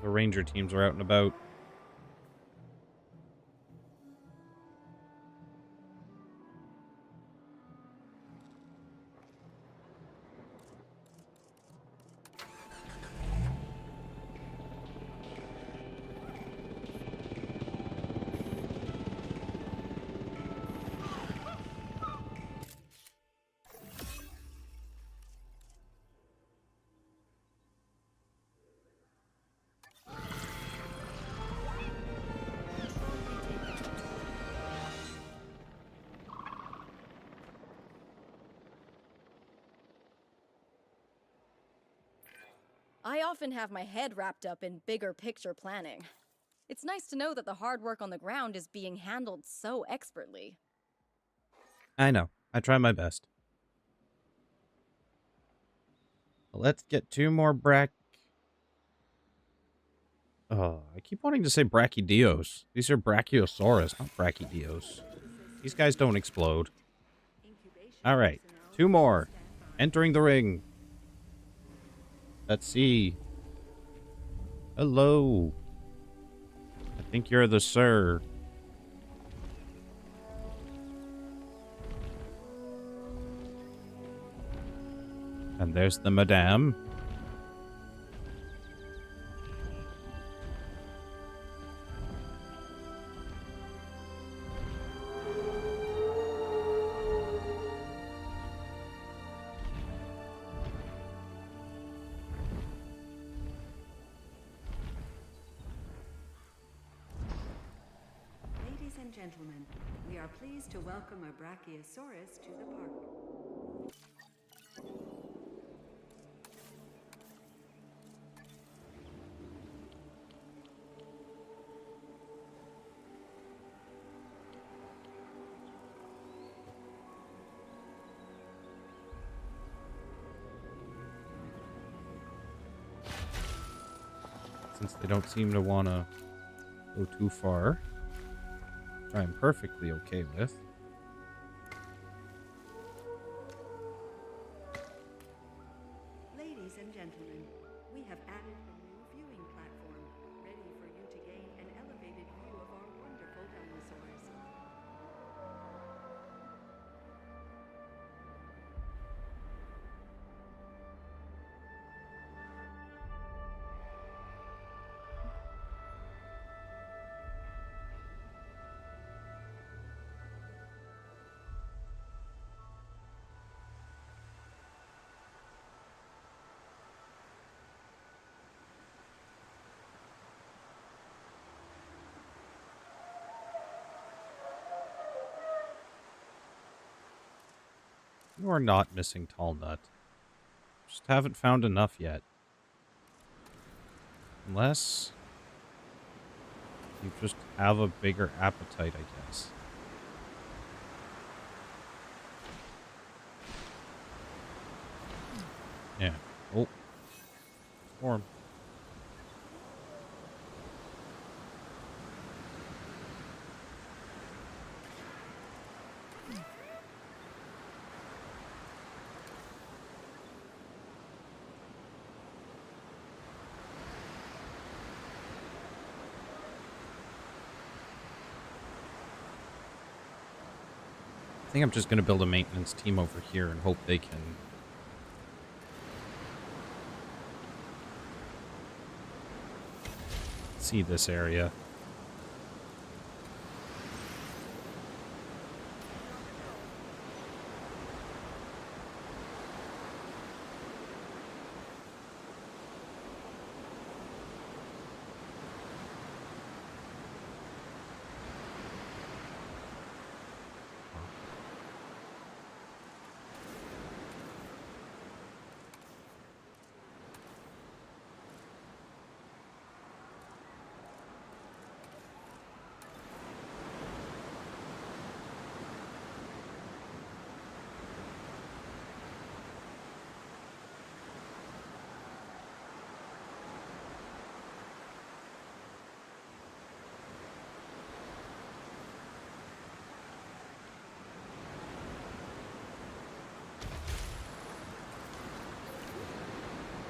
The ranger teams are out and about. I often have my head wrapped up in bigger picture planning. It's nice to know that the hard work on the ground is being handled so expertly. I know. I try my best. Let's get two more I keep wanting to say brachydios. These are brachiosaurus, not brachydios. These guys don't explode. Alright. Two more. Entering the ring. Let's see. Hello. I think you're the sir. And there's the madame. Ladies and gentlemen, we are pleased to welcome a Brachiosaurus to the park. since they don't seem to want to go too far, which I'm perfectly okay with. Ladies and gentlemen, we have added a new viewing platform, ready for you to gain an elevated view of our wonderful dinosaurs. You are not missing Tall Nut. Just haven't found enough yet. Unless you just have a bigger appetite, I guess. Yeah. Oh. Storm. I think I'm just going to build a maintenance team over here and hope they can see this area.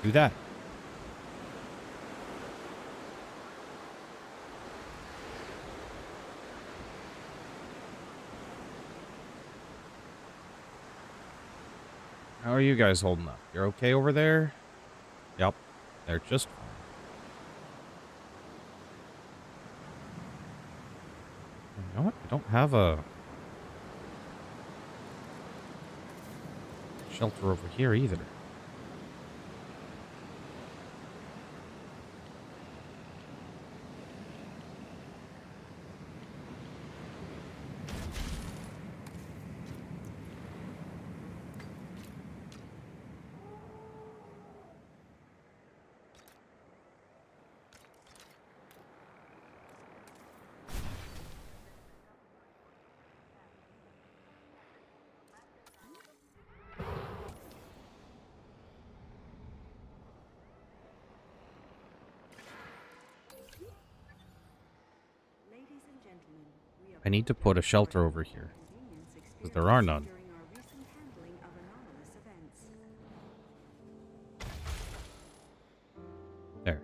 Do that. How are you guys holding up? You're okay over there? Yep. They're just fine. You know what? I don't have a shelter over here either. Ladies and gentlemen, we I need to put a shelter over here, because there are none. during our recent handling of anomalous events. There.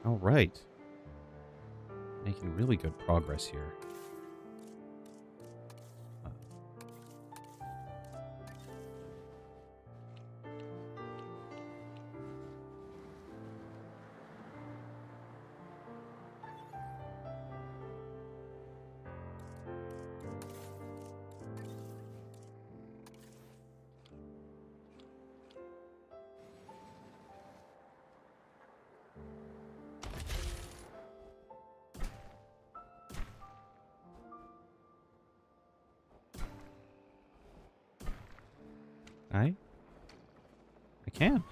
All right. Making really good progress here. I can't.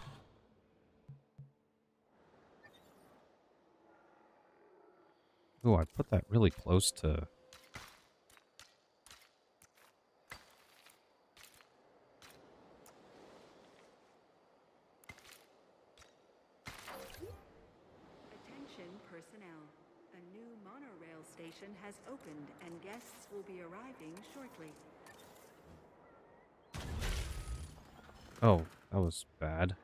Oh, I put that really close to... Attention personnel. A new monorail station has opened and guests will be arriving shortly. Oh, that was bad.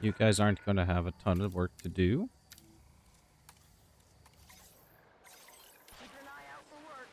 You guys aren't going to have a ton of work to do. Keep an eye out for work.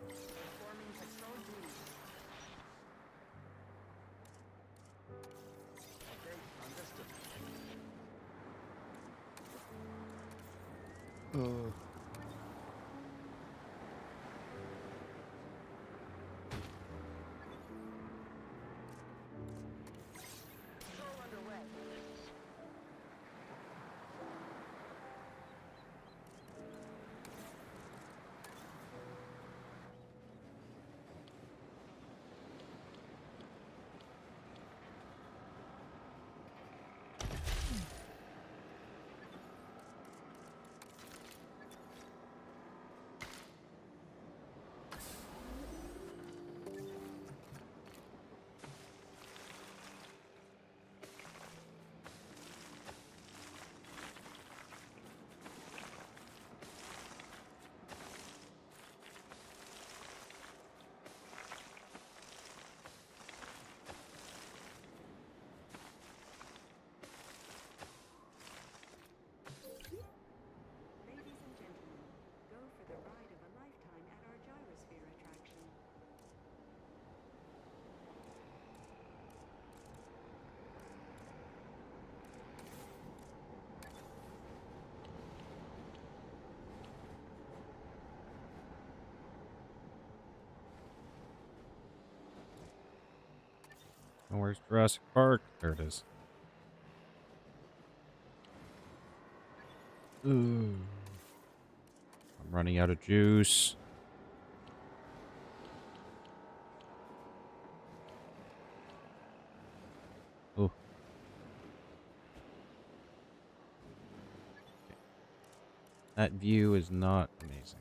Performing patrol duties. Okay, understood. Patrol underway. where's Jurassic Park? There it is. Ooh. I'm running out of juice. Oh. That view is not amazing.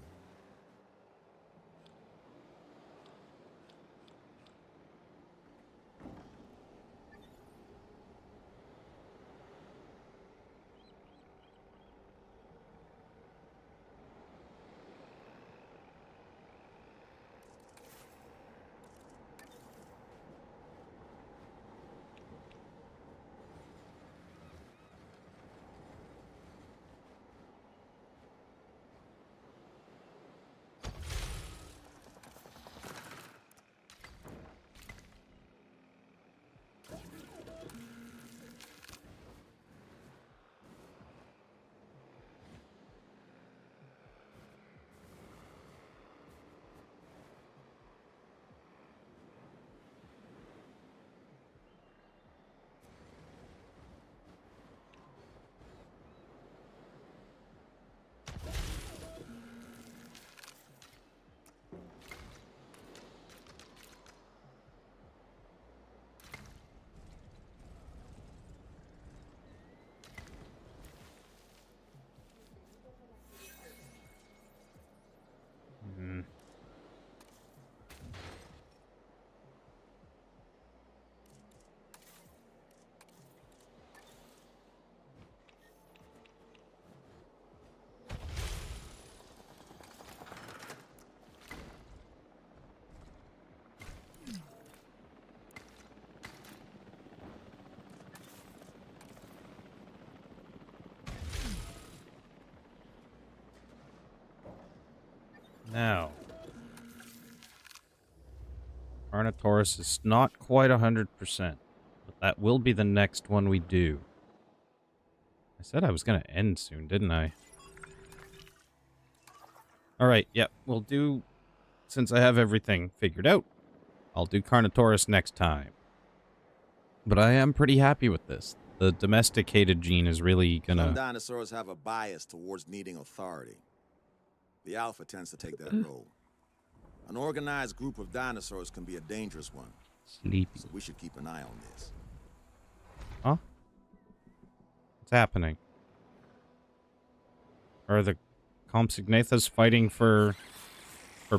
Now, Carnotaurus is not quite 100%, but that will be the next one we do. I said I was going to end soon, didn't I? Alright, yep, we'll do, since I have everything figured out, I'll do Carnotaurus next time. But I am pretty happy with this. The domesticated gene is really gonna... Some dinosaurs have a bias towards needing authority. The alpha tends to take that role. An organized group of dinosaurs can be a dangerous one. Sleepy. So we should keep an eye on this. Huh? What's happening? Are the Compsognathus fighting for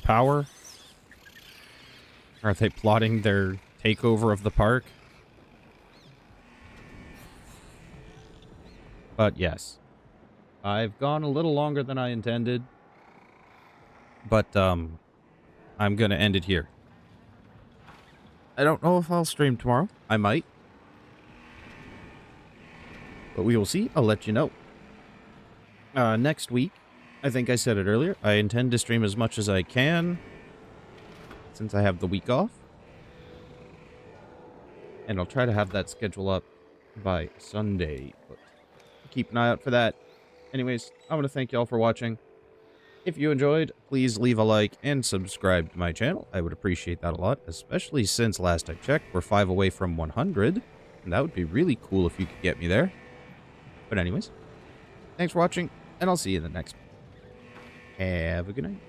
power? Are they plotting their takeover of the park? But yes. I've gone a little longer than I intended. But, I'm gonna end it here. I don't know if I'll stream tomorrow. I might. But we will see. I'll let you know. Next week, I think I said it earlier, I intend to stream as much as I can, since I have the week off. And I'll try to have that schedule up by Sunday. But keep an eye out for that. Anyways, I want to thank y'all for watching. If you enjoyed, please leave a like and subscribe to my channel. I would appreciate that a lot, especially since last I checked, we're 5 away from 100. And that would be really cool if you could get me there. But anyways, thanks for watching, and I'll see you in the next one. Have a good night.